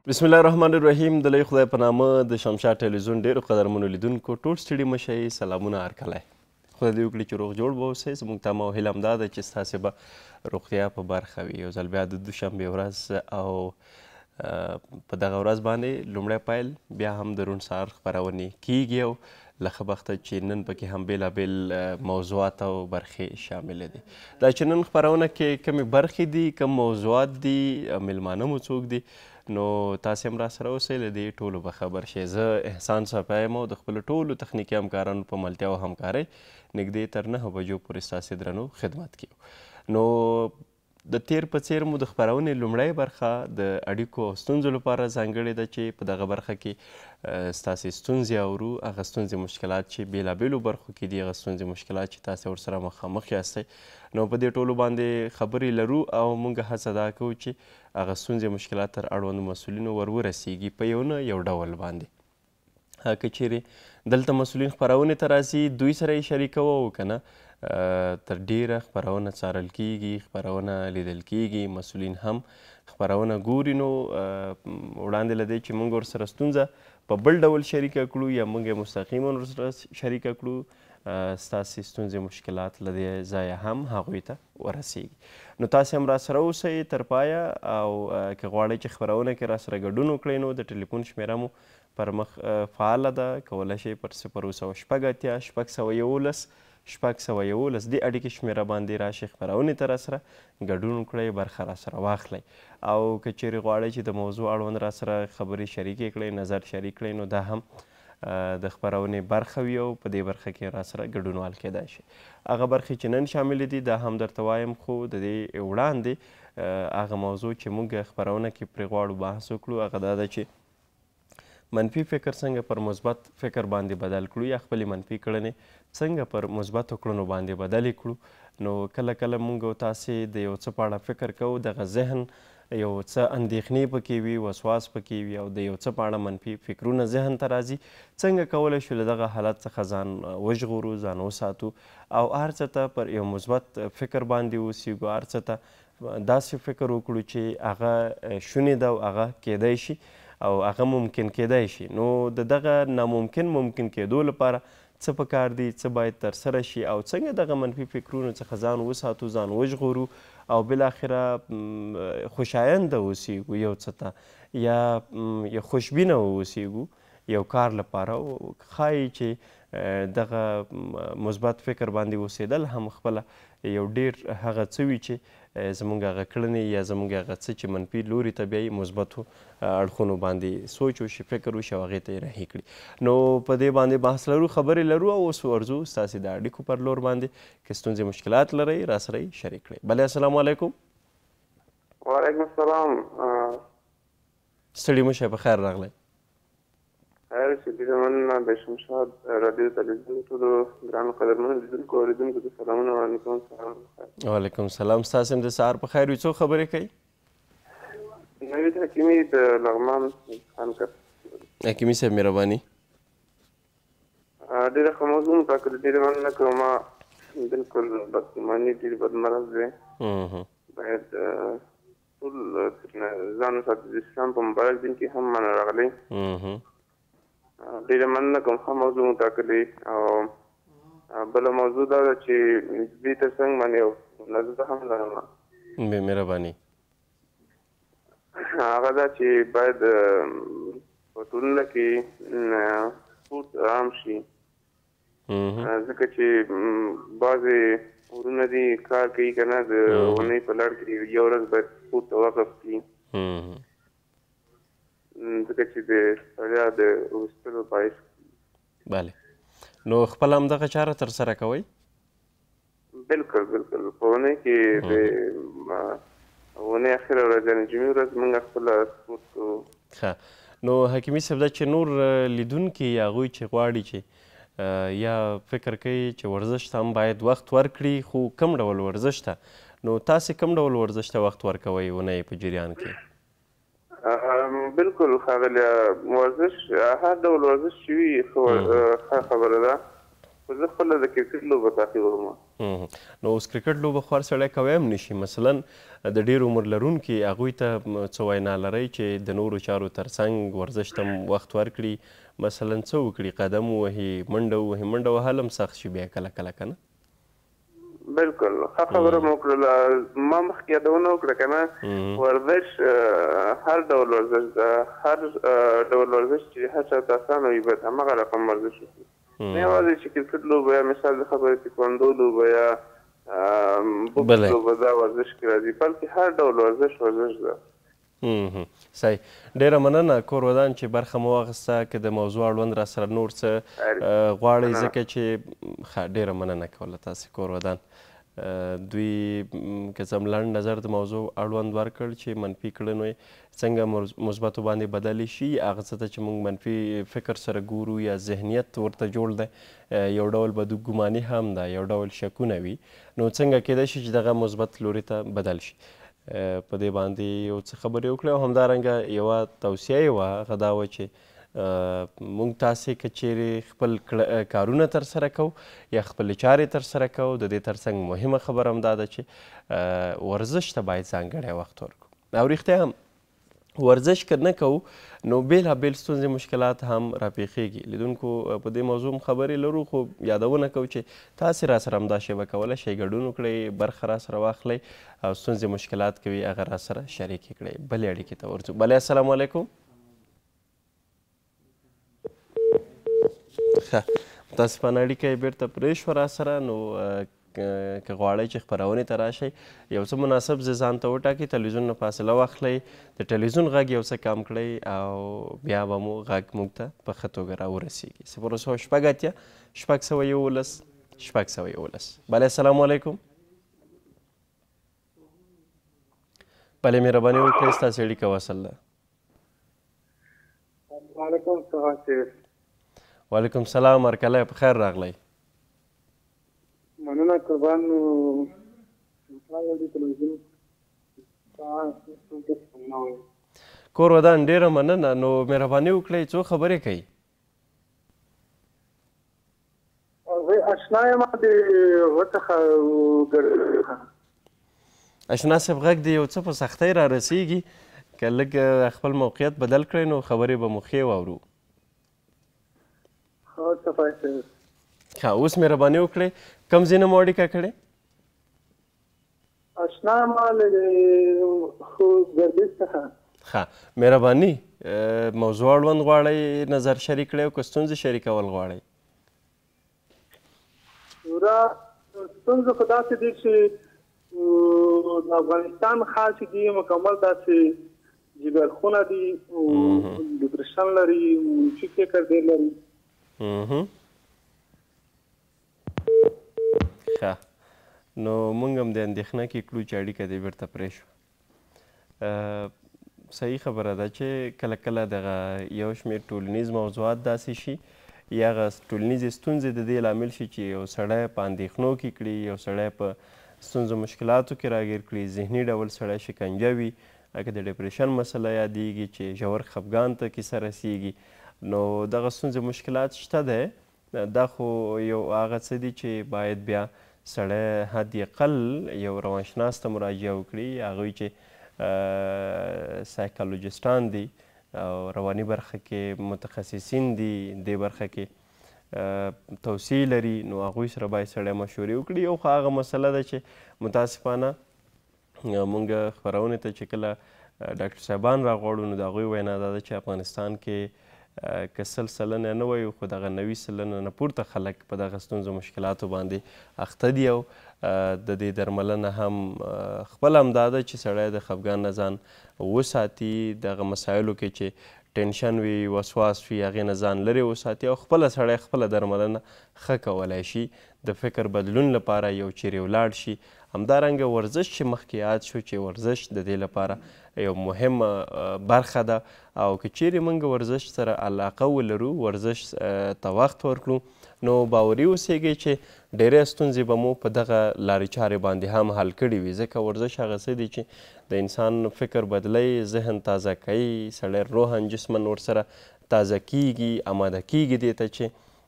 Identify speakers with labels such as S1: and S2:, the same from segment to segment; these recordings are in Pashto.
S1: بسم الله الرحمن الرحیم. د لوی خدای په نامه د شمشاد ټلویزیون ډېرو قدرمنو لیدونکو ټول ستړي مه شئ، سلامونه هرکلی. خدای دې وکړي چې روغ جوړ به اوسئ. زموږ تمه او هیله همدا ده چې ستاسې به روغتیا په برخه وي. یو ځل بیا د دوشنبې ورځ او په دغه ورځ باندې لومړی پیل بیا هم د روڼ سهار خپرونې کیږي او له ښه بخته چې نن پکې هم بېلابېل موضوعات او برخې شاملې دي. دا چې نن خپرونه کې کومې برخې دي، کوم موضوعات دي، میلمانه مو څوک دي، نو تاسې هم راسره اوسئ، له دې ټولو به خبر شئ. زه احسان صفا یم او د خپلو ټولو تخنیکي همکارانو په ملتیا او همکارۍ نږدې تر 9 بجو پورې ستاسې درنو خدمت کې یو. نو د تیر په څیر مو د خپرونې لومړۍ برخه د اړیکو او ستونزو لپاره ځانګړې ده چې په دغه برخه کې ستاسې ستونزې اورو، هغه ستونزې مشکلات چې بېلابېلو برخو کې دي، هغه ستونزې مشکلات چې تاسې ورسره مخامخ یاستئ. نو په دې ټولو باندې خبرې لرو او موږ هڅه دا کوو چې هغه ستونزې مشکلات تر اړوندو مسؤلینو ور ورسیږي په یو نه یو ډول باندې. که چیرې دلته مسؤلین خپرونې ته راځي، دوی سره یې شریکوو او که نه تر ډیره خپرونه څارل کیږي، خپرونه لیدل کیږي، مسؤلین هم خپرونه ګوري. نو وړاندې له دې چې موږ ورسره ستونزه په بل ډول شریکه کړو یا موږ یې مستقیما ورسره شریکه کړو، ستاسې ستونزې مشکلات له دې ځایه هم هغوی ته ورسیږي. نو تاسې هم راسره اوسئ تر پایه او که غواړئ چې خپرونه کې راسره ګډون وکړئ نو د ټلیفون شمیره مو پر مخ فعاله ده. کولی شئ پر 080 611 611 دې اړیکې شمیره باندې راشئ، خپرونې ته راسره ګډون وکړئ، برخه راسره واخلئ. او که چیرې غواړئ چې د موضوع اړوند راسره خبرې شریکې کړئ، نظر شریک کړئ، نو دا هم د خپرونې برخه وي او په دې برخه کې راسره ګډونوال کیدای شي. هغه برخې چې نن شاملې دي دا هم درته وایم، خو د دې وړاندې هغه موضوع چې موږ خپرونه کې پرې غواړو بحث وکړو هغه دا ده چې منفي فکر څنګه پر مثبت فکر باندې بدل کړو یا خپلې منفي کړنې څنګه پر مثبتو کړنو باندې بدلې کړو. نو کله کله موږ او تاسې د یو څه په اړه فکر کوو، دغه ذهن یو څه اندېښنې پکې وي، وسواس پکې وي او د یو څه په اړه منفي فکرونه ذهن ته راځي. څنګه کولی شو له دغه حالت څخه ځان وژغورو، ځان وساتو او هر څه ته پر یو مثبت فکر باندې اوسیږو، هر څه ته داسې فکر وکړو چې هغه شونې ده او هغه کیدی شي او هغه ممکن کیدی شي. نو د دغه ناممکن ممکن کیدو لپاره څه پکار دي، څه باید ترسره شي او څنګه دغه منفي فکرونو څخه ځان وساتو، ځان وژغورو او بالاخره خوشاینده اوسیږو یو څه ته یا خوشبینه اوسیږو یو کار لپاره. ښایي چې دغه مثبت فکر باندې اوسېدل هم خپله یو ډېر هغه څه وي چې زموږ هغه کړنې یا زموږ هغه څه چې منفي لوري ته بیایي مثبتو اړخونو باندې سوچ وشي، فکر وشي او هغې ته یې رهي کړي. نو په دې باندې بحث لرو، خبرې لرو او اوس ورځو ستاسې د اړیکو پر لور باندې. که ستونزې مشکلات لرئ راسره یې شریک کړئ. بلې السلام علیکم.
S2: وعلیکم السلام.
S1: ستړي مه شئ، په خیر راغلی.
S2: خیر شه، ډېره مننه. د شمشاد راډیو تلویزیون ټولو ګرانو قدرمنو لیدونکو او اورېدونکو ته سلامونه وړاندې کوم. سهار بخیر.
S1: وعلیکم السلام. ستاسې هم د سهار په خیر وي. څوک خبرې کوي؟
S2: نوید حکیمي د لغمان خانقاه.
S1: حکیمي صاحب مهرباني.
S2: ډېره ښه موضوع مو ټاکلې، ډېره مننه کوم. ما بلکل بدګماني ډېر بد مرض دی، باید ټول ځان وساتو. د اسلام په مبارک دین کې هم منع راغلی. ډېره مننه کوم، ښه موضوع مو ټاکلې. او بله موضوع دا ده چې دې تر څنګ باندې یو نظر هم لرم.
S1: مهرباني.
S2: هغه دا چې باید په ټولنه کې سپورت عام شي، ځکه چې بعضې ورونه دي کار کوي که نه، د اونۍ په لړ کې یو ورځ باید سپورت ته وقف کړي، ځکه چې د ستړیا د وروستلو باعث.
S1: بله. نو خپله همدغه چاره ترسره کوئ؟
S2: بلکل بلکل. په اونۍ کې د اونۍ اخره ورځ یعنې جمعې ورځ موږ خپله سپورت کوو.
S1: ښه. نو حکیمي صاحب دا چې نور لیدونکي یا هغوی چې غواړي چې یا فکر کوي چې ورزش ته هم باید وخت ورکړي، خو کوم ډول ورزش ته؟ نو تاسې کوم ډول ورزش ته وخت ورکوئ اونۍ په جریان کې؟
S2: بلکل ښاغلیه، ورزش هر ډول ورزش چې وي ښه خبره ده، خو زه خپله د کرکټ لوبه تعقیبوم.
S1: نو اوس کرکټ لوبه خو هر سړی کوی هم نشي. مثلا د ډېر عمر لرونکي هغوی ته څه وینا لرئ چې د نورو چارو ترڅنګ ورزش ته هم وخت ورکړي؟ مثلا څه وکړي؟ قدم ووهي، منډه ووهي. منډه وهل هم سخت شي بیا کله کله که نه؟
S2: بالکل ښه خبره مو وکړله. ما مخکې یادونه وکړه که نه، ورزش هر ډول ورزش ده، هر ډول ورزش چې هر چا ته اسانه وي باید همغه رقم ورزش وکړي. نه یوازې چې کرکټ لوبه یا مثال د خبرې تکواندو لوبه یا بوکس لوبه دا ورزش کې راځي، بلکې هر ډول ورزش ده.
S1: صحیح. ډېره مننه کور ودان چې برخه مو واخیسته. که د موضوع اړوند را سره نور څه غواړئ، ځکه چې ډېره مننه کوله تاسې کور ودان. دوی که څه هم لنډ نظر د موضوع اړوند ورکړ چې منفي کړنو یې څنګه مثبتو باندې بدلې شي. هغه څه ته چې موږ منفي فکر سره ګورو یا ذهنیت ورته جوړ دی، یو ډول بدګماني هم ده، یو ډول شکونه وي، نو څنګه کیدای شي چې دغه مثبت لوري ته بدل شي. په دې باندې یو څه خبرې وکړې او همدارنګه یوه توصیه یې وه، هغه دا وه چې موږ تاسې که چیرې خپل کارونه ترسره کوو یا خپلې چارې ترسره کوو، د دې ترڅنګ مهمه خبره هم دا ده چې ورزش ته باید ځانګړی وخت ورکړو. او رښتیا هم ورزش که نه کوو نو بېلابېل ستونزې مشکلات هم راپېښېږي. لیدونکو په دې موضوع هم خبرې لرو، خو یادونه کوو چې تاسې را سره همدا شیبه کولی شئ ګډون وکړئ، برخه را سره واخلئ او ستونزې مشکلات کوي هغه را سره شریکې کړئ. بلې اړیکې ته ورځو. بلې السلام علیکم. ښه، متاسفانه اړیکه یې بېرته پرې شوه را سره. نو که غواړئ چې خپرونې ته راشئ، یو څه مناسب ځای ځان ته وټاکئ، تلویزیون نه فاصله واخلئ، د تلویزیون غږ یو څه کم کړئ او بیا به مو غږ موږ ته په ښه توګه راورسیږي. 080 611 611. بله السلام علیکم. بله مهرباني وکړئ، ستاسې اړیکه وصل ده.
S3: وعلیکم السلام.
S1: وعلیکم السلام، هرکلی په خیر راغلی.
S3: مننه قربان.
S1: کور ودان ډېره مننه. نو مهرباني وکړئ څو خبرې کوي؟
S3: اشنا یم د څخه.
S1: اشنا صاحب غږ د یو څه په سختۍ را رسیږي، که لږ خپل موقعیت بدل کړئ نو خبرې به مو ښې واورو. ښه، اوس مهرباني وکړئ کوم ځای نه مو اړیکه کړې؟
S3: اشنا ما خو ګردیز څخه.
S1: ښه، مهرباني موضوع اړوند غواړئ نظر شریک کړئ او که ستونزې شریکول غواړئ؟
S3: ستونزه خو داسې دي چې د افغانستان خاصې دي، مکمل داسې جګرخونه دي، ډپریشن لري، منفي فکر ډېر لري.
S1: ښه، نو موږ هم د اندېښنه کې کړو چې اړیکه دې بېرته پرې شوه. صحیح خبره ده چې کله کله دغه یو شمېر ټولنیز موضوعات داسې شي یا هغه ټولنیزې ستونزې د دې لامل شي چې یو سړی په اندېښنو کې کړي، یو سړی په ستونزو مشکلاتو کې راګیر کړي، ذهني ډول سړی شکنجه وي، لکه د ډپریشن مسله یادیږي چې ژور خفګان ته کیسه رسیږي. نو دغه ستونزې مشکلات شته دی، دا خو یو هغه څه دي چې باید بیا سړی حد اقل یو روانشناس ته مراجعه وکړي، هغوی چې سایکالوجستان دي او رواني برخه کې متخصصین دي، دې برخه کې توصیې لري، نو هغوی سره باید سړی مشورې وکړي. یو خو هغه مسله ده چې متاسفانه موږ خپرونې ته چې کله ډاکټر صاحبان راغواړو نو د هغوی وینا دا ده چې افغانستان کې که 100 سلنه نه وایو خو دغه 90 سلنه نه پورته خلک په دغه ستونزو مشکلاتو باندې اخته دي او د دې درملنه هم خپل هم دا ده چې سړی د خفګان نه ځان وساتي، دغه مسایلو کې چې ټینشن وي، وسواس وي، هغې نه ځان لرې وساتي او خپله سړی خپله درملنه ښه کولی شي. د فکر بدلون لپاره یو چیرې ولاړ شي. همدارنګه ورزش چې مخکې یاد شو چې ورزش د دې لپاره یو مهمه برخه ده او که چیرې موږ ورزش سره علاقه ولرو، ورزش ته وخت ورکړو، نو باوري اوسیږئ چې ډیری ستونزې به مو په دغه لارې چارې باندې هم حل کړي وي، ځکه ورزش هغه څه دی چې د انسان فکر بدلی، ذهن تازه کوي، سړی روحاً جسماً ورسره تازه کیږي، آماده کیږي دې ته چې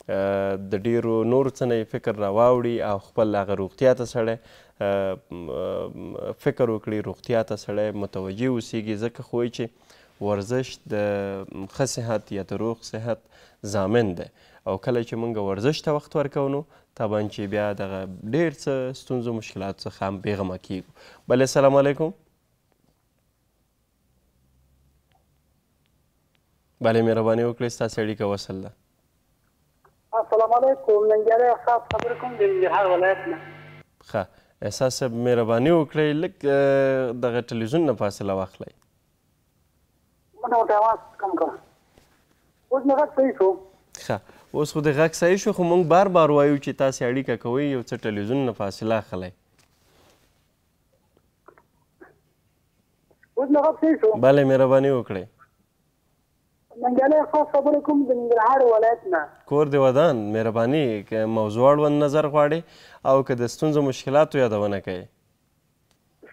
S1: د ډیرو نورو څه نه فکر راواوړي او خپل هغه روغتیا ته سړی فکر وکړي، روغتیا ته سړی متوجه اوسیږي، ځکه خو چې ورزش د ښه صحت یا د روغ صحت ضامن دی او کله چې موږ ورزش ته وخت ورکوو نو طبعا چې بیا دغه ډېر څه ستونزو مشکلاتو څخه هم بېغمه کیږو. بله السلام علیکم. بله مهرباني وکړئ ستاسې اړیکه وصل ده.
S4: السلام علیکم. ننګیالی احساس خبرې کوم د ننګرهار ولایت نه.
S1: ښه احساس صاحب مهرباني وکړئ لږ دغه ټلویزیون نه فاصله واخلئ.
S4: مونږ ورته اواز کم کړه. اوس مې غږ صحیح شو؟
S1: ښه اوس خو د غږ صحیح شو، خو موږ بار بار وایو چې تاسې اړیکه کوئ یو څه ټلویزیون نه فاصله اخلئ.
S4: اوس مې غږ صحیح شو؟
S1: بله مهرباني وکړئ.
S4: ننګیالی احساس خبرې کوم د ننګرهار ولایت نه.
S1: کور دې ودان. مهرباني که موضوع اړوند نظر غواړئ او که د ستونزو مشکلاتو یادونه کوئ.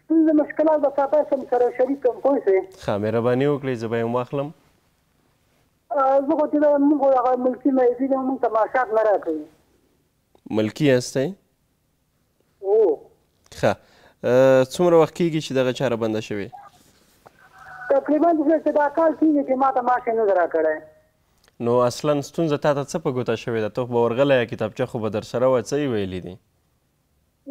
S4: ستونزې مشکلات به تاسو سره شریک کړم پوه شئ.
S1: ښه مهرباني وکړئ زه به یې واخلم.
S4: زه خو چې موږ هغه ملکي معیزي دی موږ ته معاشات نه راکوي.
S1: ملکي یاستئ؟
S4: هو.
S1: ښه څومره وخت کېږي چې دغه چاره بنده شوې؟
S4: تقریبا چې دا کال کېږي چې ما ته معاش یې نه دی راکړی.
S1: نو اصلا ستونزه تا ته څه په ګوته شوې ده؟ ته خو به ورغلی یا کتابچه خو به در سره وه، څه یې ویلي دي؟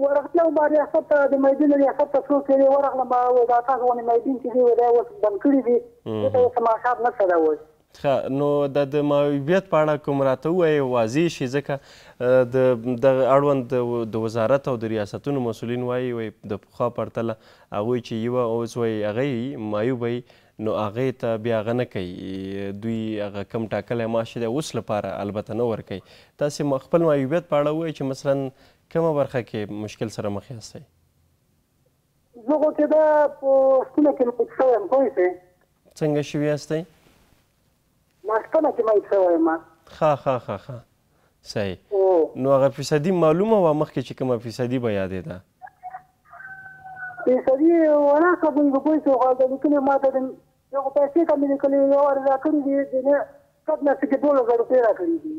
S4: ورغلم به ریاست ته د میدین ریاست ته څو پېرې ورغلم به دا تاسو غوندې میدین چې دی دا اوس بند کړي دي دلته اوس معاشات نشته دا اوس.
S1: ښه نو د معیوبیت په اړه کوم راته ووایې واضح شي، ځکه د دغه اړوند د وزارت او د ریاستونو مسؤلین وایي د پخوا پرتله هغوی چې یوه اوس وایي هغه یې معیوبه یي نو هغې ته بیا هغه نه کوي، دوی هغه کم ټاکلی معاش دی اوس لپاره البته نه ورکوي. تاسې خپل معیوبیت په اړه ووایئ چې مثلا کومه برخه کې مشکل سره مخ یاستئ؟
S4: زه خو چې دا په ستونه کې معیوب شوی یم پوه شئ.
S1: څنګه شوي یاستئ؟
S4: ماسپنه کې معیوب شوی یم.
S1: ښه صحیح. نو هغه فیصدي معلومه وه مخکې چې کومه فیصدي به یادېده؟
S4: فیصدي ونه خبرې به پوه شو خو د لیکلې ما ته یو پیسې ته مې لیکلې یو وار راکړي دي د کټ نه چې 12,000 روپۍ راکړي دي.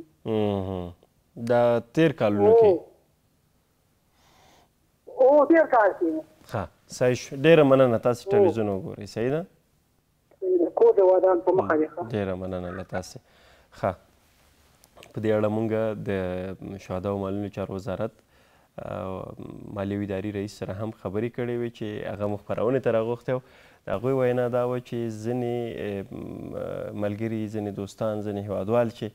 S1: دا تېر کالونو کې؟
S4: تېر کال کې.
S1: ښه صحیح شو. ډېره مننه تاسې ټلویزیون وګورئ. صحیح ده؟
S4: کور د ودان په مخه دی.
S1: ډېره مننه له تاسې. ښه په دې اړه موږ د شهدا او مالونو چارو وزارت مالیې ادارې رئیس سره هم خبرې کړې وې چې هغه مو خپرونې ته راغوښتی و. د هغوی وینا دا وه چې ځینې ملګري، ځینې دوستان، ځینې هیوادوال چې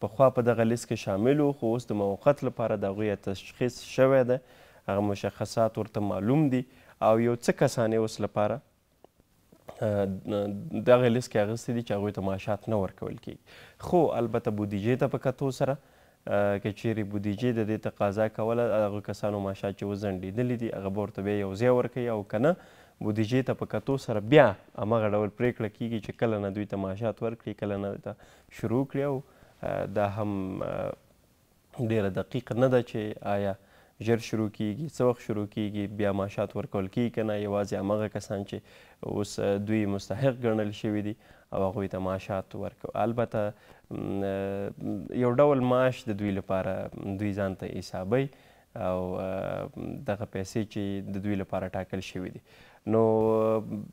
S1: پخوا په دغه لیست کې شامل وو خو اوس د موقت لپاره د هغوی تشخیص شوی دی، هغه مشخصات ورته معلوم دي او یو څه کسان یې اوس لپاره دغه لیست کې اخیستي دي چې هغوی ته معاشات نه ورکول کیږي. خو البته بودیجې ته په کتو سره که چیرې بودیجې د دې تقاضا کوله هغو کسانو معاشات چې وځنډېدلي دي هغه به ورته بیا یو ځای ورکوي او که نه بودیجې ته په کتو سره بیا همغه ډول پرېکړه کیږي چې کله نه دوی ته معاشات ورکړي کله نه ته شروع کړي او دا هم ډېره دقیق نه ده چې آیا ژر شروع کیږي، څه وخت شروع کیږي، بیا معاشات ورکول کیږي که نه، یوازې همغه کسان چې اوس دوی مستحق ګڼل شوي دي او هغوی ته معاشات ورکوي. البته یو ډول معاش د دوی لپاره دوی ځان ته حسابوي او دغه پیسې چې د دوی لپاره ټاکل شوي دي. نو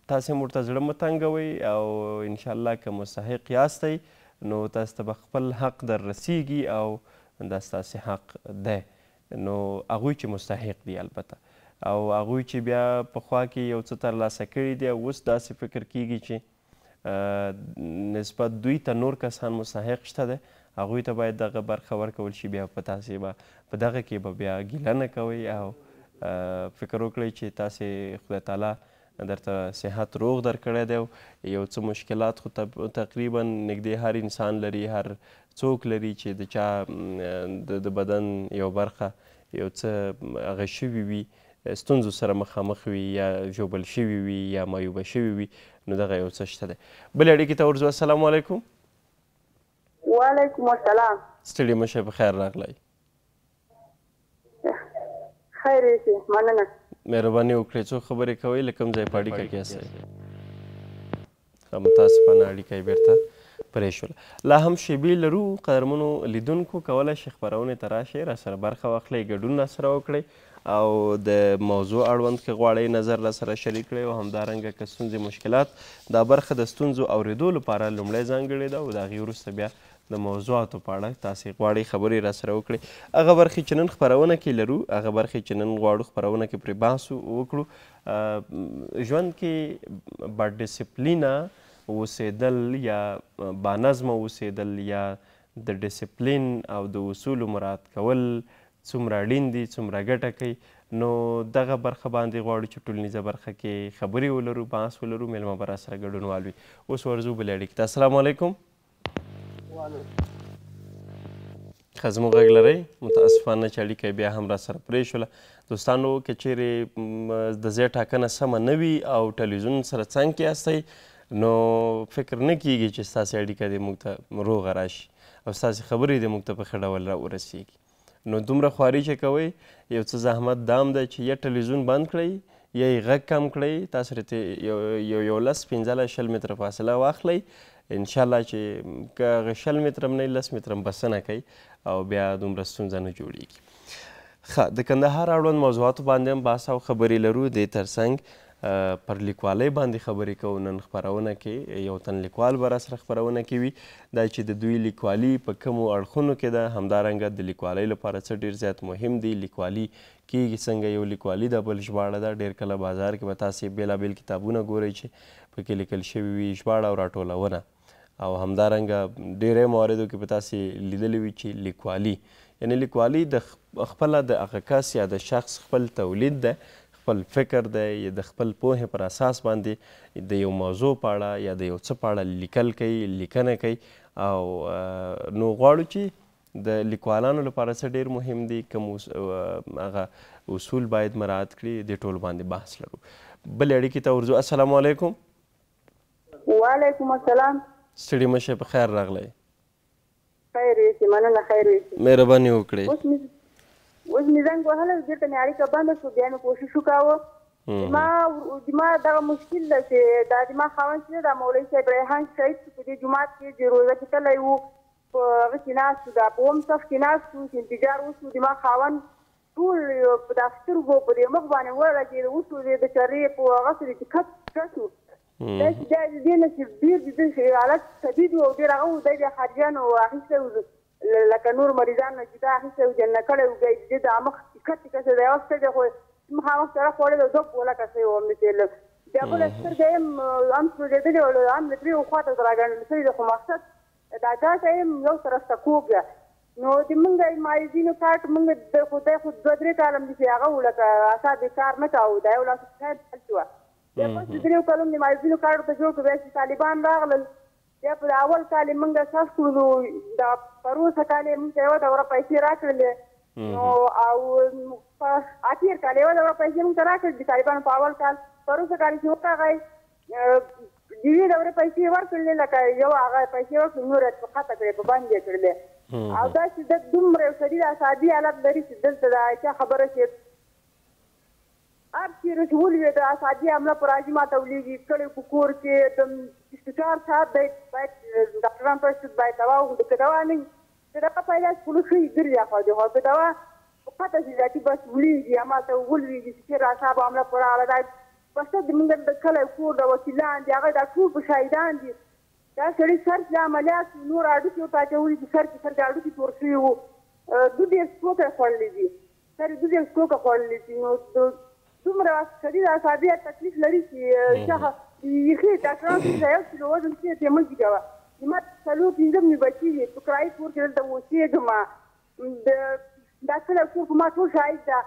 S1: تاسې هم ورته زړه مه تنګوئ او انشاءالله که مستحق یاستئ نو تاسو ته به خپل حق در رسیږي او دا ستاسې حق دی. نو هغوی چې مستحق دي البته او هغوی چې بیا پخوا کې یو څه ترلاسه کړي دي او اوس داسې فکر کیږي چې نسبت دوی ته نور کسان مستحق شته دی هغوی ته باید دغه برخه ورکول شي. بیا په تاسې به په دغه کې به بیا ګیله نه کوئ او فکر وکړئ چې تاسې خدای تعالی درته صحت روغ درکړی دی او یو څه مشکلات خو تقریبا نږدې هر انسان لري، هر څوک لري چې د چا د بدن یو برخه یو څه هغه شوي وي، ستونزو سره مخامخ وي یا ژوبل شوي وي یا معیوبه شوي وي نو دغه یو څه شته دی. بلې اړیکې ته ورځو. السلام علیکم.
S4: وعلیکم السلام.
S1: ستړي مه شئ، په خیر راغلی.
S4: خیر یې مننه.
S1: مهرباني وکړئ څو خبرې کوئ له کوم ځای په اړیکه کې یاستئ؟ متاسفانه اړیکه یې بېرته پرې شوله. لا هم شیبې لرو قدرمنو لیدونکو، کولی شئ خپرونې ته راشئ، راسره برخه واخلئ، ګډون راسره وکړئ او د موضوع اړوند که غواړئ نظر راسره شریک کړئ او همدارنګه که ستونزې مشکلات. دا برخه د ستونزو اورېدو لپاره لومړی ځانګړې ده او د هغې وروسته بیا د موضوعاتو په اړه تاسې غواړئ خبرې راسره وکړئ. هغه برخې چې نن خپرونه کې لرو، هغه برخې چې نن غواړو خپرونه کې پرې بحث وکړو، ژوند کې با ډسپلینه اوسېدل یا با نظمه اوسېدل یا د ډسپلین او د اصولو مراعات کول څومره اړین دي، څومره ګټه کوي. نو دغه برخه باندې غواړو چې ټولنیزه برخه کې خبرې ولرو، بحث ولرو، میلمه به راسره ګډون والوي. اوس ورځو بلې اړیکې ته. السلام علیکم. ښه زموږ غږ لرئ؟ متاسفانه چې اړیکه بیا هم راسره پرې شوله. دوستانو که چیرې د ځای ټاکنه سمه نه وي او ټلویزیون سره څنګ کې یاستئ نو فکر نه کیږي چې ستاسې اړیکه دې موږ ته روغه راشي او ستاسې خبرې دې موږ ته په ښه ډول راورسیږي. نو دومره خواري چې کوئ، یو څه زحمت دا هم ده چې یا ټلویزیون بند کړئ یا یې غږ کم کړئ، تاسو رته یو 10 15 20 متره فاصله واخلئ. انشاءالله چې که هغه 20 متره هم نه 10 متره هم بسنه کوي او بیا دومره ستونزه نه جوړیږي. ښه، د کندهار اړوند موضوعاتو باندې هم بحث او خبرې لرو. دې ترڅنګ پر لیکوالۍ باندې خبرې کوو. نن خپرونه کې یو تن لیکوال به راسره خپرونه کې وي، دا چې د دوی لیکوالي په کومو اړخونو کې ده، همدارنګه د لیکوالۍ لپاره څه ډېر زیات مهم دي، لیکوالي کېږي څنګه، یو لیکوالي ده بل ژباړه ده. ډېر کله بازار کې به تاسې بېلابېل کتابونه ګورئ چې پکې لیکل شوي وي ژباړه او راټولونه، او همدارنګه ډېری مواردو کې به تاسې لیدلی وي چې لیکوالي یعنې لیکوالي د خپله د هغه کس یا د شخص خپل تولید ده، خپل فکر دی، یا د خپل پوهې پر اساس باندې د یو موضوع په اړه یا د یو څه په اړه لیکل کوي، لیکنه کوي. او نو غواړو چې د لیکوالانو لپاره څه ډېر مهم دي، کوم هغه اصول باید مراعات کړي، دې ټولو باندې بحث لرو. بلې اړیکې ته ورځو. السلام علیکم.
S4: وعلیکم السلام.
S1: ستړي مه شئ، په خیر راغلی.
S4: خیر ویسي، مننه. خیر ویسي،
S1: مهرباني وکړئ.
S4: اوس مې زنګ وهلی، بېرته مې اړیکه بنده شو، بیا مې کوشش وکاوه. زما دغه مشکل ده چې دا زما خاوند چې دا مولوي صاحب ریحان شهید چې په دې جومات کې د روژه کې تللی و، په هغه کې ناست و، دا په اووم صف کې ناست و چې انفجار وشو. زما خاوند ټول په دا سترګو په دې مخ باندې ولګېد، وشو د چرې په هغه سره چې کټ شو. دا چې دا د دې نه چې ډېر د حالت شدید و او ډېر هغه و، دی بیا خارجیانو اخیستی و لکه نور مریضان نه چې دا اخیستی و جنه کړی و، بیا یې د مخ ټیکټ ټیکه شو، د یوه سترګې خو مخامخ سره خوړې ده، دوه پوله کسۍ و همداسې. بیا بله سترګه یې هم سوځېدلې وه، هم د درېیو خواته راګنډل شوې ده، خو مقصد دا ګاټه یې یو طرف ته کوږ ده. نو د موږ مایزینو کارت موږ د خدای خو 2-3 کاله هم چې هغه و لکه اعصاب یې کار نه کاوه، دا یو لاس خیر حل شوه. بیا پس د 3 کالو د مایزینو کارت ته جوړ کړو، بیا چې طالبان راغلل، بیا په اول کال یې موږ سخت کړو. نو دا پروسه کال یې موږ ته یوه دوره پیسې راکړلې، نو او په اخر کال یوه دوره پیسې موږ ته راکړلې د طالبانو په اول کال. پروسه کال چې وراغی د یوې دورې پیسې ورکړلې، لکه یو هغه پیسې ورکړلې، نور یې په خطه کړې، په بند یې کړلې. او دا چې د دومره یو شدید اعصابي حالت لري چې دلته د چا خبره چې هر چیرې چې ولوي د اعصابي حمله پر راځي ماته ولېږي. کلی په کور کې د 24 ساعت دی، باید ډاکټران ته باید دوا وخوري، که دوا نه وي که دوا پیدا شي خو ښه ګرځي خوا دې خوا، که دوا په پته شي ذاتي بس ولېږي همالته ولوېږي چې چېرې اعصابو حمله پر راغله. دا بس د موږ د کلی کور د وکیلان دي، هغه دا ټول په شهیدان دي. دا سړي سر چې عملیات نور هډوکي ورته اچولي دي، سر کې هډوکي تور شوي وو، 2 سپوکه خوړلي دي، سر یې 2 سپوکه خوړلي دي. نو دومره شدید اعصابي تکلیف لري چې بیخي ډاکټران ته یو کیلو وزن چې یې مه جګوه. زما 4-5 مې بچي دي، په کرایي کور کې دلته اوسېږم. دا کلی کور په ما ټول شاهد ده.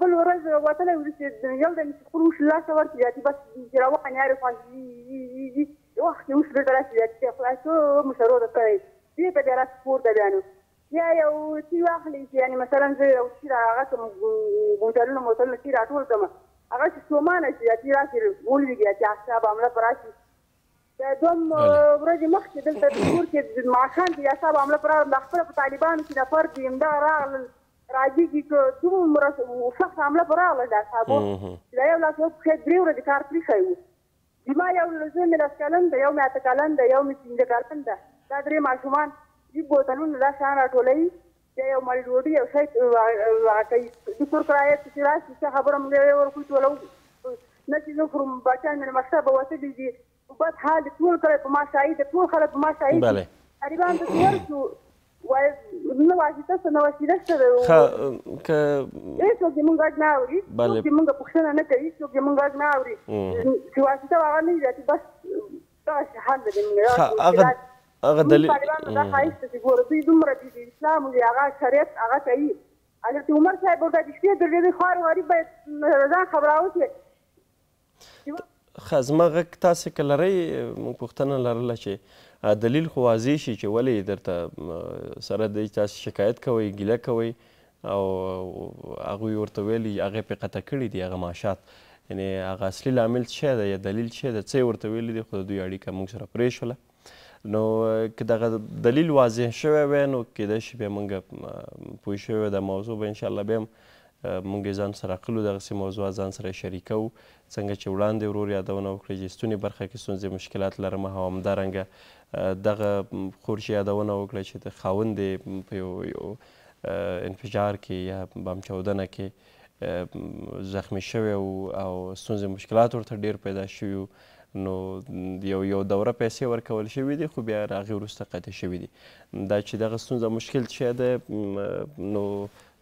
S4: بل ورځ وتلی وو چې یو ځل مې چې خور وشي لاسه ورکړي ذاتي بس چې راوخاني هرې خوا وخت یې وشي بېرته راشي ذاتي خدای څه مشرو ده کړی دې ته بیا راسي کور ته بیا نو یا یو څي واخلي چې یعنې مثلا زه یو څي هغه کړم موټرونه څي راټول کړم هغه چې ستومانه شي ذاتي راشي ولوېږي چې اعصاب حمله په راشي. د دوم ورځې مخکې دلته د کور کې ماښام کې اعصاب حمله په راغله، خپله په طالبانو کې نفر دي همدغه راغلل راجېږي که دومره سخت حمله په راغله د اعصابو چې دا یو لاس یو پښې 3 ورځې کار پرېښی و. زما یو زوی مې 10 کلن ده، یو مې 8 کلن ده، یو مې 15 کلن ده. دا 3 ماشومان دې بوتلونه دا شیان راټولوي بیا یو مړۍ ډوډۍ یو شی هغه کوي د کور کرایه چې راشي څه خبره موږ یې ورکوو ټولو نه چې زه خورم بچیان مې مکتبه وتلي دي بد حال دي ټول کلی په ما شاهي دي ټول خلک په ما شاهي دي غریبان ته ورسو وایي نه واسطه څه نه وسیله شته ده هېڅوک دې موږ غږ نه اوري څوک دې موږ پوښتنه نه کوي څوک دې موږ غږ نه اوري چې واسطه هغه نه وي چې بس دغسې حال ده
S1: هغه دلیل
S4: طالبانو دا ښایسته چې ګوره دوی دومره د اسلام دی هغه شریعت هغه کوي حضرت عمر صاحب ورته د شپې درېدې خوار غریب باید ځان خبراوه چې
S1: ښه زما غږ تاسې که لرئ موږ پوښتنه لرله چې دلیل خو واضح شي چې ولې درته سره دی تاسې شکایت کوئ ګیله کوئ او هغوی ورته ویلي هغې پرې قطع کړي دي هغه معاشات یعنې هغه اصلي لامل څه شی دی یا دلیل څه شی دی څه یې ورته ویلي دي خو د دوی اړیکه موږ سره پرېښوله نو که دغه دلیل واضح شوی وی نو کیدای شي بیا موږ پوه شوي وی دا موضوع به انشاءالله بیا هم موږ یې ځان سره اخلو دغسې موضوعات ځان سره شریکوو څنګه چې وړاندې ورور یادونه وکړئ چې ستوني برخه کې ستونزې مشکلات لرم او همدارنګه دغه خور چې یادونه وکړه چې د خاوند یې په یو انفجار کې یا بم چاودنه کې زخمی شوی او ستونزې مشکلات ورته ډېر پیدا شوي نو یو دوره پیسې ورکول شوي دي خو بیا د هغې وروسته قطع شوي دي دا چې دغه ستونزه مشکل شی دی نو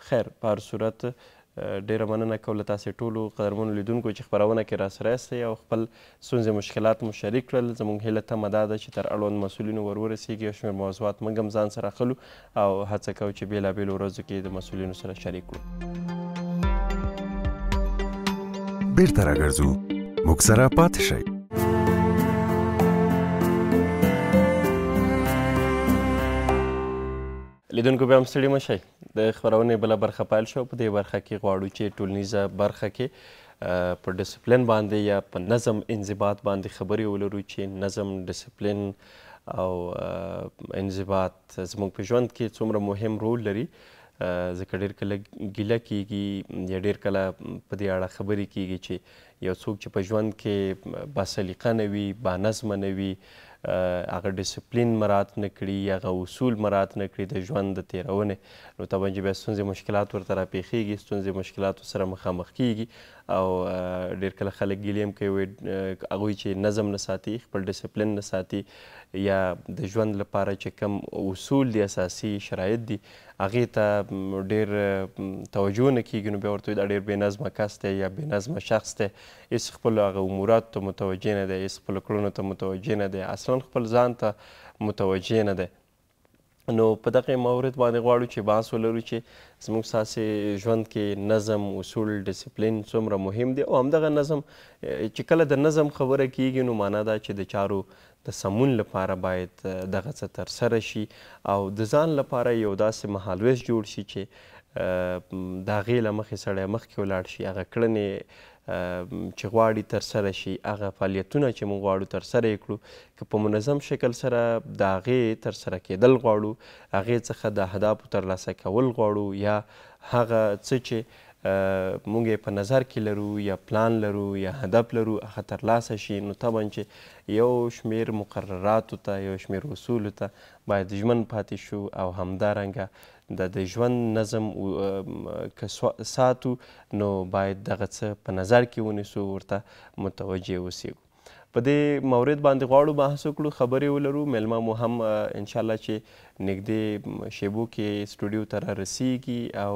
S1: خیر په هر صورت ډېره مننه کوم له تاسې ټولو قدرمنو لیدونکو چې خپرونه کې راسره یاستئ او خپل ستونزې مشکلات مو شریک کړل زموږ هیله تمه دا ده چې تر اړوند مسؤلینو ور ورسیږي یو شمېر موضوعات موږ هم ځان سره اخلو او هڅه کوو چې بېلابېلو ورځو کې د مسؤلینو سره شریک کړو
S5: بیرته راګرځو موږ سره پاتې شئ
S1: لیدونکو بیا هم ستړي مه شئ د خپرونې بله برخه پیل شوه په دې برخه کې غواړو چې ټولنیزه برخه کې په ډسپلین باندې یا په نظم انضباط باندې خبرې ولرو چې نظم ډسپلین او انضباط زموږ په ژوند کې څومره مهم رول لري ځکه ډېر کله ګیله کیږي یا ډېر کله په دې اړه خبرې کیږي چې یو څوک چې په ژوند کې باسلیقه نه وي بانظمه نه وي هغه ډسپلین مراعات نه کړي هغه اصول مراعات نه کړي د ژوند د تېرونې نو طبعا چې بیا ستونزې مشکلات ورته راپېښېږي ستونزې مشکلاتو سره مخامخ کیږي او ډېر کله خلک ګیلې هم کوي هغوی چې نظم نه ساتي خپل ډسپلین نه ساتي یا د ژوند لپاره چې کم اصول دي اساسي شرایط دي هغې ته ډېر توجه نه کیږي نو بیا ورته دا ډېر بې نظمه کس دی یا بې نظمه شخص دی هېڅ خپلو هغه اموراتو ته متوجه نه دی هېڅ خپلو کړنو ته متوجه نه دی اصلا خپل ځان ته متوجه نه دی نو په دغه مورد باندې غواړو چې بحث ولرو چې زموږ ستاسې ژوند کې نظم اصول ډسپلین څومره مهم دی او همدغه نظم چې کله د نظم خبره کیږي نو معنا ده چې د چارو د سمون لپاره باید دغه څه ترسره شي او د ځان لپاره یو داسې مهالویش جوړ شي چې د هغې له مخې سړی مخکې ولاړ شي هغه کړنې چې غواړي ترسره شي هغه فعالیتونه چې موږ غواړو ترسره یې کړو که په منظم شکل سره د هغې ترسره کېدل غواړو هغې څخه د اهدافو ترلاسه کول غواړو یا هغه څه چې موږ یې په نظر کې لرو یا پلان لرو یا هدف لرو هغه ترلاسه شي نو طبعا چې یو شمېر مقرراتو ته یو شمېر اصولو ته باید ژمن پاتې شو او همدارنګه د ژوند نظم که ساتو نو باید دغه څه په نظر کې ونیسو ورته متوجه اوسیږو په دې مورد باندې غواړو بحث وکړو خبرې ولرو میلمه مو هم انشاءالله چې نږدې شیبو کې سټوډیو ته رارسیږي او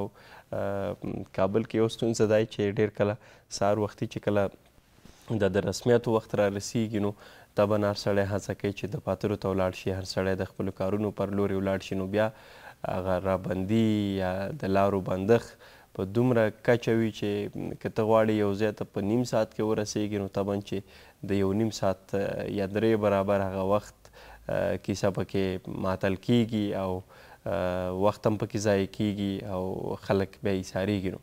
S1: کابل کې یو ستونزه دی چې ډېر کله سهار وختي چې کله د رسمیاتو وخت رارسیږي نو طبعا هر سړی هڅه کوي چې دفاترو ته ولاړ شي هر سړی د خپلو کارونو پر لورې ولاړ شي نو بیا هغه رابندي یا د لارو بندښت په دومره کچه وي چې که ته غواړې یو ځای ته په نیم ساعت کې ورسیږي نو طبعا چې د یو نیم ساعت یا 3 برابر هغه وخت کیسه پکې معطل کیږي او وخت هم پکې ضایع کیږي او خلک بیا ایساریږي نو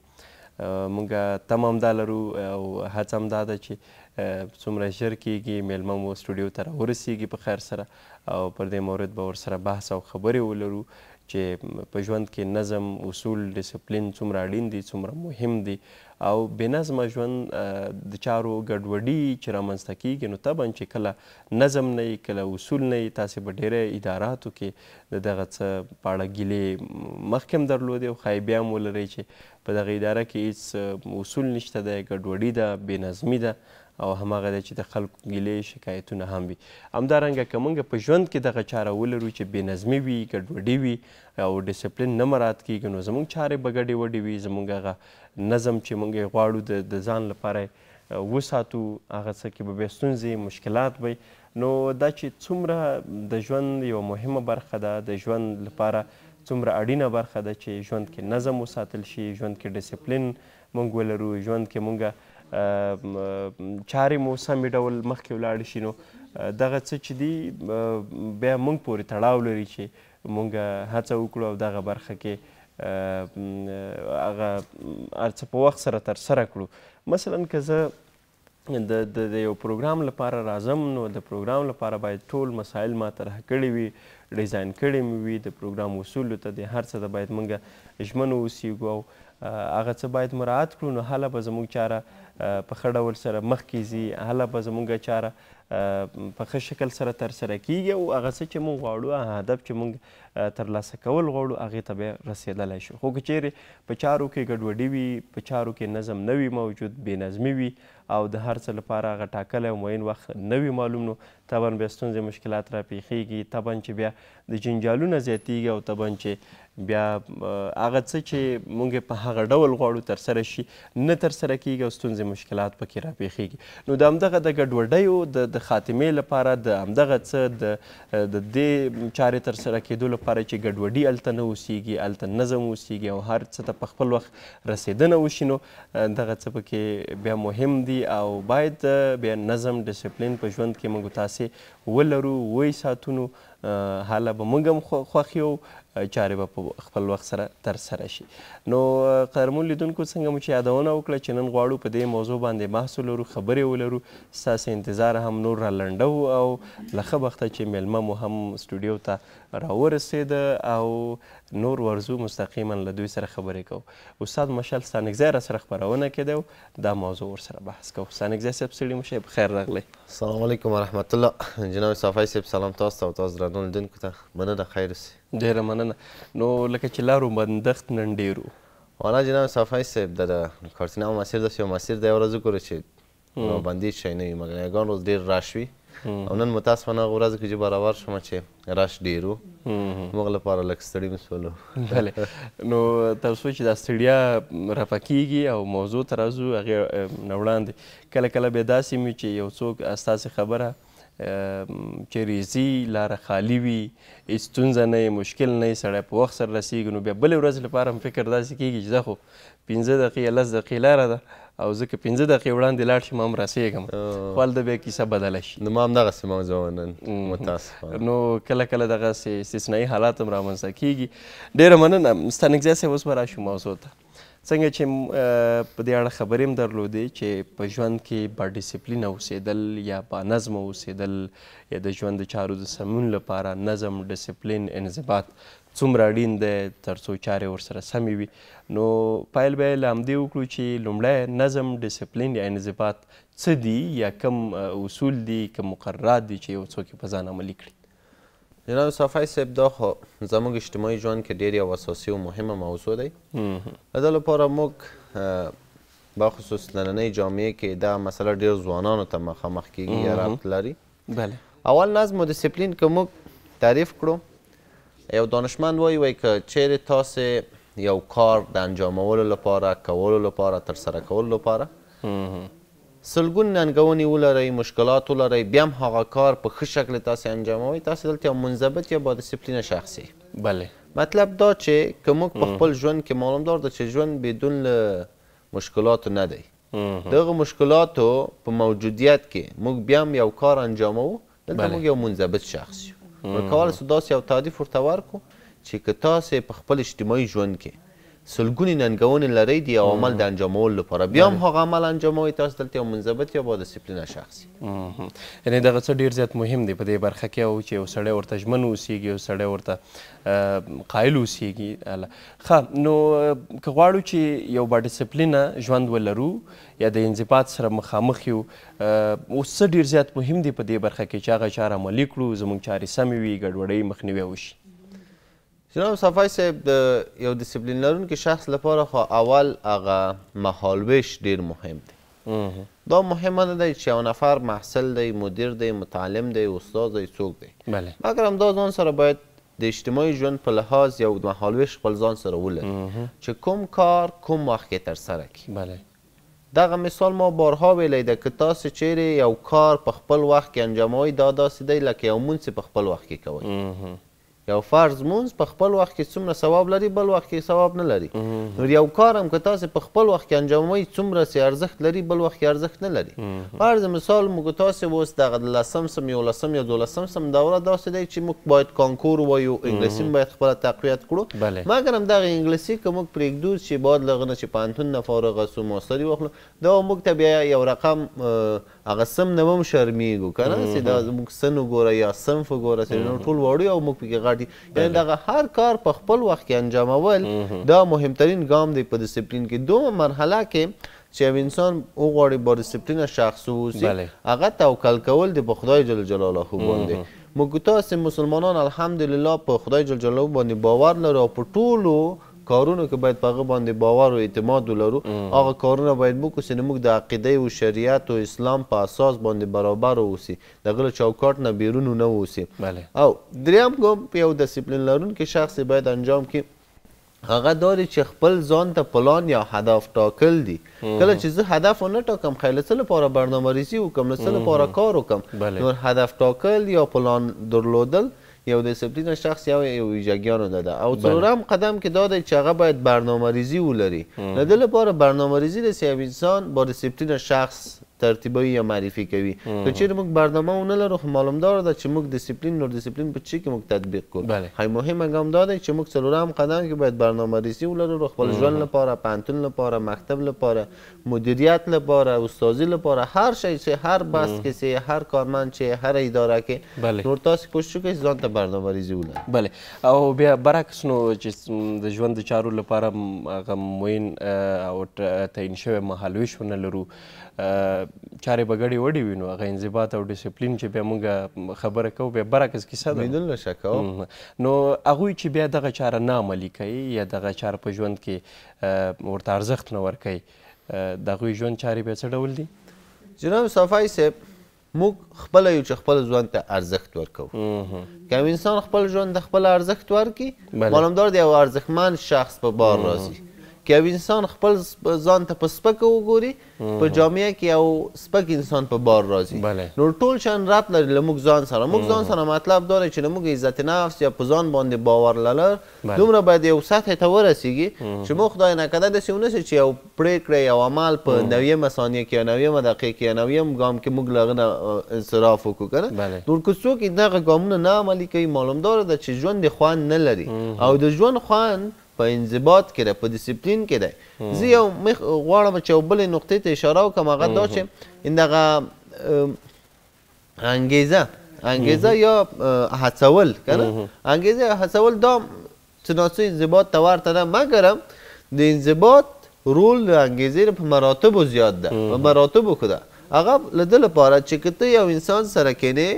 S1: موږ تمه همدا لرو او هڅه هم دا ده چې څومره ژر کیږي میلمه مو سټوډیو ته راورسیږي په خیر سره او پر دې مورد به ورسره بحث او خبرې ولرو چې په ژوند کې نظم اصول ډسپلین څومره اړین دي څومره مهم دي او بېنظمه ژوند د چارو ګډوډي چې رامنځته کیږي نو طبعا چې کله نظم نه وي کله اصول نه وي تاسې به ډېری اداراتو کې د دغه څه په اړه ګیلې مخکې هم درلودې او ښایي بیا هم ولرئ چې په دغه اداره کې هېڅ اصول نشته دی ګډوډي ده بېنظمي ده او هماغه دی چې د خلکو ګیلې شکایتونه هم وي همدارنګه که موږ په ژوند کې دغه چاره ولرو چې بېنظمي وي ګډوډي وي او ډسپلین نه مراعات کیږي نو زموږ چارې به ګډې وډې وي زموږ هغه نظم چې موږ یې غواړو د ځان لپاره وساتو هغه څه کې به بیا ستونزې مشکلات وي نو دا چې څومره د ژوند یوه مهمه برخه ده د ژوند لپاره څومره اړینه برخه ده چې ژوند کې نظم وساتل شي ژوند کې ډسپلین موږ ولرو ژوند کې موږ چارې مو سمې ډول مخکې ولاړې شي نو دغه څه چې دي بیا موږ پورې تړاو لري چې موږ هڅه وکړو او دغه برخه کې هغه هر څه په وخت سره ترسره کړو مثلا که زه د یو پروګرام لپاره راځم نو د پروګرام لپاره باید ټول مسایل ما طرح کړي وي ډیزاین کړي مې وي د پروګرام اصولو ته د هر څه ته باید موږ ژمن واوسیږو او هغه څه باید مراعات کړو نو هله به زموږ چاره په ښه ډول سره مخکې ځي هله به زموږ چاره په ښه شکل سره ترسره کیږي او هغه څه چې موږ غواړو هغه هدف چې موږ ترلاسه کول غواړو هغې ته بیا رسېدلی شو خو که چیرې په چارو کې ګډوډي وي په چارو کې نظم نه وي موجود بېنظمي وي او د هر څه لپاره هغه ټاکلی او معین وخت نه وي معلوم نو طبعا بیا ستونزې مشکلات راپېښېږي طبعا چې بیا د جنجالونه زیاتېږي او طبعا چې بیا هغه څه چې موږ په هغه ډول غواړو ترسره شي نه ترسره کیږي او ستونزې مشکلات پکې راپېښېږي نو د همدغه د ګډوډیو د خاتمې لپاره د همدغه څه د دې چارې ترسره کېدو لپاره چې ګډوډي هلته نه اوسېږي هلته نظم اوسېږي او هر څه ته په خپل وخت رسېدنه وشي نو دغه څه پکې بیا مهم دي او باید بیا نظم ډسپلین په ژوند کې موږ تاسې ولرو وی ساتو نو حاله به موږ هم خوښ یو چارې به په خپل وخت سره ترسره شي نو قدرمن لیدونکو څنګه مو چې یادونه وکړه چې نن غواړو په دې موضوع باندې بحث ولرو خبرې ولرو ستاسې انتظار هم نور رالنډو او له ښه بخته چې میلمه مو هم سټوډیو ته راورسېده او نور ورځو مستقیما له دوی سره خبرې کوو استاد مشال ستانکزی را سره خپرونه کېده دا موضوع ورسره بحث کوو ستانکزی صاحب ستړي مه شئ بخیر راغلی
S6: السلام علیکم ورحمت الله جناب صافی صاحب سلام تاسو ته او تاسو درنو لیدونکو ته مننه خیر اوسئ
S1: ډېره مننه نو لکه چې لارو بندښت نن ډېر و
S6: والا جناب صافی صاحب د کارتینامو مسیر داسې یو مسیر دی یو ورځ وګورو چې رابندي شی نه وي مګر یګان روز ډېر راش وي او نن متاسفانه هغه ورځ کې چې برابر شومه چې راش ډېر و موږ لپاره لږ ستړي مو شولو
S1: بلې نو تاسو چې دا ستړیا رفع کیږي او موضوع ته راځو هغې نه وړاندې کله کله بیا داسې وي چې یو څوک ستاسې خبره چیرې ځي لاره خالي وي هېڅ ستونزه نه یې مشکل نه یې سړی په وخت سره رسېږي نو بیا بلې ورځې لپاره هم فکر داسې کېږي چې دا خو 15 دقیقې یا 10 دقیقې لاره ده او زه که 15 دقیقې وړاندې لاړ شم هم رسېږم خو هلته بیا کیسه بدله شي
S6: نو ما همدغسې موضوع وه نن متاسفانه
S1: نو کله کله دغسې استثنایي حالات هم رامنځته کېږي ډېره مننه ستانکزی صاحب اوس به راشو موضوع ته څنګه چې په دې اړه خبرې هم درلودې چې په ژوند کې با ډسپلینه اوسېدل یا با نظمه اوسېدل یا د ژوند د چارو د سمون لپاره نظم ډسپلین انضباط څومره اړین دی تر څو چارې ورسره سمې وي نو پیل به یې له همدې وکړو چې لومړی نظم ډسپلین یا انضباط څه دي یا کم اصول دي کم مقررات دي چې یو څوک یې په ځان عملي کړي
S6: جناب صافی صاحب دا خو زموږ اجتماعي ژوند کې ډېر یو اساسي او مهمه موضوع دی د دې لپاره موږ بخصوص نننۍ جامعې کې دا مسله ډېر ځوانانو ته مخامخ کېږي یا ربط لري اول نظم او ډسپلین که موږ تعریف کړو یو دانشمند وایي که چیرې تاسې یو کار د انجامولو لپاره کولو لپاره ترسره کولو لپاره سلګون ننګونې ولرئ مشکلات ولرئ بیا هم هغه کار په ښه شکل تاسې انجاموئ تاسې دلته یو منضبط یا با ډسپلینه شخص یې
S1: بله
S6: مطلب دا چې که موږ په خپل ژوند کې معلومدار ده چې ژوند بدون له مشکلاتو نه دی دغه مشکلاتو په موجودیت کې موږ بیا هم یو کار انجاموو دلته موږ یو منضبط شخص یو نو کولی سو داسې یو تعریف ورته ورکړو چې که تاسې په خپل اجتماعي ژوند کې سلګونې ننګونې لرئ د یو عمل د انجامولو لپاره بیا هم هغه عمل انجاموئ تاسو دلته یو منضبط یا با ډسپلینه شخص
S1: یعنې دغه څه ډېر زیات مهم دی په دې برخه کې او چې یو سړی ورته ژمن اوسیږي یو سړی ورته قایل اوسیږي ښه نو که غواړو چې یو با ډسپلینه ژوند ولرو یا د انضباط سره مخامخ یو اوس څه ډېر زیات مهم دی په دې برخه کې چې هغه چاره عملي کړو زموږ چارې سمې وي ګډوډۍ مخنیوی وشي
S6: جناب صفای صاحب د یو ډسپلین لرونکي شخص لپاره خو اول هغه مهالویش ډېر مهم دی دا مهمه نه دی چې یو نفر محصل دی مدیر دی متعلم دی استاد دی څوک دی مګر همدا ځان سره باید د اجتماعي ژوند په لحاظ یو مهالویش خپل ځان سره ولري چې کوم کار کوم وخت کې ترسره کړي دغه مثال ما بارها ویلی ده که تاسو چیرې یو کار په خپل وخت کې انجاموئ دا داسې دی لکه یو مونځ په خپل وخت کې کوئ یو فرض مونځ په خپل وخت کې څومره ثواب لري بل وخت کې ثواب نه لري نو یو کار هم که تاسې په خپل وخت کې انجاموئ څومره چې ارزښت لري بل وخت کې ارزښت نه لري فرض مثال موږ تاسې اوس دغه د 10 سم 11 یا 12 سم دوره داسې دی چې موږ باید کانکور ووایو انګلیسي باید خپله تقویت کړو مګر هم دغه انګلیسي که موږ پرېږدو چې باید له هغه نه چې پوهنتون نه فارغه سو ماستري واخلو دا موږ ته بیا یو رقم هغه سم نه هم شرمېږو که نه چې دا زموږ سن وګوره یا صنف وګوره چې نو ټول واړو او موږ پکې غټ یعنې دغه هر کار په خپل وخت کې انجامول دا مهمترین ګام دی په ډسپلین کې دومره مرحله کې چې یو انسان وغواړي با ډسپلینه شخص واوسي هغه توکل کول دی په خدای جل جلاله باندې موږ تاسې مسلمانان الحمدلله په خدای جل جلاله باندې باور لرو او په ټولو کارونو که باید په هغه باندې باور و اعتماد ولرو هغه کارونه باید وکړو چې موږ د عقیدې و شریعت و اسلام په اساس باندې برابر واوسي د هغه له چوکاټ نه بیرون ونه واوسي او دریم ګام په یو ډسپلین لرونکي شخص باید انجام کړي هغه دا دی چې خپل ځان ته پلان یا هدف ټاکل دي کله چې زه هدف ونه ټاکم خیر له څه لپاره برنامه‌ریزي وکړم له څه لپاره کار وکړم نو هدف ټاکل یا پلان درلودل یو ډسپلین شخص یو ویژګیانو ده او څلورم قدم کې دا دی چې هغه باید برنامه‌ریزي ولري د دې لپاره برنامه‌ریزي د یو انسان با ډسپلین شخص ترتیبوي یا معرفي کوي که چیرې موږ برنامه ونه لرو خو معلومدار ده چې موږ ډسپلین نور ډسپلین په چی کې موږ تطبیق کړو هی مهمه ګام دا دی چې موږ څلورم قدم کې باید برنامه‌ریزي ولرو خپل ژوند لپاره پوهنتون لپاره مکتب لپاره مدیریت لپاره استادي لپاره هر شی چې هر بحث کې چې هر کارمند چې هر اداره کې نور تاسو کوشش وکړئ ځان ته برنامه‌ریزي ولرئ
S1: بله او بیا برعکس نو چې د ژوند د چارو لپاره هغه معین او تعیین شوی مهالویش ونه لرو چارې به ګډې وډې وي نو هغه انضباط او ډسپلین چې بیا موږ خبره کوو بیا برعکس کیسه ده
S6: بدون شک
S1: نو هغوی چې بیا دغه چاره نه عملي کوي یا دغه چاره په ژوند کې ورته ارزښت نه ورکوي د هغوی ژوند چارې بیا څه ډول دي
S6: جناب صفای صاحب موږ خپله یو چې خپل ژوند ته ارزښت ورکوو که یو انسان خپل ژوند ته خپل ارزښت ورکړي معلومدار دی یو ارزښتمند شخص په بار راځي که یو انسان خپل ځان ته په سپکه وګوري په جامعه کې یو سپک انسان په بار راځي نو ټول شیان ربط لري له موږ ځان سره موږ ځان سره مطلب دا دی چې له موږ عزت نفس یا په ځان باندې باور لرل دومره باید یو سطحې ته ورسیږي چې موږ خدای نکرده داسې ونه شي چې یو پرېکړه یو عمل په 90 ثانیه کې یا 90 دقیقې کې یا 90 ګام کې موږ له هغه نه انصراف وکړو که نه نور که څوک دغه ګامونه نه عملي کوي معلومداره ده چې ژوند یې خوند نه لري او د ژوند خوند په انضباط کې ده په ډسپلین کې ده زه یو غواړم چې یو بلې نقطې ته اشاره وکړم هغه دا چې دغه انګیزه یا هڅول که نه انګیزه یا هڅول دا څه ناڅه انضباط ته ورته ده مګر هم د انضباط رول د انګیزې په مراتبو زیات ده په مراتبو کې ده هغه له دې لپاره چې که ته یو انسان سره کښېنې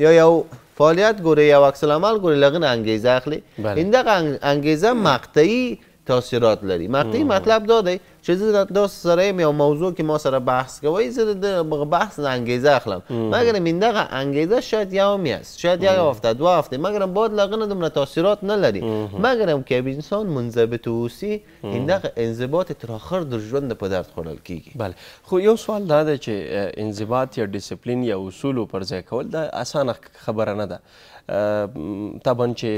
S6: یا یو فعالیت ګوري یا عکس العمل ګوري له هغه نه انګیزه اخلي همدغه انګیزه مقطعي تاثیرات لري مقطعي مطلب دا دی چې زه داسې سره یم یو موضوع کې ما سره بحث کوئ زه د بحث نه انګیزه اخلم مګر همدغه انګیزه شاید یو میاشت شاید یک هفته 2 هفته مګر باید له هغه نه دومره تاثیرات نه لري مګر هم که انسان منضبط اوسي همدغه انضباط تر آخر د ژوند په درد خوړل کیږي
S1: بله خو یو سوال دا دی چې انضباط یا ډسپلین یا اصولو پر ځای کول دا اسانه خبره نه ده طبعا چې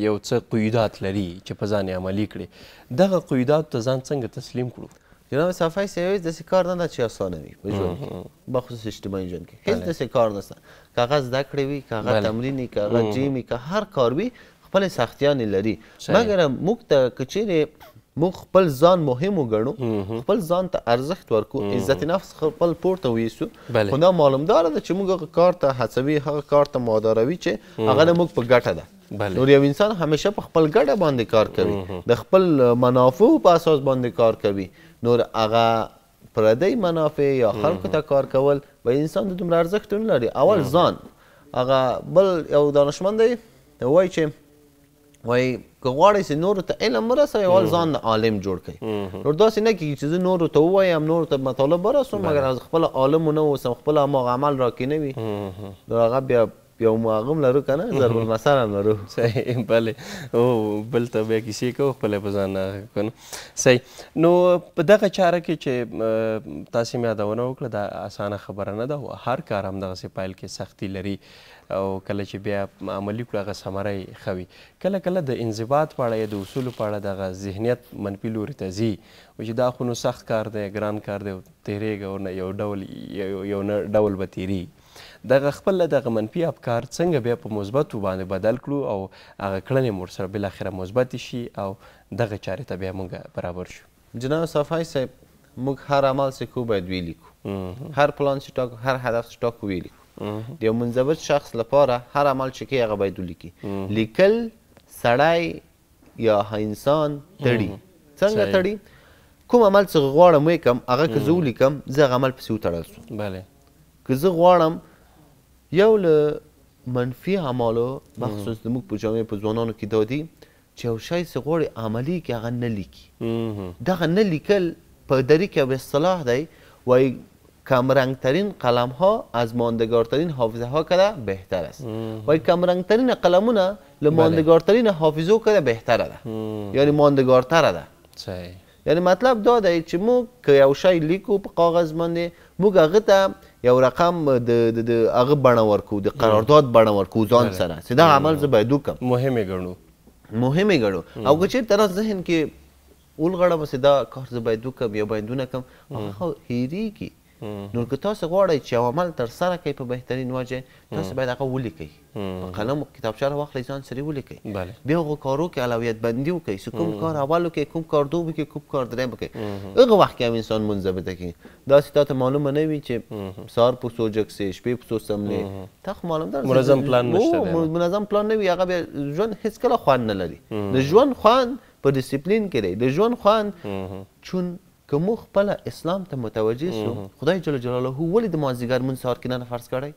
S1: یو څه قیودات لري چې په ځان یې عملي کړي دغه قیوداتو ته ځان څنګه تسلیم کړو
S6: جناب صفای صاحب داسې کار نه ده چې اسانه وي په ژوند کې بخصوص اجتماعي ژوند کې هېڅ داسې کار نشته که هغه زده کړې وي که هغه تمرین وي که هغه جیم وي که هر کار وي خپلې سختیانې لري مګر موږ ته که چیرې موږ خپل ځان مهم وګڼو، خپل ځان ته ارزښت ورکو، عزت نفس خپل پورته ویسو. خو دا معلومداره ده چې موږ هغه کار ته هڅوي، هغه کار ته ماداروي چې هغه د موږ په ګټه ده. نور یو انسان همیشه په خپل ګټه باندې کار کوي، د خپل منافعو په اساس باندې کار کوي. نور هغه پردی منافع یا خلکو ته کار کول به انسان د دومره ارزښت نه لري. اول ځان. هغه بل یو دانشمند دی وایي چې وایي که غواړئ چې نورو ته علم ورسوئ اول ځان عالم جوړ کړئ. نور داسې نه کېږي چې زه نورو ته ووایم، نورو ته مطالب ورسوم مګر از خپله عالم ونه اوسم، خپله هماغه عمل راکې نه وي، نو هغه بیا یو هغه هم لرو که نه، ضرب المثل هم لرو.
S1: صحیح. بلې او بل ته بیا کیسې کوو، خپله په ځان کنو. صحیح. نو په دغه چاره کې چې تاسې مې یادونه وکړه دا اسانه خبره نه ده، هر کار همدغسې پیل کې سختي لري او کله چې بیا عملي کړو هغه ثمره یې ښه وي. کله کله د انضباط په اړه یا د اصولو په اړه دغه ذهنیت منفي لوري ته ځي چې دا خو نو سخت کار دی، ګران کار دی، تېرېږه او یو ډول به تېرېږي. دغه خپل دغه منفي افکار څنګه بیا په مثبتو باندې بدل کړو او هغه کړنې مو ورسره بالاخره مثبتې شي او دغه چارې ته بیا موږ برابر شو.
S6: جناب صفای صاحب، موږ هر عمل چې کوو باید ولیکو، هر پلان چې ټاکو، هر هدف چې ټاکو ولیکو. د یو منضبط شخص لپاره هر عمل چې کوي هغه باید ولیکي. لیکل سړی یا انسان تړي. څنګه تړي؟ کوم عمل چې غواړم وکړم هغه که زه ولیکم زه هغه عمل پسې وتړل سوم.
S1: بله.
S6: که زه غواړم یو له منفي اعمالو مخصوص زموږ په جامعه په ځوانانو کې دا دي چې یو شی چې غواړي عملي کړي هغه نه لیکي. دغه نه لیکل په دری کې یو اصطلاح دی وایي کمرنگترین قلم ها از ماندگارترین حافظه ها کده بهتر است. وایي کمرنگترین قلمونه له ماندگارترین حافظو کده بهتره ده، یعنی ماندگارتره ده.
S1: صحیح.
S6: یعنی مطلب دا دی چې موږ که یو شی لیکو په کاغذ باندې موږ هغه ته یو رقم د هغه بڼه ورکو، د قرارداد بڼه ورکو ځان سره چې دا عمل زه باید وکړم،
S1: مهم یې ګڼو.
S6: او که چېرته را ذهن کې ولغړم چې دا کار زه باید وکړم یا باید ونه کړم هغه خو هېرېږي. نو که تاسو غواړئ چې یو عمل ترسره کړئ په بهترین وجه تاسو باید هغه ولیکئ، په قلم او کتابچه راواخلئ ځان سره ولیکئ. بیا هغو کارو کې اولویت بندي وکړئ چې کوم کار اول وکړئ، کوم کار دوم وکړئ، کوم کار دریم وکړئ. هغه وخت کې هم انسان منضبطه کړي. داسې تا ته معلومه نه وي چې سهار په څو جګسې، شپې په څو څملې، تا خو معلومدار
S1: منظم پلان نشته دی.
S6: منظم پلان نه وي هغه بیا ژوند هېڅکله خوند نه لري. د ژوند خوند په ډسپلین کې دی. د ژوند خوند چون که موږ خپله اسلام ته متوجه سو، خدای جل جلاله ولې د مازدیګر مونځ سهار کې نه فرض کړی؟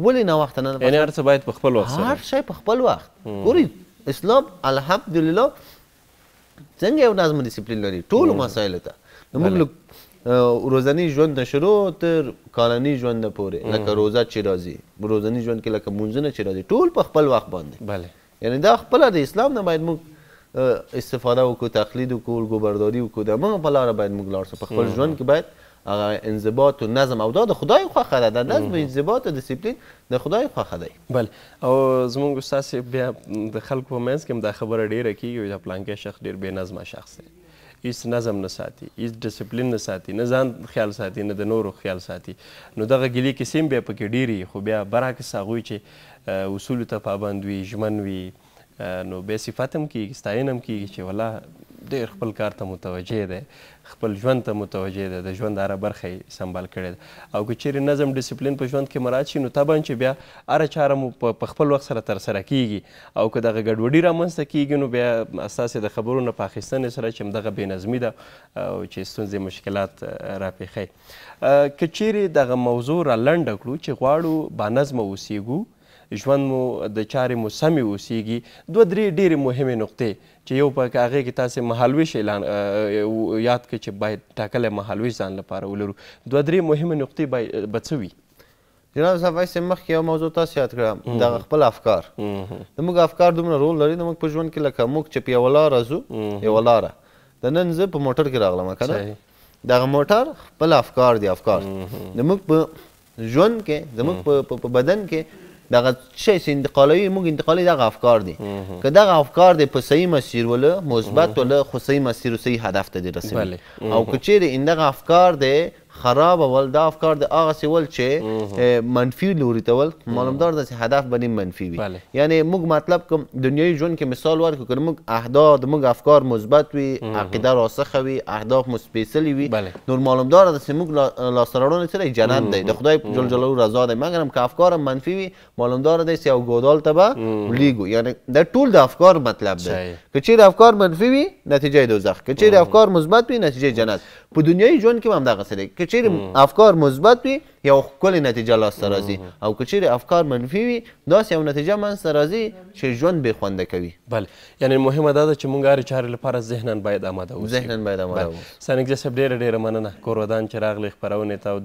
S6: ولې ناوخته نه فرض؟
S1: یعنې هر څه باید په خپل وخت سره،
S6: هر شی په خپل وخت. ګورئ اسلام الحمدلله څنګه یو نظم ډسپلین لري ټولو مسایلو ته. موږ له ورځني ژوند نه شروع تر کالني ژوند پورې، لکه روزه چې راځي، ورځني ژوند کې لکه مونځونه چې راځي، ټول په خپل وخت باندې. یعنی دا خپله د اسلام نه باید موږ استفاده وکړو، تقلید وکړو، ګوبرداري وکړو، د همغه په لاره باید موږ لاړ شو. په خپل ژوند کې باید هغه انضباط و نظم او دا د خدای خوښه ده. د نظم انضباط او ډسپلین د خدای خوښه دی.
S1: بله. او زموږ استاد بیا د خلکو په منځ کې هم دا خبره ډېره کېږي چې پلانکی شخص ډېر بې نظمه شخص دی، هېڅ نظم نه ساتي، هېڅ ډسپلین نه ساتي، نه ځان خیال ساتي نه د نورو خیال ساتي. نو دغه ګیلې کیسې هم بیا پکې ډېرې، خو بیا برعکس هغوی چې اصولو ته پابند وي، ژمن وي، نو بیا صفت هم کېږي، ستاینه هم کېږي چې والله ډېر خپل کار ته متوجه دی، خپل ژوند ته متوجه دی، د ژوند هره برخه یې سنبال کړې ده. او که چیرې نظم ډسپلین په ژوند کې مراعات شي نو طبعا چې بیا هره چاره مو په خپل وخت سره ترسره کېږي. او که دغه ګډوډي رامنځته کېږي نو بیا ستاسې د خبرو نه په اخیستنې سره چې همدغه بې نظمي ده او چې ستونزې مشکلات راپېښوي. که چیرې دغه موضوع را لنډه کړو چې غواړو بانظمه اوسیږو، ژوند مو د چارې مو سمې اوسیږي، دوه درې ډېرې مهمې نقطې چې یو په هغې کې تاسې مهالویش اعلان یاد کړئ چې باید ټاکلی مهالویش ځان لپاره ولرو. دوه درې مهمې نقطې به څه وي؟
S6: جناب صفای صاحب مخکې یو موضوع تاسو یاد کړه، دغه خپل افکار. زموږ افکار دومره رول لري زموږ په ژوند کې، لکه موږ چې په یوه لاره ځو، یوه لاره د نن زه په موټر کې راغلم که نه، دغه موټر خپل افکار دي. افکار زموږ په ژوند کې، زموږ په بدن کې دغه شی چې انتقالوي، موږ انتقالوي دغه افکار دي. که دغه افکار دی په صحیح مسیر وله، مثبت وله، خو صحیح مسیر و صحیح هدف ته دې رسوي. او که چیرې این دغه افکار دی خرابول دا افکار د هغسې ول چې منفي لوري ته ول معلومدار ده چې هدف به نیم منفي وي یعنی موږ مطلب کوم دنیایي ژوند کې مثال ورکړو که موږ اهداف د موږ افکار مثبت وي عقیده راسخه وي اهداف مو سپېڅلي وي نور معلومدار ده چې موږ لاسته راوړنې سره جنت دی د خدای جل جلاله رضا دی مګر هم که افکار هم منفي وي معلومدار دی چې یو ګودال ته به ولیږو یعنی دا ټول د افکار مطلب دی که چیرې افکار منفي وي نتیجه دوزخ که چیرې افکار مثبت وي نتیجه جنت په دنیایي ژوند کې هم دغسې دی که چیرې افکار مثبت وي یو ښکلې نتیجه لاسته راځي او که چیرې افکار منفي وي داسې یو نتیجه منځته راځي چې ژوند بې خونده کوي
S1: بله یعنې مهمه دا ده چې موږ هرې چارې لپاره ذهنا باید آماده اوسو
S6: ذهنا باید آماده اوسو
S1: سانګزي صاحب ډېره ډېره مننه کور ودان چې راغلی خپرونې ته او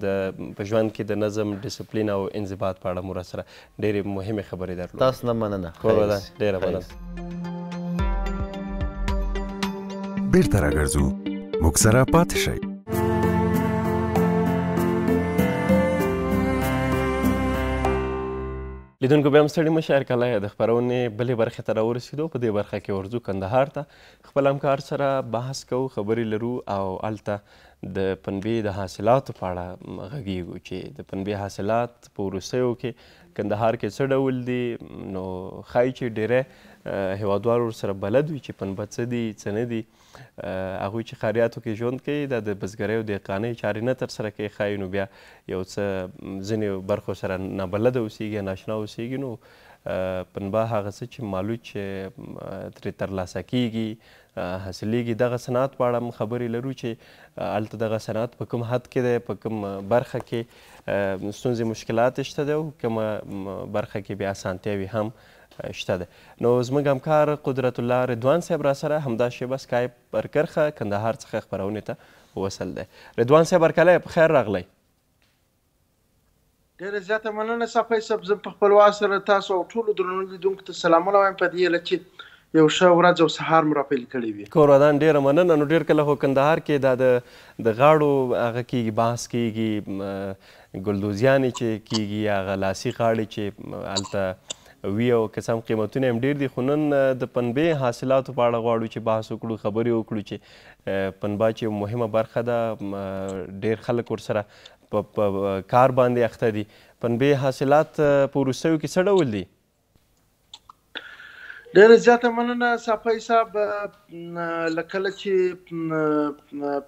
S1: په ژوند کې د نظم ډسپلین او انضباط په اړه مو راسره ډېرې مهمې خبرې درلودې
S6: تاسو نه مننه
S1: کور ودان ډېره مننه
S5: بیرته راګرځو موږ سره پاتې شئ
S1: لیدونکو بیا هم ستړي مه شئ هرکله د خپرونې بلې برخې ته راورسېدو په دې برخه کې ورځو کندهار ته خپل همکار سره بحث کوو خبرې لرو او هلته د پنبې د حاصلاتو په اړه غږیږو چې د پنبې حاصلات په وروستیو کې کندهار کې څه ډول دي نو ښایي چې ډېری هیوادوال ورسره بلد وي چې پنبه څه دي څه نه دي هغوی چې ښاریاتو کې ژوند کوي دا د بزګرۍ او دهقانۍ چارې نه ترسره کوي ښایي نو بیا یو څه ځینې برخو سره نابلده اوسېږي ناشنا اوسېږي نو پنبه هغه څه چې مالوچ ترې ترلاسه کیږي حاصلیږي دغه صنعت په اړه هم خبرې لرو چې هلته دغه صنعت په کوم حد کې دی په کوم برخه کې ستونزې مشکلات شته دی او کومه برخه کې بیا اسانتیاوې هم شته ده نو زموږ همکار قدرت الله رضوان صاحب را سره همدا شیبه سکایپ پر کرښه کندهار څخه خپرونې ته وصل دی رضوان صاحب هرکلی په خیر راغلی
S7: ډېره زیاته مننه صافی صاحب زه په خپل وار سره تاسو او ټولو درنو لیدونکو ته سلامونه وایم په دې هیله چې یو ښه ورځ او سهار مو راپیل کړی وي
S1: کور ودان ډېره مننه نو ډېر کله خو کندهار کې دا د غاړو هغه کېږي بحث کېږي ګلدوزیانې چې کېږي هغه لاسي غاړې چې هلته وي او قسم قیمتونه هم ډېر دي خو نن د پنبې حاصلاتو په اړه غواړو چې بحث وکړو خبرې وکړو چې پنبه چې مهمه برخه ده ډېر خلک ورسره په کار باندې اخته دي پنبې حاصلات په وروستیو کې څه ډول دي
S7: ډېره زیاته مننه صافی صاحب له کله چې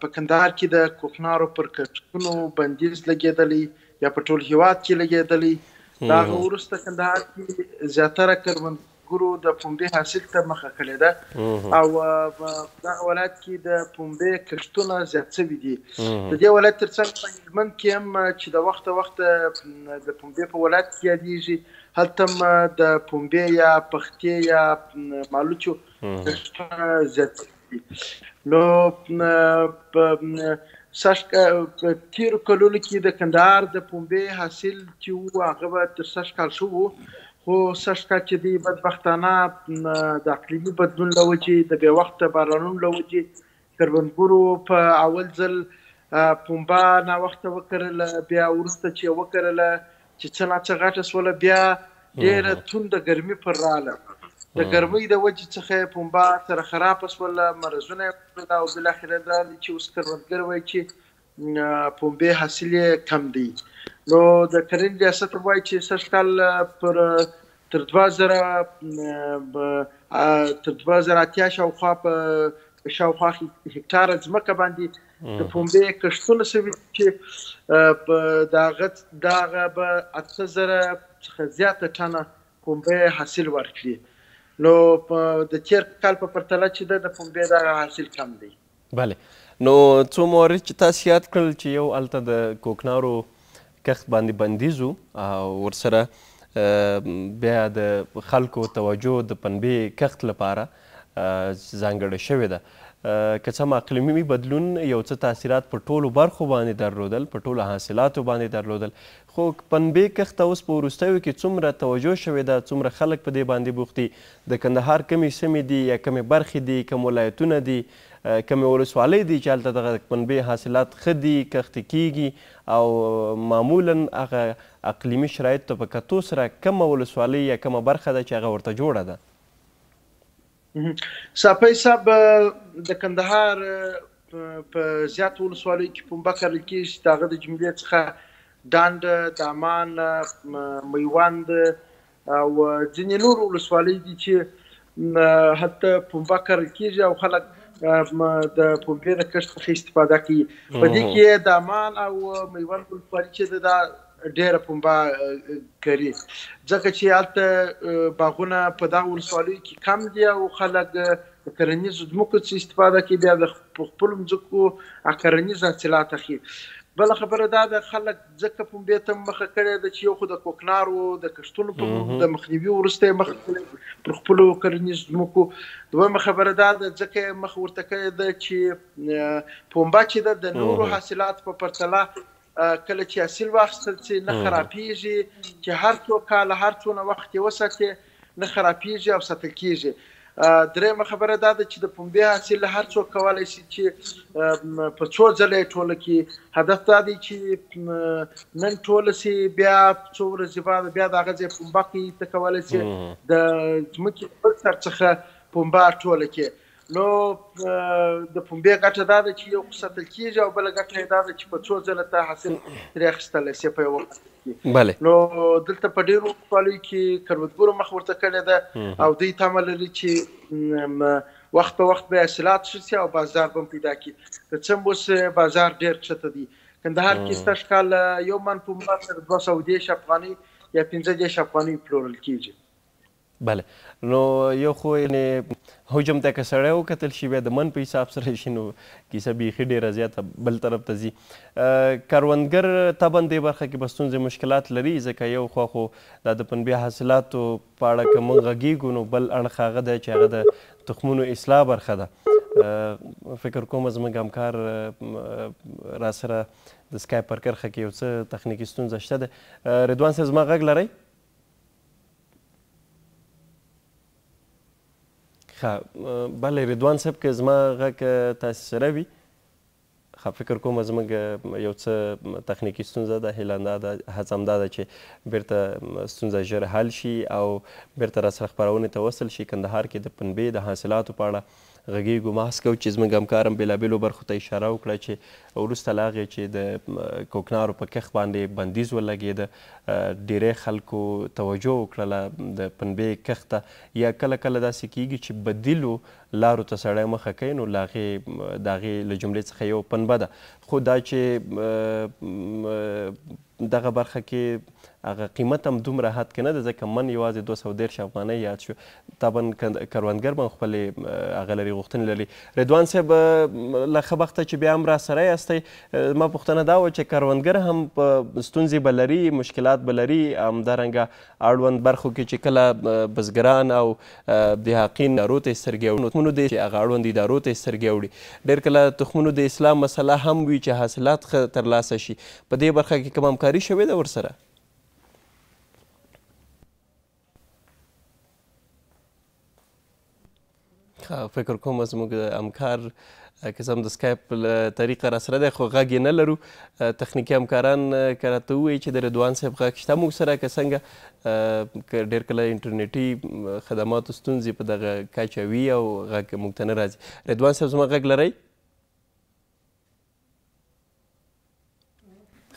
S7: په کندهار کې د کوکنارو پر کښتونو بندیز لګېدلی یا په ټول هېواد کې لګېدلی د هغه وروسته کندهار کې زیاتره کروندګرو د پنبې حاصل ته مخه کړې ده او دغه ولایت کې د پنبې کښتونه زیات شوي دي د دې ولایت تر څنګ په هلمند کې هم چې د وخته وخته د پنبې په ولایت کې یادېږي هلته هم د پنبې یا پختې یا مالوچو کښتونه زیات دي نو په تیرو کلونو کې د کندهار د پنبې حاصل چې و هغه به تر 6 کال شو خو 6 کال چې دی بدبختانه د اقلیمي بدلون له وجې د بې وخته بارانونو له وجې کروندګرو په اول ځل پنبه ناوخته وکرله بیا وروسته چې وکرله چې څه ناڅه غټه شوله بیا ډېره تونده ګرمي پر راغله د ګرمۍ د وجې څخه پنبه سره خرابه شوله مرضونه یې او بالاخره دا چې اوس کروندګر وایي چې پنبې حاصل یې کم دی نو د کرنې ریاست وایي چې 6 کال پر تر 2080 شاوخوا په شاوخوا هکتاره ځمکه باندې د پنبې کښتونه شوي چې دغه به 8000 څخه زیاته ټنه پنبې حاصل ورکړي نو د تیر کال په پرتله چې د پنبې دغه حاصل کم دی
S1: بله نو څو موارد چې تاسو یاد کړل چې یو هلته د کوکنارو کښت باندې بندیز و او ورسره بیا د خلکو توجه د پنبې کښت لپاره ځانګړې شوې ده که څه هم اقلیمي بدلون یو څه تاثیرات په ټولو برخو باندې درلودل په ټولو حاصلاتو باندې درلودل خو پنبې کښت ته اوس په وروستیو کې څومره توجه شوې ده څومره خلک په دې باندې بوخت دي د کندهار کمې سیمې دي یا کمې برخې دي کم ولایتونه دي کمې ولسوالۍ دي چې هلته دغه پنبې حاصلات ښه دي کښت کیږي او معمولا هغه اقلیمي شرایطو ته په کتو سره کمه ولسوالۍ یا کمه برخه ده چې هغه ورته جوړه ده
S7: صافی صاحب د کندهار په زیاتو ولسوالیو کې پنبه کرل کېږي چې د هغه د جملې څخه ډانډ، دامان، میوند او ځینې نور ولسوالۍ دي چې هلته پنبه کرل کېږي او خلک د پنبې د کښت څخه استفاده کوي. په دې کې دامان او میوند ولسوالي چې دا ډېره پنبه کري ځکه چې هلته باغونه په دغه ولسوالیو کې کم دي او خلک د کرنیزو ځمکو څخه استفاده کوي، بیا د خپلو ځمکو کرنیز حاصلات اخلي. بله خبره دا ده خلک ځکه پنبې ته مخه کړې ده چې یو خو د کوکنارو د کښتونو د مخنیوي وروسته یې مخه کړې پر خپلو کرنیزو ځمکو. دویمه خبره دا ده ځکه یې مخه ورته کړې ده چې پنبه چې ده د نورو حاصلاتو په پرتله کله چې حاصل واخیستل شي نه خرابېږي، چې هر څو کاله هر څونه وخت یې وساتي نه خرابېږي او ساتل کېږي. درېیمه خبره دا ده چې د پنبې حاصل هر څوک کولی شي چې په څو ځله یې ټوله کړي. هدف دا دی چې نن ټوله شي، بیا څو ورځې بعد بیا د هغه ځای پنبه کوي، ته کولی شي د ځمکې بل سر څخه پنبه ټوله کړي. نو د پنبې ګټه دا ده چې یو خو ساتل کېږي او بله ګټه یې دا ده چې په څو ځله ته حاصل ترې اخیستلی شي په یو وخت کې. نو دلته په ډېرو ولسوالیو کې کروندګرو مخ ورته کړې ده او دوی تمه لري چې وخت په وخت به حاصلات ښه شي او بازار به هم پیدا کړي. که څه هم اوس بازار ډېر کښته دی. کندهار کې سږ کال یو من پنبه سره 210 افغانۍ یا 15 افغانۍ پلورل کېږي.
S1: بله، نو یو خو حجم ته که سړی وکتل شي بیا د من په حساب سره شي نو کیسه بیخي ډېره زیاته بل طرف ته ځي. کروندګر طبعا دې برخه کې به ستونزې مشکلات لري ځکه یو خوا خو دا د پنبې حاصلاتو په اړه که موږ غږیږو نو بل اړخ هغه دی چې هغه د تخمونو اصلاح برخه ده. فکر کوم زموږ همکار را سره د سکایپ پر کرښه کې یو څه تخنیکي ستونزه شته ده. رضوان صاحب زما غږ لرئ؟ بله رضوان صاحب که زما غږ تاسې سره وي، فکر کوم زموږ یو څه تخنیکي ستونزه ده. هڅه همدا ده چې بیرته ستونزه ژر حل شي او بیرته را سره خپرونې ته وصل شي. کندهار کې د پنبې د حاصلاتو په اړه غږیږو، محض کوو چې زموږ همکار هم بېلابېلو برخو ته اشاره وکړه چې وروسته له هغې چې د کوکنارو په کښت باندې بندیز ولګېده، ډېری خلکو توجه وکړله د پنبې کښت ته، یا کله کله داسې کېږي چې بدیلو لارو ته سړی مخه کوي نو له هغې له جملې څخه یو پنبه ده. خو دا چې دغه برخه کې هغه قیمت هم دومره حد کې نه ده ځکه من یوازې 210 افغانۍ یاد شو. طبعا کروندګر به خپلې هغه لري غوښتنې لري. رضوان صاحب له ښه بخته چې بیا هم را سره یاستئ، ما پوښتنه دا وه چې کروندګر هم په ستونزې به لري، مشکلات به لري، همدارنګه اړوند برخو کې چې کله بزګران او دهاقین ادارو ته یې سترګې اړوي، تخمونو دی چې هغه اړوند ادارو ته یې سترګې اړوي. ډېر کله تخمونو د اصلاح مسله هم وي چې حاصلات ښه ترلاسه شي. په دې برخه کې کوم همکاري شوې ده ورسره؟ فکر کوم زموږ همکار که څه هم د سکایپ له طریقه را سره دی خو غږ یې نه لرو. تخنیکي همکاران که راته ووایي چې د رضوان صاحب غږ شته موږ سره که څنګه، که ډېر کله انټرنیټي خدماتو ستونزې په دغه کچه وي او غږ موږ ته نه راځي. رضوان صاحب زما غږ لرئ؟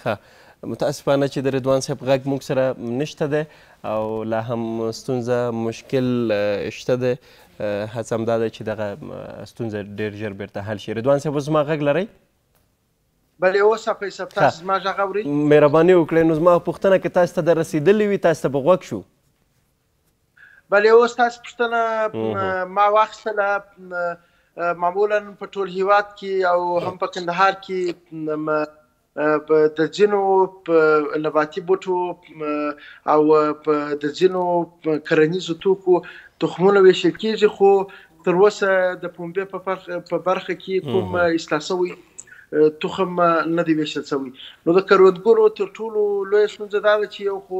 S1: ښه، متاسفانه چې د رضوان صاحب غږ موږ سره نشته دی او لا هم ستونزه مشکل شته دی. هڅه همدا ده چې دغه ستونزه ډېر ژر بیرته حل شي. رضوان صاحب اوس زما غږ لرئ؟
S7: بلې اوس صفحې صاحب تاسو زما غږ اورئ؟
S1: مهرباني وکړئ نو زما پوښتنه که تاسو ته در رسېدلې وي تاسو ته به غوږ شو.
S7: بلې اوس تاسو پوښتنه ما واخیستله معمولا په ټول هیواد کې او هم په کندهار کې د ځینو نباتي بوټو او د ځینو کرنیزو توکو تخمونه ویشل کېږي، خو تر اوسه د پنبې په برخه کې کوم اصلاح شوی تخم نه دی ویشل شوی. نو د کروندګرو تر ټولو لویه ستونزه دا ده چې یو خو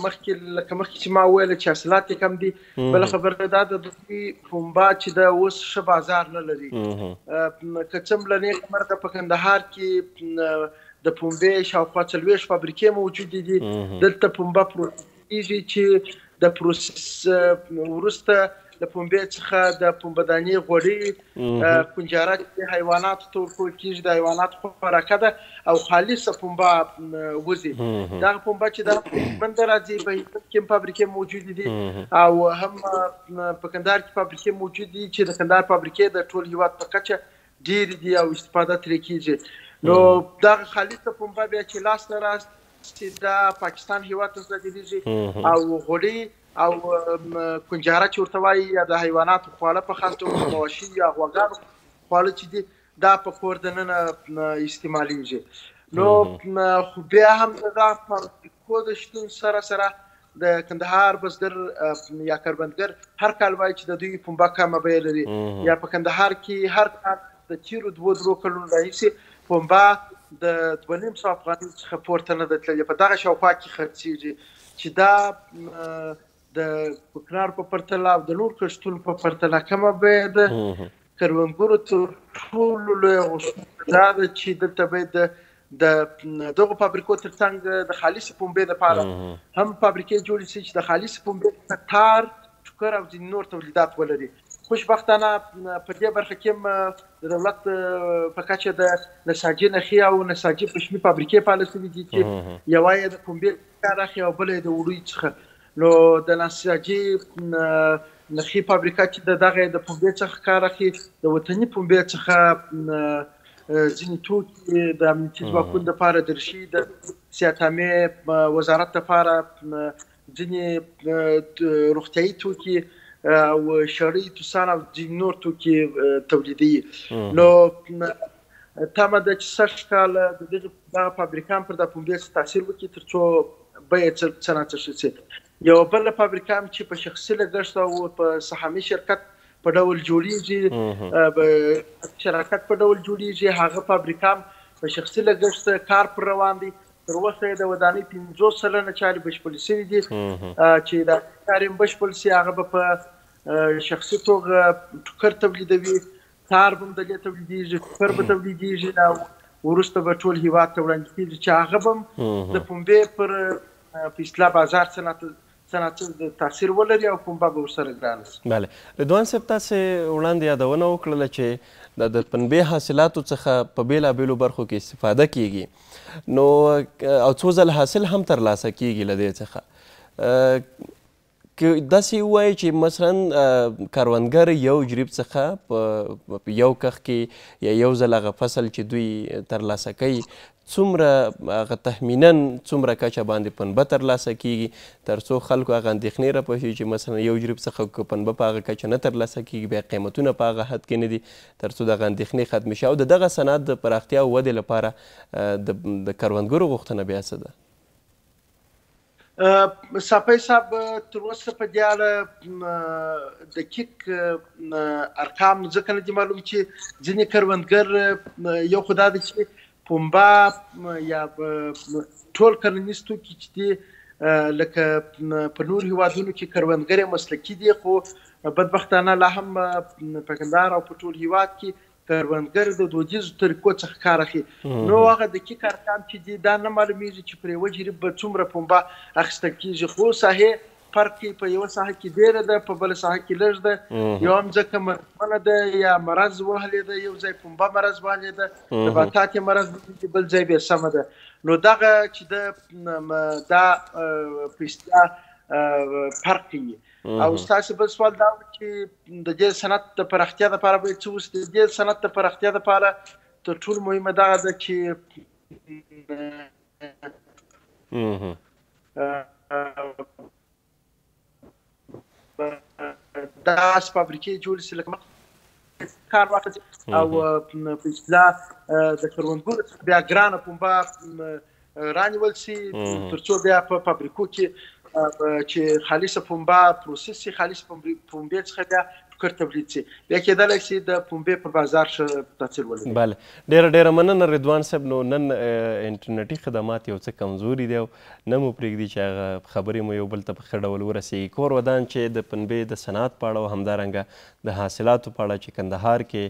S7: مخکې چې ما وویله چې حاصلات یې کم دي، بله خبره دا ده د دوی پنبه چې ده اوس ښه بازار نه لري. که څه هم له نیغې مرغه په کندهار کې د پنبې شاوخوا 40 فابریکې موجودې دي. دلته پنبه پروسس کېږي چې د پروسس وروسته له پنبې څخه د پنبهدانې غوړي کنجاره چې حیواناتو ته ورکول کېږي د حیواناتو خوراکه ده او خالصه پنبه وځي. دغه پنبه چې د هلمند ته راځي په هلمند کې هم فابریکې موجودې دي او هم په کندهار کې فابریکې موجود دي چې د کندهار فابریکې د ټول هېواد په کچه ډېرې دي او استفاده ترې کېږي. نو دغه خالصه پنبه بیا چې لاسته راسي دا پاکستان هېواد ته صادرېږي او غوړي او کنجاره چې ورته وایي یا د حیواناتو خواړه په خاص ډول مواشي یا غواګانو خواړه چې دي دا په کور دننه استعمالیږي. نو خو بیا هم د دغه فابریکو د شتون سره سره د کندهار بزګر یا کروندګر هر کال وایي چې د دوی پنبه کمه بیه لري یا په کندهار کې هر کال د تېرو 2-3 کلونو راهیسې پنبه د 2.5 افغانۍ څخه پورته نه ده تللې په دغه شاوخوا کې خرڅېږي چې دا د کوکنارو په پرتله او د نور کښتونو په پرتله کمه بیه ده. کروندګرو تر ټولو لویه غوښتنه دا ده چې دلته باید د دغو فابریکو تر څنګ د خالصې پنبې دپاره هم فابریکې جوړې شي چې د خالصې پنبې تار ټوکر او ځینې نور تولیدات ولري. خوشبختانه په دې برخه کې هم د دولت په کچه د نساجي نخي او نساجي پشمي فابریکې فعاله شوي دي چې یوه یې د پنبې کار اخلي او بله یې د وړیو څخه. نو د نساجي نخي فابریکه چې د دغه د پنبې څخه کار اخلي د وطني پنبې څخه ځینې توکي د امنیتي ځواکونو دپاره درشي د صحتعامې وزارت دپاره ځینې روغتیایي توکي او شړۍ توسان او ځینې نور توکي تولیدوي. نو تمه ده چې سږ کال د دغه فابریکان پر د پنبې څه تاثیر وکړي تر څو بیه څه ناڅه شي. یوه بله فابریکه هم چې په شخصي لګښت او په سهامي شرکت په ډول جوړیږي شراکت په ډول جوړیږي هغه فابریکه هم په شخصي لګښت کار پر روان دی. تر اوسه یې د ودانۍ 50 سلنه چارې بشپړې شوي دي چې دا کار یې بشپړ شي هغه به په شخصي توګه ټوکر تولیدوي تار به هم د دې تولیدېږي ټوکر به تولیدېږي او وروسته به ټول هېواد ته وړاندې کېږي چې هغه به هم د پنبې په اصلاح بازار صنعت تاثیر ولري او پنبه به ورسره ګرانه شي.
S1: بله رضوان صاحب تاسې وړاندې یادونه وکړله چې د پنبې حاصلاتو څخه په بېلابېلو برخو کې استفاده کیږي نو او څو ځله حاصل هم ترلاسه کیږي له دې څخه. که داسې ووایي چې مثلا کروندګر یو جریب څخه په یو کښت کې یا یو ځل هغه فصل چې دوی ترلاسه کوي څومره هغه تخمینا څومره کچه باندې پنبه ترلاسه کیږي تر څو خلکو هغه اندېښنې راپوهېږي چې مثلا یو جریب څخه که پنبه په هغه کچه نه ترلاسه کیږي بیا قیمتونه په هغه حد کې نه دي تر څو دغه اندېښنې ختمې شي او د دغه صنعت د پراختیا او ودې لپاره د کروندګرو غوښتنه بیا څه ده؟
S7: صافی صاحب تر اوسه په دې اړه دقیق ارقام ځکه نه دي معلوم چې ځینې کروندګر یو خو دا ده چې پنبه یا ټول کرنیز توکي چې دي لکه په نور هېوادونو کې کروندګر مسلکي دي خو بدبختانه لا هم په کندهار او په ټول هېواد کې کروندګر د دودیزو طریقو څخه کار اخلي. نو هغه دقیق ارقام چې دي دا نه معلومیږي چې پر یوه جریب به څومره پنبه اخیستل کېږي خو ساحې فرق کوي په یوه ساحه کې ډېره ده په بله ساحه کې لږ ده یو هم ځکه مرمنه ده یا مرض وهلې ده یو ځای پنبه مرض وهلې ده نباتات یې مرض وهلې بل ځای بیا سمه ده. نو دغه چې ده دا په اصطلاح فرق کوي. او ستاسو بل سوال دا و چې د دې صنعت د پراختیا دپاره باید څه وشي. د دې صنعت د پراختیا دپاره تر ټولو مهمه دغه ده چې داسې فابریکې جوړې شي لکه کار واخلي او په اصطلاح د کروندګرو څخه بیا ګرانه پنبه رانیول شي تر څو بیا په فابریکو کې چې خالصه پنبه پروسس شي خالصه پنبې څخه بیا ټوکر تولید شي بیا کېدلی شي د پنبې پر بازار ښه تاثیر ولري.
S1: بله ډېره مننه رضوان صاحب. نو نن انټرنیټي خدمات یو څه کمزوري دي او نه مو پرېږدي چې هغه خبرې مو یو بل ته په ښه ډول ورسېږي. کور ودان چې د پنبې د صنعت په اړه او همدارنګه د حاصلاتو په اړه چې کندهار کې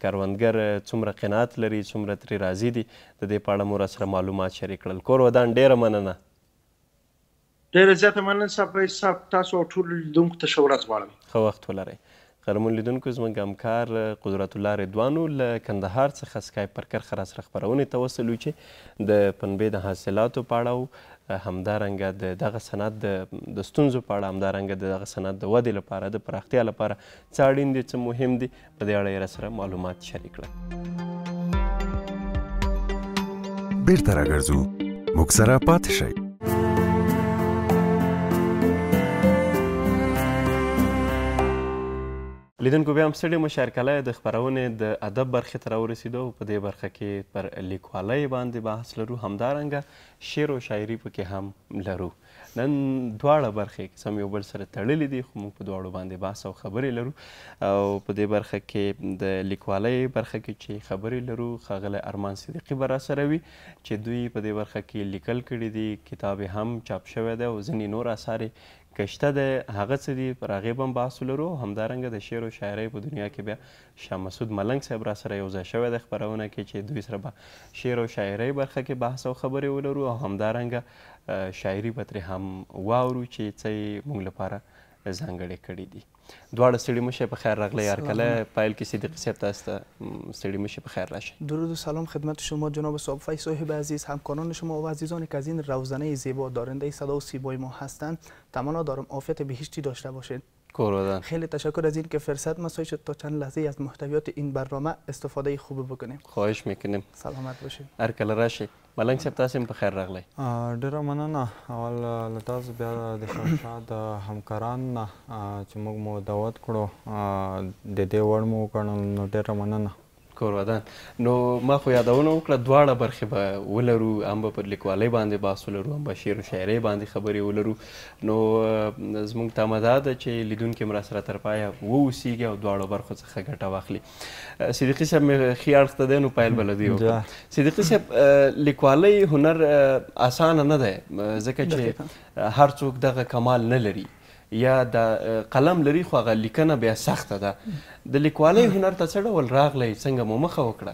S1: کروندګر څومره قناعت لري څومره ترې راضي دي د دې په اړه مو راسره معلومات شریک کړل. کور ودان ډېره مننه.
S7: ډېره زیاته مننه صاحب، تاسو او ټولو لیدونکو ته ښه ورځ غواړم.
S1: ښه وخت ولرئ. قهرمون لیدونکو، زموږ همکار قدرت الله رضوانو له کندهار څخه سکایپ پر کرښه راسره خپرونې ته وصل و چې د پنبې د حاصلاتو په اړه و، همدارنګه د دغه صنعت د ستونزو په اړه، همدارنګه د دغه صنعت د ودې لپاره، د پراختیا لپاره څه اړین دي، څه مهم دي، په دې اړه یې راسره معلومات شریک کړل.
S5: بیرته راګرځو، موږ سره پاتې شئ.
S1: لیدونکو، بیا هم ستړي مو، شهرکلی د خپرونې د ادب برخې ته راورسېدو. په دې برخه کې پر لیکوالۍ باندې بحث لرو، همدارنګه شعر و شاعري پکې هم لرو. نن دواړه برخې سم یو بل سره تړلې دي، خو موږ په دواړو باندې بحث او خبرې لرو. او په دې برخه کې د لیکوالۍ برخه کې چې خبرې لرو، ښاغلی ارمان صدیقي به راسره وي چې دوی په دې برخه کې لیکل کړي دي، کتاب هم چاپ شوی دی او ځینې نور اثار که شته د هغه څه دي، پر هغې به هم بحث ولرو. همدارنګه د شعر و شاعرۍ په دنیا کې بیا شاه مسعود ملنګ صاحب راسره یو ځای شوی دی خپرونه کې چې دوی سره به شعر و شاعرۍ برخه کې بحث او خبرې ولرو، او همدارنګه شاعري به ترې هم واورو چې څه یې موږ لپاره ځانګړې کړي دي. دواړه ستړي مه شئ، په خیر راغلی. هرکله پایل کې صدیقی صاحب تاسو ته ستړي مه شئ، په خیر راشئ.
S8: درود و سلام خدمت شما جناب صابفی صاحب عزیز، همکاران شما و عزیزانی که از این روزنه زیبا دارنده صدا و سیمای ما هستند. تمنا دارم عافیت بهشتی داشته باشید. خیلی تشکر از این که فرصت مساعد شد تا چند لحظه از محتویات این برنامه استفاده خوب بکنیم.
S1: خواهش میکنیم.
S8: سلامت باشید.
S1: هرکله راشئ. ملنګ صاحب تاسو هم په خیر راغلی.
S9: ډېره مننه. اول له تاسو بیا د شمشاد د همکارانو نه چې موږ مو دعوت کړو، د دې وړ مو وکړل، نو ډېره مننه.
S1: کور ودان. نو ما خو یادونه وکړه دواړه برخې به ولرو، هم به پر لیکوالۍ باندې بحث ولرو، هم به شعر و شاعرۍ باندې خبرې ولرو. نو زموږ تمه دا ده چې لیدونکي هم راسره تر پایه واوسیږي او دواړو برخو څخه ګټه واخلي. صدیقي صاحب مې ښي اړخ ته دی، نو پیل به له دوی وکړو. صدیقي صاحب، لیکوالۍ هنر اسانه نه دی، ځکه چې هر څوک دغه کمال نه لري، یا د قلم لري خو هغه لیکنه بیا سخته ده. د لیکوالۍ هنر ته څه ډول راغلی، څنګه مو مخه وکړه؟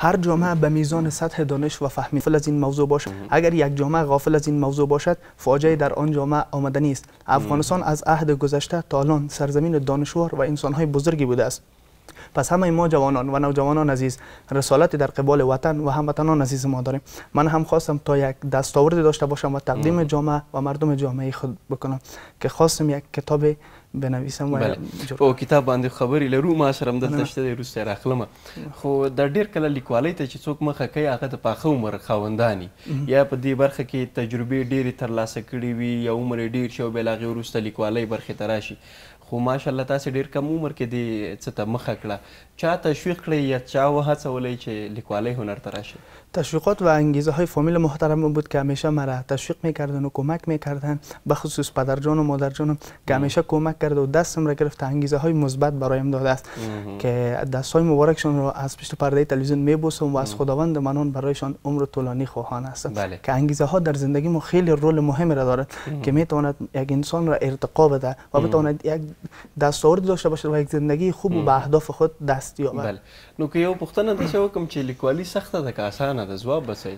S8: هر جامعه به میزان سطح دانش و فهم غافل از این موضوع باشد. اگر یک جامعه غافل از این موضوع باشد، فاجعه در آن جامعه آمدنی است. افغانستان از عهد گذشته تا الان سرزمین دانشور و انسانهای بزرگی بوده است. پس همه ما جوانان و نوجوانان عزیز رسالت در قبال وطن و هموطنان عزیز ما داریم. من هم خواستم تا یک دستاوردی داشته باشم و تقدیم جامعه و مردم جامعه خود بکنم که خواستم یک کتاب بنویسم. و
S1: په کتاب باندې خبرې لرو، ما سره هم دلته شته دی، وروسته یې راخلمه. خو دا ډېر کله لیکوالۍ ته چې څوک مخه کوي، هغه د پاخه عمر خاوندان یا په دې برخه کې تجربې ډېرې ترلاسه کړي وي، یا عمر یې ډېر شي او بیا له هغې وروسته لیکوالۍ برخې ته راشي. خو ماشاءالله تاسې ډېر کم عمر کې دې څه ته مخه کړه. چا تشویق کړی یا چا وهڅولی چې لیکوالۍ هنر ته راشي؟
S8: تشویقات و انگیزه های فامیل محترم بود که همیشه مرا تشویق میکردن و کمک میکردن، به خصوص پدرجان و مادرجانم که همیشه کمک کرده و دستم را گرفت، انگیزه های مثبت برایم داده است که دستای مبارکشان را از پشت پرده تلویزیون میبوسم و از خداوند منان برایشان عمر طولانی خواهان هستم. که انگیزه ها در زندگی ما خیلی رول مهمی را دارد که میتواند یک انسان را ارتقا بده و بتواند یک دستاورد داشته باشه و یک زندگی خوب و به اهداف خود دست یابد.
S1: نو که یو پوښتنه داسې وکړم چې لیکوالي سخته ده که آسانه ده، ځواب بسئ.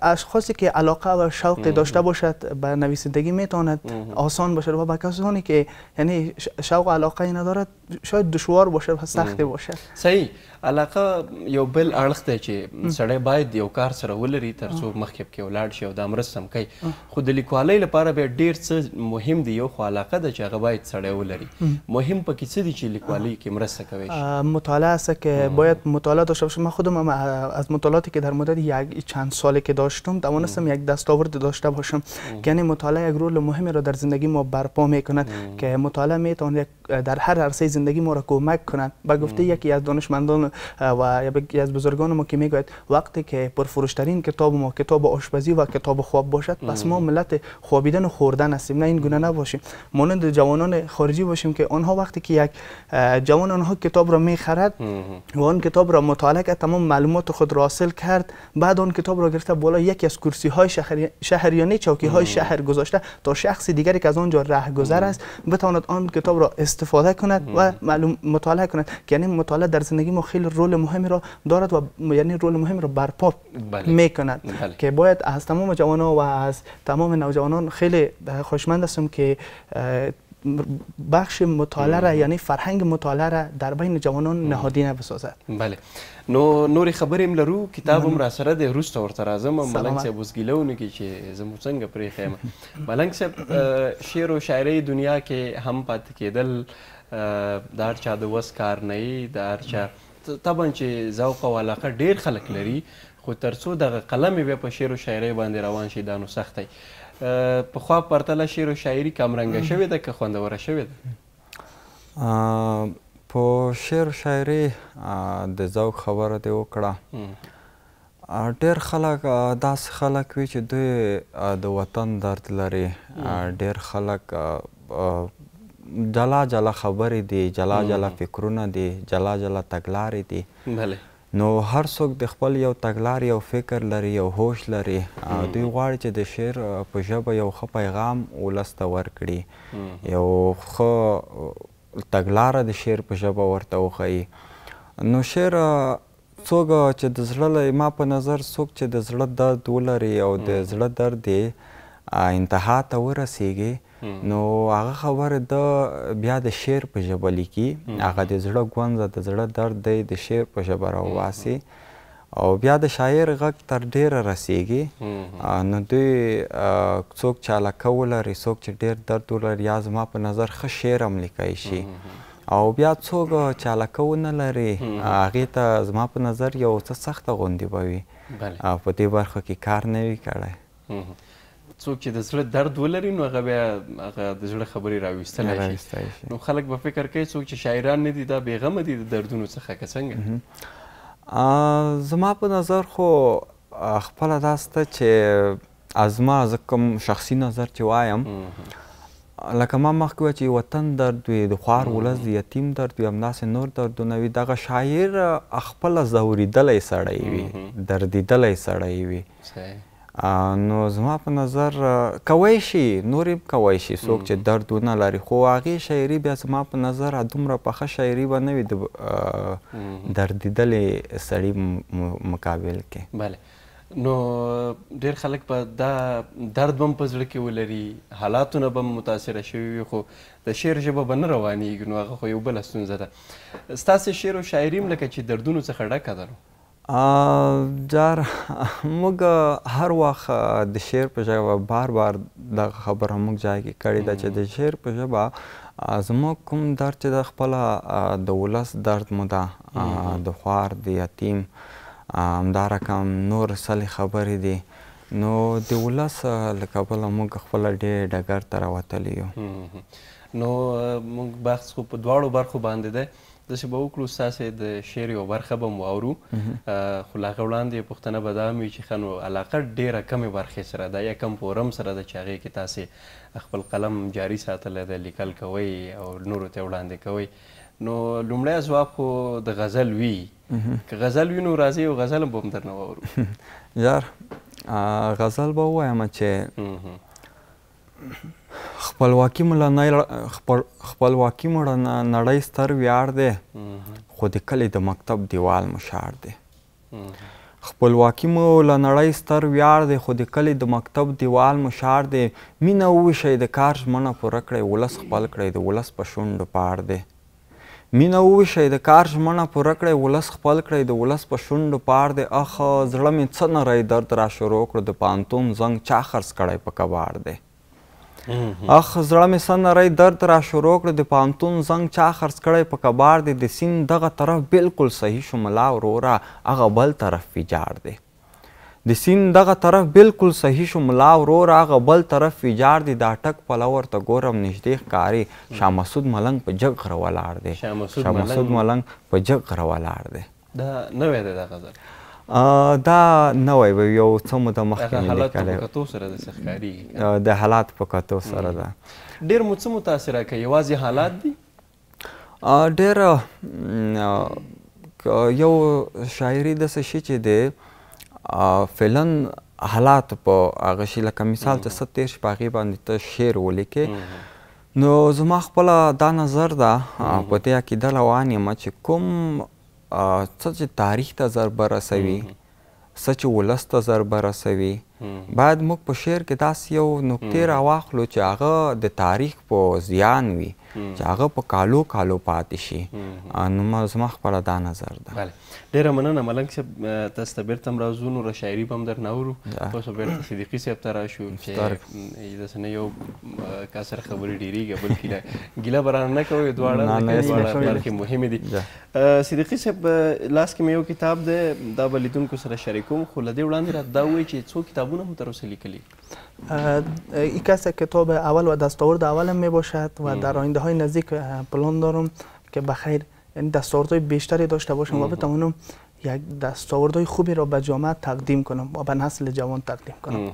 S8: اشخاصی که علاقه و شوق داشته باشد به نویسندگی میتواند آسان باشد و با کسانی که یعنی شوق و علاقه ندارد شاید دشوار باشه و سخت باشه.
S1: صحیح. علاقه یو بل اړخ دی چې سړی باید یو کار سره ولري تر څو مخکې پکې ولاړ شي او دا مرسته هم کوي. خو د لیکوالۍ لپاره بیا ډېر څه مهم دي. یو خو علاقه ده چې هغه باید سړی ولري. مهم پکې څه دي چې لیکوالۍ کې مرسته کوي؟
S8: مطالعه است که باید مطالعه داشته باشم. من خودم از مطالعاتی که در مدت یک چند سالی که داشتم توانستم یک دستاورد داشته باشم. یعنی مطالعه یک رول مهمی را در زندگی ما برپا میکند که مطالعه میتواند در هر عرصه زندگی ما را کمک کند. به گفته یکی از دانشمندان و یکی از بزرگان ما که میگوید وقتی که پرفروشترین کتاب ما کتاب آشپزی و کتاب خواب باشد پس ما ملت خوابیدن و خوردن هستیم. نه این گونه نباشیم. مانند جوانان خارجی باشیم که آنها وقتی که یک جوان آنها کتاب را میخرد و آن کتاب را مطالعه کرد، تمام معلومات خود را حاصل کرد، بعد آن کتاب را گرفته بالا یکی از کرسی های شهریانی چوکی های شهر گذاشته تا شخص دیگری که از آنجا رهگذر است بتواند آن کتاب را استفاده کند و مطالعه کند. یعنی مطالعه در زندگی ما خیلی رول مهمی را دارد و یعنی رول مهمی را برپا میکند که باید از تمام جوانان و از تمام نوجوانان خیلی خوشمند هستم که بخش مطالعه را یعنی فرهنگ مطالعه را در بین جوانان نهادینه بسازد.
S1: بله. نو نورې خبرې هم لرو، کتاب هم راسره دی، وروسته ورته راځم. ملنګ صاحب اوس ګیله ونکړي چې زه مو څنګه پرېښی یم. ملنګ صاحب، شعر و شاعرۍ دنیا کې هم پاتې کېدل د هر چا د وس کار نه وي، د هر چا طبعا چې ذوق او علاقه ډېر خلک لري، خو تر څو دغه قلم یې بیا په شعر و شاعرۍ باندې روان شي دا نو سخت دی. پخوا پرتله شعر و شاعري کمرنګه شوې ده که خوندوره شوې ده؟
S9: په شعر و شاعري د ذوق خبره دې وکړه. ډېر خلک داسې خلک وي چې دوی د وطن درد لري. ډېر خلک جلا جلا خبرې دي، جلا جلا فکرونه دي، جلا جلا تګلارې دي.
S1: بله.
S9: نو هر څوک د خپل یو تګلار، یو فکر لري، یو هوش لري. دوی غواړي چې د شعر په ژبه یو ښه پیغام ولس ته ورکړي، یو ښه تګلاره د شعر په ژبه ورته وښیي. نو شعر څوک چې د زړه ما په نظر څوک چې د زړه درد ولري او د زړه درد یې انتها ته ورسیږي، نو هغه خبره د بیا د شعر په ژبه لیکي، هغه د زړه ګونځه د زړه درد دی د شعر په ژبه راوباسي او بیا د شاعر غږ تر ډیره رسیږي. نو دوی څوک چې علاقه ولري، څوک چې ډیر درد ولري، یا زما په نظر ښه شعر هم لیکلی شي. او بیا څوک چې علاقه ونه لري، هغې ته زما په نظر یو څه سخته غوندې به وي، په دې برخه کې کار نه وي کړی.
S1: څوک چې د زړه درد ولري نو هغه بیا هغه د زړه خبرې راویستلی شي. نو خلک به فکر کوي څوک چې شاعران نه دي دا بېغمه دي د دردونو څخه، که څنګه؟
S9: زما په نظر خو خپله دا سته چې زما زه کوم شخصي نظر چې وایم، لکه ما مخکې وویل چې وطن درد وي، د خوار ولس د یتیم درد وي، همداسې نور دردونه وي. دغه شاعر خپله ځورېدلی سړی وي، دردېدلی سړی وي. نو زما په نظر کوی شي، نور یې کوی شي څوک چې درد ونه لري، خو هغې شاعري بیا زما په نظر دومره پخه شاعري به نه وي د دردېدلې سړي مقابل کې.
S1: بله. نو ډېر خلک به دا درد به هم په زړه کې ولري، حالاتونه به هم متاثره شوي وي، خو د شعر ژبه به نه روانېږي، نو هغه خو یو بله ستونزه ده. ستاسې شعر و شاعري هم لکه چې دردونو څخه ډکه ده نو؟
S9: جار موږ هر وخت د شعر په ژبه بار بار دغه خبره موږ ځای کې کړې ده چې د شعر په ژبه زموږ کوم درد چې د خپله د ولس درد مو ده، د خوار، د یتیم، همدارقم نور سلې خبرې دي، نو د ولس له کبله موږ خپله ډېر ډګر ته راوتلي یو.
S1: نو موږ بحث خو په دواړو برخو باندې دی، داسې به وکړو ستاسې د شعر یوه برخه به مو واورو، خو له هغه وړاندې پوښتنه به دا هم وي چې ښه نو علاقه ډېره کمې برخې سره ده یا کم فورم سره ده چې هغې کې تاسې خپل قلم جاري ساتلی دی، لیکل کوئ او نورو ته وړاندې کوئ. نو لومړی ځواب خو د غزل وي، که غزل وي نو راځئ یو غزل هم به هم درنه واورو.
S9: یار غزل به ووایم چې خپلواکي مو نړۍ ستر ویاړ دی، خو د کلي د مکتب دیوال مو شاړ دی. خپلواکي مو له نړۍ ستر ویاړ دی، خو د کلي د مکتب دیوال مو شاړ دی. مینه وویشئ د کار ژمنه پوره کړئ، ولس خپل کړئ د ولس په شونډو پاړ دی. مینه وویشئ د کار ژمنه پوره کړئ، ولس خپل کړئ د ولس په شونډو پاړ دی. اخ زړه مې څه نری درد را شروع کړو، د پانتون زنګ چا خرڅ کړی په کباړ دی. اخ زړه مې څه نری درد را شروع کړو، د پانتون زنګ چا خرڅ کړی په کباړ دی. د سیند دغه طرف بلکل صحیح شو ملا وروره، هغه بل طرف ویجاړ دی. د سیند دغه طرف بلکل صحیح شو ملا وروره، هغه بل طرف ویجاړ دی. دا ټک پله ورته ګورم نږدې ښکاري، شاه مسعود ملنګ په جګ غره ولاړ دی. شاه مسعود ملنګ په جګ غره ولاړ دی.
S1: دا نوی دی دا غزل؟
S9: دا نوی به یو څه موده مخکې مې لیکلی.
S1: حالاتو په کتو سره داسې ښکارېږي؟
S9: د حالاتو په کتو سره ده.
S1: ډېر مو څه متاثره کوي؟ یوازې حالات دي؟
S9: ډېر یو شاعري داسې شي چې دی فعلا حالات په هغه شي، لکه مثال چې څه تېر شي په هغې باندې ته شعر ولیکې. نو زما خپله دا نظر ده، په دې عقیده روان یم چې کوم څه چې تاریخ ته ضربه رسوي، څه چې ولس ته ضربه رسوي، باید موږ په شعر کې داسې یو نکتې راواخلو چې هغه د تاریخ په زیان وي، چې هغه په کالو کالو پاتې شي. نو زما خپله دا نظر ده.
S1: بله، ډېره مننه ملنګ صاحب. تاسو ته بیرته هم راځو، نوره شاعري به هم درنه اورو. تاسو بیرته صدیقي صاحب ته راشو چې داسې نه یو کا سره خبرې ډېرېږي بلکې ګیله به رانه نه کوئ، دواړه بلکې مهمې دي. صدیقي صاحب لاس کې مې یو کتاب دی، دا به لیدونکو سره شریکوم، خو له دې وړاندې راته دا ووایي چې څو کتابونه هم تر اوسه لیکلي؟
S8: یک از کتاب اول و دستاورد اولم می باشد و در آینده های نزدیک پلان دارم که بخیر یعنی دستاوردهای بیشتری داشته باشم و بتوانم یک دستاوردهای خوبی را به جامعه تقدیم کنم و به نسل جوان تقدیم کنم.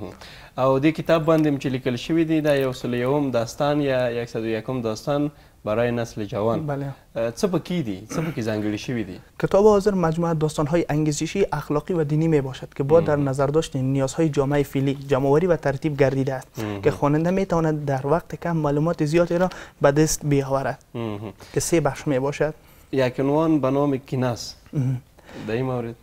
S1: او دې کتاب باندې چې لیکل شوي دي دا 101 داستان یا 101 داستان برای نسل جوان.
S8: بله.
S1: څه پکې دي؟ څه پکې ځانګړي شوي دي؟
S8: کتاب حاضر مجموعه داستان‌های انگیزشی، اخلاقی و دینی می باشد که با در نظر داشتن نیازهای جامعه فعلی جمع‌آوری و ترتیب گردیده است که خواننده می تواند در وقت کم معلومات زیادی را به دست بیاورد که 3 بخش می باشد.
S1: یک عنوان به نام کینه است. در این مورد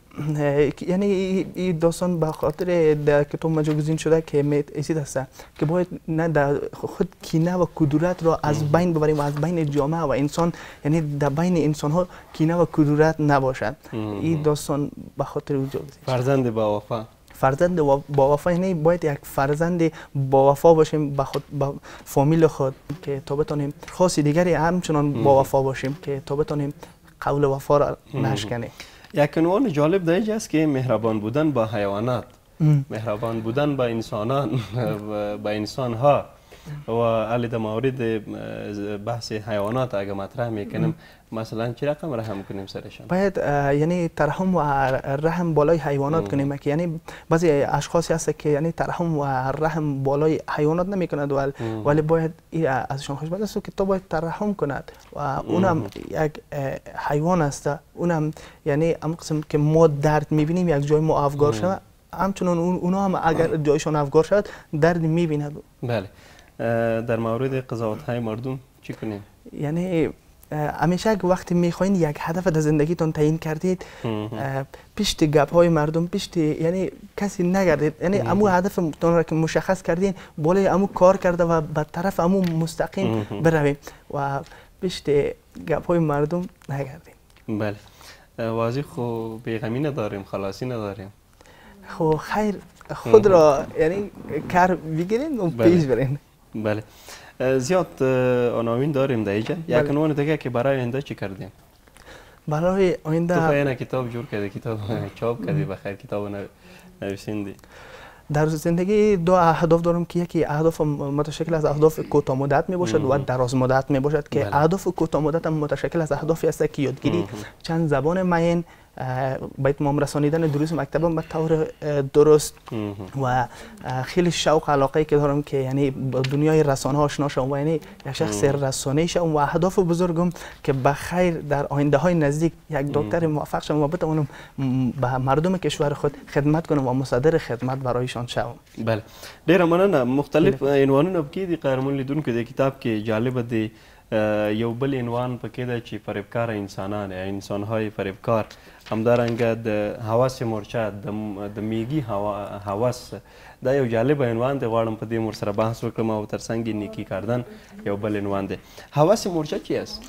S8: یعنی این داستان به خاطر در کتاب مجاگزین شده که ایسید هسته که باید نه در خود کینه و کدورت را از بین ببریم و از بین جامعه و انسان، یعنی در بین انسان ها کینه و کدورت نباشد. این داستان به خاطر او جاگزین.
S1: فرزند با وفا،
S8: فرزند با وفا یعنی باید یک فرزند با وفا باشیم به خود، به فامیل خود، که تا بتانیم خاصی دیگری همچنان با وفا باشیم که تا بتانیم قول وفا را نشکنیم. یک
S1: عنوان جالب در اینجا است که مهربان بودن با حیوانات، مهربان بودن با انسانان با انسان ها و علی در مورد بحث حیوانات اگه مطرح میکنیم مثلا چه رقم رحم کنیم سرشان؟
S8: باید یعنی ترحم و رحم بالای حیوانات کنیم، که یعنی بعضی اشخاصی هست که یعنی ترحم و رحم بالای حیوانات نمیکند ولی باید ازشان خوشبخت است که تو باید ترحم کند و اونم یک حیوان است، اونم یعنی ام قسم که ما درد میبینیم یک جای ما افگار شود، همچنان اونا هم اگر جایشان افگار شود درد میبیند.
S1: بله. در مورد قضاوت های مردم چی کنیم؟
S8: یعنی همیشه وقتی میخواین یک هدف در زندگیتون تعیین کردید پشت گپ های مردم پشت یعنی کسی نگردید، یعنی امو هدفتون را که مشخص کردین بالای امو کار کرده و به طرف امو مستقیم برویم و پشت گپ های مردم نگردیم.
S1: بله. واضح خو بیغمی نداریم، خلاصی نداریم.
S8: خو خیر خود را یعنی کار بگیرین و پیش برین.
S1: بله. زیاد عناوین داریم در اینجا. یک عنوان دیگه که برای آینده چی کردیم؟
S8: برای آینده
S1: تو خیلی کتاب جور کردی، کتاب چاپ کردی، بخیر کتاب نوشیدی.
S8: در زندگی 2 اهداف دارم که یکی اهداف متشکل از اهداف کوتاه مدت می باشد و دراز مدت می باشد که اهداف کوتاه مدت هم متشکل از اهدافی است که یادگیری چند زبان معین، به اتمام رسانیدن دروس مکتبم به طور درست و خیلی شوق علاقه که دارم که یعنی با دنیای رسانه آشنا شوم و یعنی یک شخص رسانه‌ای شوم و اهداف بزرگم که بخیر در آینده های نزدیک یک دکتر موفق شوم و بتوانم به مردم کشور خود خدمت کنم و مصدر خدمت برایشان شوم.
S1: بله. ډیره مننه. مختلف عنوانونه پکې دي قهرمان لیدونکو د کتاب کې جالبه دی یو بل عنوان پکې ده چې فریبکار انسانان یا انسان‌های فریبکار، همدارنګه د حواس مورچه د میږي حواس، دا یو جالب عنوان دی، غواړم په دې مور سره بحث وکړم او ترڅنګ یې نیکي کردن یو بل عنوان دی. حواس مورچه چی است؟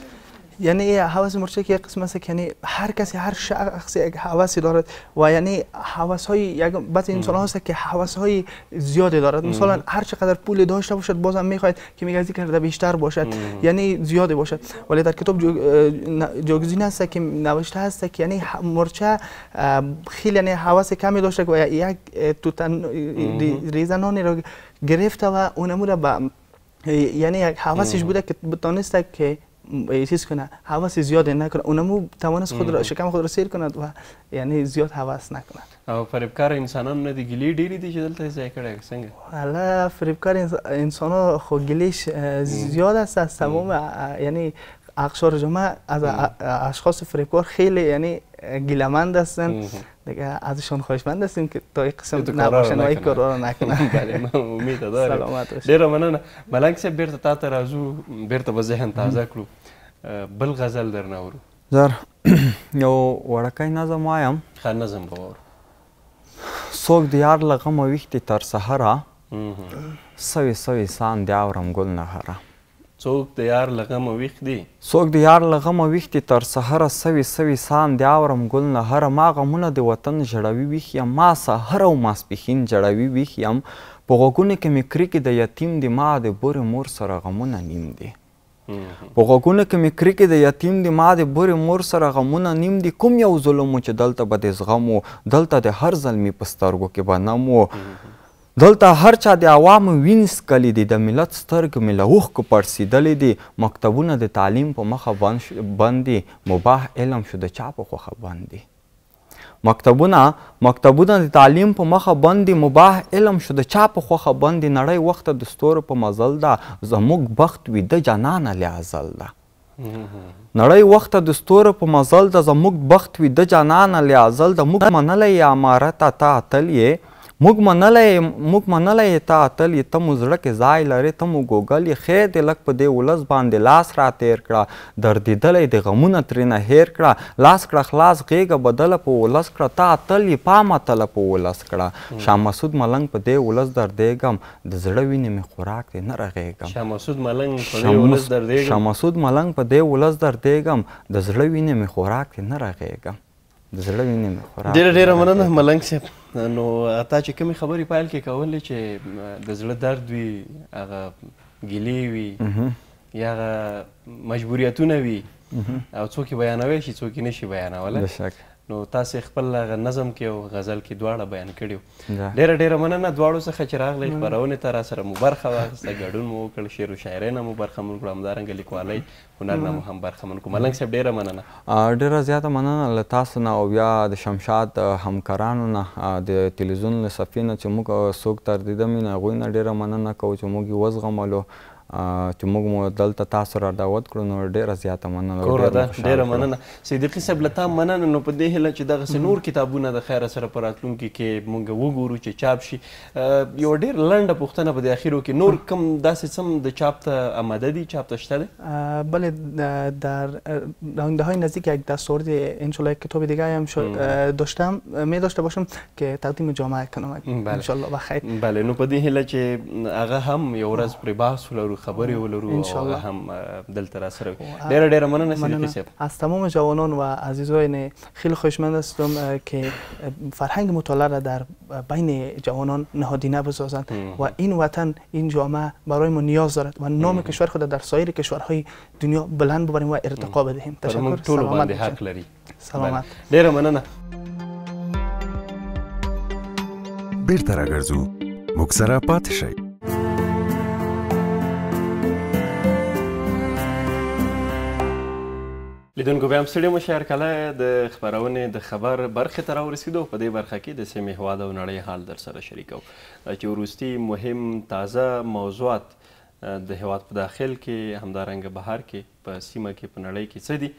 S8: یعنی حواس مورچه که یک قسم است که یعنی هر کسی هر شخص یک حواسی دارد و یعنی حواس های یک بعضی انسان ها هست که حواس های زیادی دارد، مثلا هر چقدر پول داشته باشد بازم میخواید که میگه کرده بیشتر باشد یعنی زیادی باشد، ولی در کتاب جاگزین است که نوشته است که یعنی مورچه خیلی یعنی حواس کمی داشته و یک توتن ریزنانی را گرفته و اونمو را یعنی یک حواسش بوده که بتانسته که چیز کنه، حواس زیاد نکنه، اونمو توانست خود را شکم خود را سیر کند و یعنی زیاد حواس نکنه.
S1: او فریبکار انسانان نه دی ګلی ډیری دي چې دلته ځای کړی څنګه؟
S8: الله فریبکار انسان‌ها خو ګلیش زیاد است از تمام یعنی اقشار جامعه از اشخاص فریبکار خیلی یعنی گیلمند هستن دیگه، ازشون خوشمند هستیم که تا یک قسم نباشن و این کارا رو نکنن.
S1: بله ما امید داریم. سلامت باشید. ډیره مننه. ملنګ صاحب بیرته تا ته راځو، بیرته به ذهن تازه کړو، بل غزل درنه اورو.
S9: زار یو وړکی نظم وایم.
S1: ښه نظم به واورو.
S9: څوک د یار له غمه ویښتې تر سحره سوي سوي سان د اورم ګل نهره.
S1: څوک د یار له غمه ویښ دي؟
S9: څوک د یار له غمه ویښتې تر سحره سوي سوي سان د اورم ګل نهره. ما غمونه د وطن ژړوي ویښ یم، ما سحر او ماسپښین جړوي ویښ یم. په غوږونو کې مې کرکې د یتیم دي، ما د بورې مور سره غمونه نیم دي. په غوږونو کې مې کرکې د یتیم دي، ما د بورې مور سره غمونه نیم دي. کوم یو ظلم و چې دلته به د زغم و، دلته د هر ظلمي په سترګو کې به نم و. دلته هر چا د عوامو وینې څکلي دي، د ملت سترګې مې له اوښکو پړسېدلې دي. مکتبونه د تعلیم په مخه بند دي، مباح علم شو د چا په خوښه بند دي. مکتبونه د تعلیم په مخه بند دي، مباح علم شو د چا په خوښه بند دي. نړۍ وخته د ستورو په مزل ده، زموږ بخت ویده جانانه لیازل ده. نړۍ وخته د ستورو په مزل ده، زموږ بخت ویده جانانه لیازل ده. موږ منلی یې امارته ته اتل یې، موږ منلی یې ته اتل یې. ته مو زړه کې ځای لرې، ته مو ګوګل یې. خیر دې لږ په دې ولس باندې لاس را تېر کړه، دردېدلی د غمونه ترېنه هېر کړه. لاس کړه خلاص غېږه بدله په ولس کړه، ته اتل یې پام اتله په ولس کړه. شاه مسعود ملنګ په دې ولس دردېږم، د زړه وینې مې خوراک دی نه رغېږم.
S1: شاه مسعود ملنګ په دې ولس دردېږم،
S9: شاه مسعود ملنګ په دې ولس دردېږم، د زړه وینې مې خوراک دی نه رغېږم. د زړه وینې مې خوراک.
S1: ډېره مننه ملنګ صاحب. نو تا چې کومې خبرې پیل کې کولې چې د زړه درد وي، هغه ګیلې وي یا هغه مجبوریتونه وي او څوک یې بیانوی شي څوک یې نشي بیانولی. نو تاسې خپل هغه نظم کې او غزل کې دواړه بیان کړي وو. ډېره مننه دواړو څخه چې راغلی خپرونې ته راسره مو برخه واخیسته، ګډون مو وکړ، شعر و شاعرۍ نه مو برخمن کړو، همدارنګه لیکوالۍ هنر نه مو هم برخمن کړو. ملنګ صاحب ډېره مننه.
S9: ډېره زیاته مننه له تاسو نه او بیا د شمشاد همکارانو نه، د تلویزیون له صفحې نه چې موږ څوک تردیده مینه هغوی نه ډېره مننه کوو چې موږ یې وزغملو، چې موږ مو دلته تاسو را دعوت کړو. نو ډېره زیاته مننه.
S1: کوره ده، ډېره مننه. صدیقي صاحب له تا مننه. نو په دې هیله چې دغسې نور کتابونه د خیره سره په راتلونکي کې موږ وګورو چې چاپ شي. یوه ډېره لنډه پوښتنه په دې اخیرو کې، نور کوم داسې څه د چاپ ته آماده دي، چاپ ته شته دی؟
S8: بله، در آینده های نزدیک یک دستاورد انشالله یک کتاب دیگه هم می داشته باشم که تقدیم جامعه کنم انشالله بخیر.
S1: بله، نو په دې هیله چې هغه هم یو ورځ پرې بحث ولرو، خبرې ولرو او هغه هم دلته راسره وي. ډېره مننه صدیقی صاحب.
S8: از تمام جوانان و عزیزان خیلی خوشمند هستم که فرهنگ مطالعه را در بین جوانان نهادینه بسازند و این وطن، این جامعه برای ما نیاز دارد و نام کشور خود در سایر کشورهای دنیا بلند ببریم و ارتقا بدهیم. تشکر.
S1: ټولو باندې حق لري.
S8: سلامت.
S1: ډېره مننه.
S5: بیرته راګرځو، موږ سره پاتې شئ.
S1: لیدونکو بیا هم ستړي مه شئ. هرکله د خپرونې د خبر برخې ته راورسېدو. په دې برخه کې د سیمې هېواد او نړۍ حال در سره شریکوو چې وروستي مهم تازه موضوعات د هېواد په داخل کې، همدارنګه بهر کې، په سیمه کې، په نړۍ کې څه دي.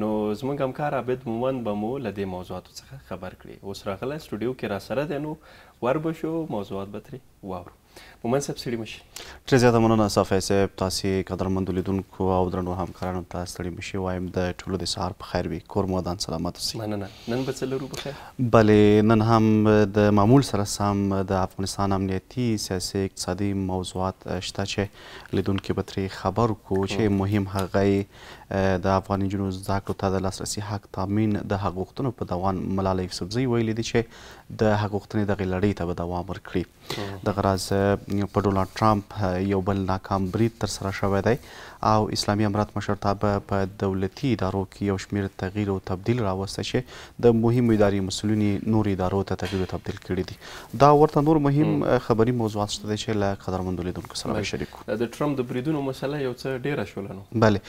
S1: نو زموږ همکار عابد مومند به مو له دې موضوعاتو څخه خبر کړي. اوس راغلی سټوډیو کې راسره دی، نو ور به شو موضوعات به ترې واورو. مومند صاحب ستړي مه شئ.
S10: ډېر زیاته مننه صافی صاحب. تاسې قدرمندو لیدونکو او درنو همکارانو ته ستړي مه شئ. وایم د ټولو د سهار په خیر وي، کور مو ودان سلامت اوسئ.
S1: مننه. نن به څه لرو په خیر؟
S10: بلې، نن هم د معمول سره سم د افغانستان امنیتي، سیاسي، اقتصادي موضوعات شته چې لیدونکي به ترې خبر کړو چې مهم هغه د افغان نجونو زده کړو ته د لاسرسي حق تامین د حق غوښتنو په دوام ملاله یوسفزۍ ویلي دي چې د حق غوښتنې دغې لړۍ ته به دوام ورکړي. دغه راز په ډونالډ ټرمپ یو بل ناکام برید ترسره شوی دی او اسلامي امارات مشرتابه په دولتي ادارو کې یو شمېر تغییر او تبدیل راوسته چې د مهمو اداري مسؤلین نورو ادارو ته تغییر او تبدیل کړي دي. دا ورته نور مهم خبري موضوعات شته دی چې له قدرمندو لیدونکو سره به شریک کړو.
S1: د ټرمپ د بریدونو مسله یو څه ډېره شوله نو.
S10: بلې،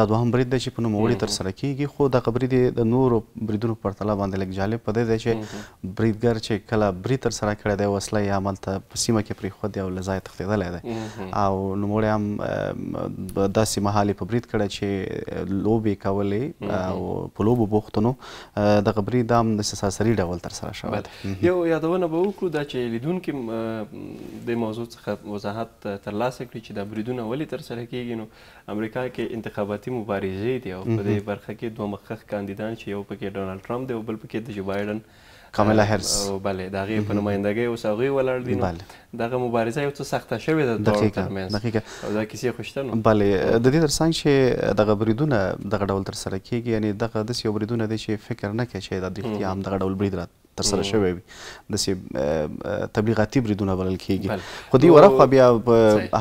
S10: دا دوهم برید دی چې په نوموړي ترسره کیږي، خو دغه برید د نورو بریدونو په پرتله باندې لږ جالب په دی چې بریدګر چې کله برید ترسره کړی دی وسله یې عمل ته ورته په سیمه کې پرېښودی او له ځایه تښتېدلی دی او نوموړی هم داسې مهال په برید کړی چې لوبې کولې او په لوبو بوخت نو دغه برید هم داسې سرسري ډول ترسره شوی دی.
S1: یو یادونه به وکړو دا چې لیدونکي د موضوع څخه وضاحت ترلاسه کړي چې دا بریدونه ولې ترسره کیږي. نو امریکا کې انتخاباتي مبارزې دي او په دې برخه کې دوه مخکښ کاندیدان چې یو پکې ډونالډ ټرمپ دی او بل پکې د جو بایډن
S10: کاملا هیرس
S1: بله د هغې په نمایندګۍ اوس هغوی ولاړ دي. نو دغه مبارزه یو څه سخته شوې ده دواړو ترمنځ او دا کیسې خو شته. نو
S10: بلې د دې ترڅنګ چې دغه بریدونه دغه ډول ترسره کیږي یعنې دغه داسې یو بریدونه دی چې فکر نه کوي چې دا د رښتیا هم دغه ډول برید ترسره شوی وي داسې تبلیغاتي بریدونه بلل کیږي. خو دې ورخوا بیا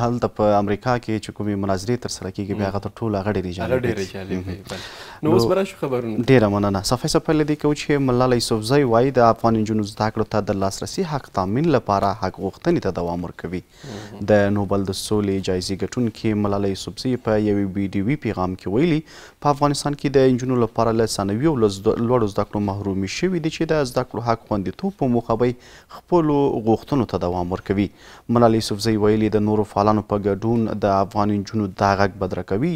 S10: هلته په امریکا کې چې کومې مناظرې ترسره کیږي بیا هغه تر ټولو هغه ډېرې جالبې وي.
S1: نو اوس به راشو خبرونه.
S10: ډېره مننه. صفحې څه پیل دې کوو چې ملاله یوسفزۍ وایي د افغان نجونو زده کړو ته د لاسرسي حق تامین لپاره حق غوښتنې ته دوام ورکوي. د نوبل د سولې جایزې ګټونکې ملاله یوسفزۍ په یوې ویډیوي پیغام کې ویلي په افغانستان کې د نجونو لپاره له ثانوي او لوړو زده کړو محرومي شوي دي چې د زده کړو حق خوندیتوب په موخه به خپلو غوښتنو ته دوام ورکوي. ملاله یوسفزۍ ویلي د نورو فعالانو په ګډون د افغان نجونو دا غږ بدره کوي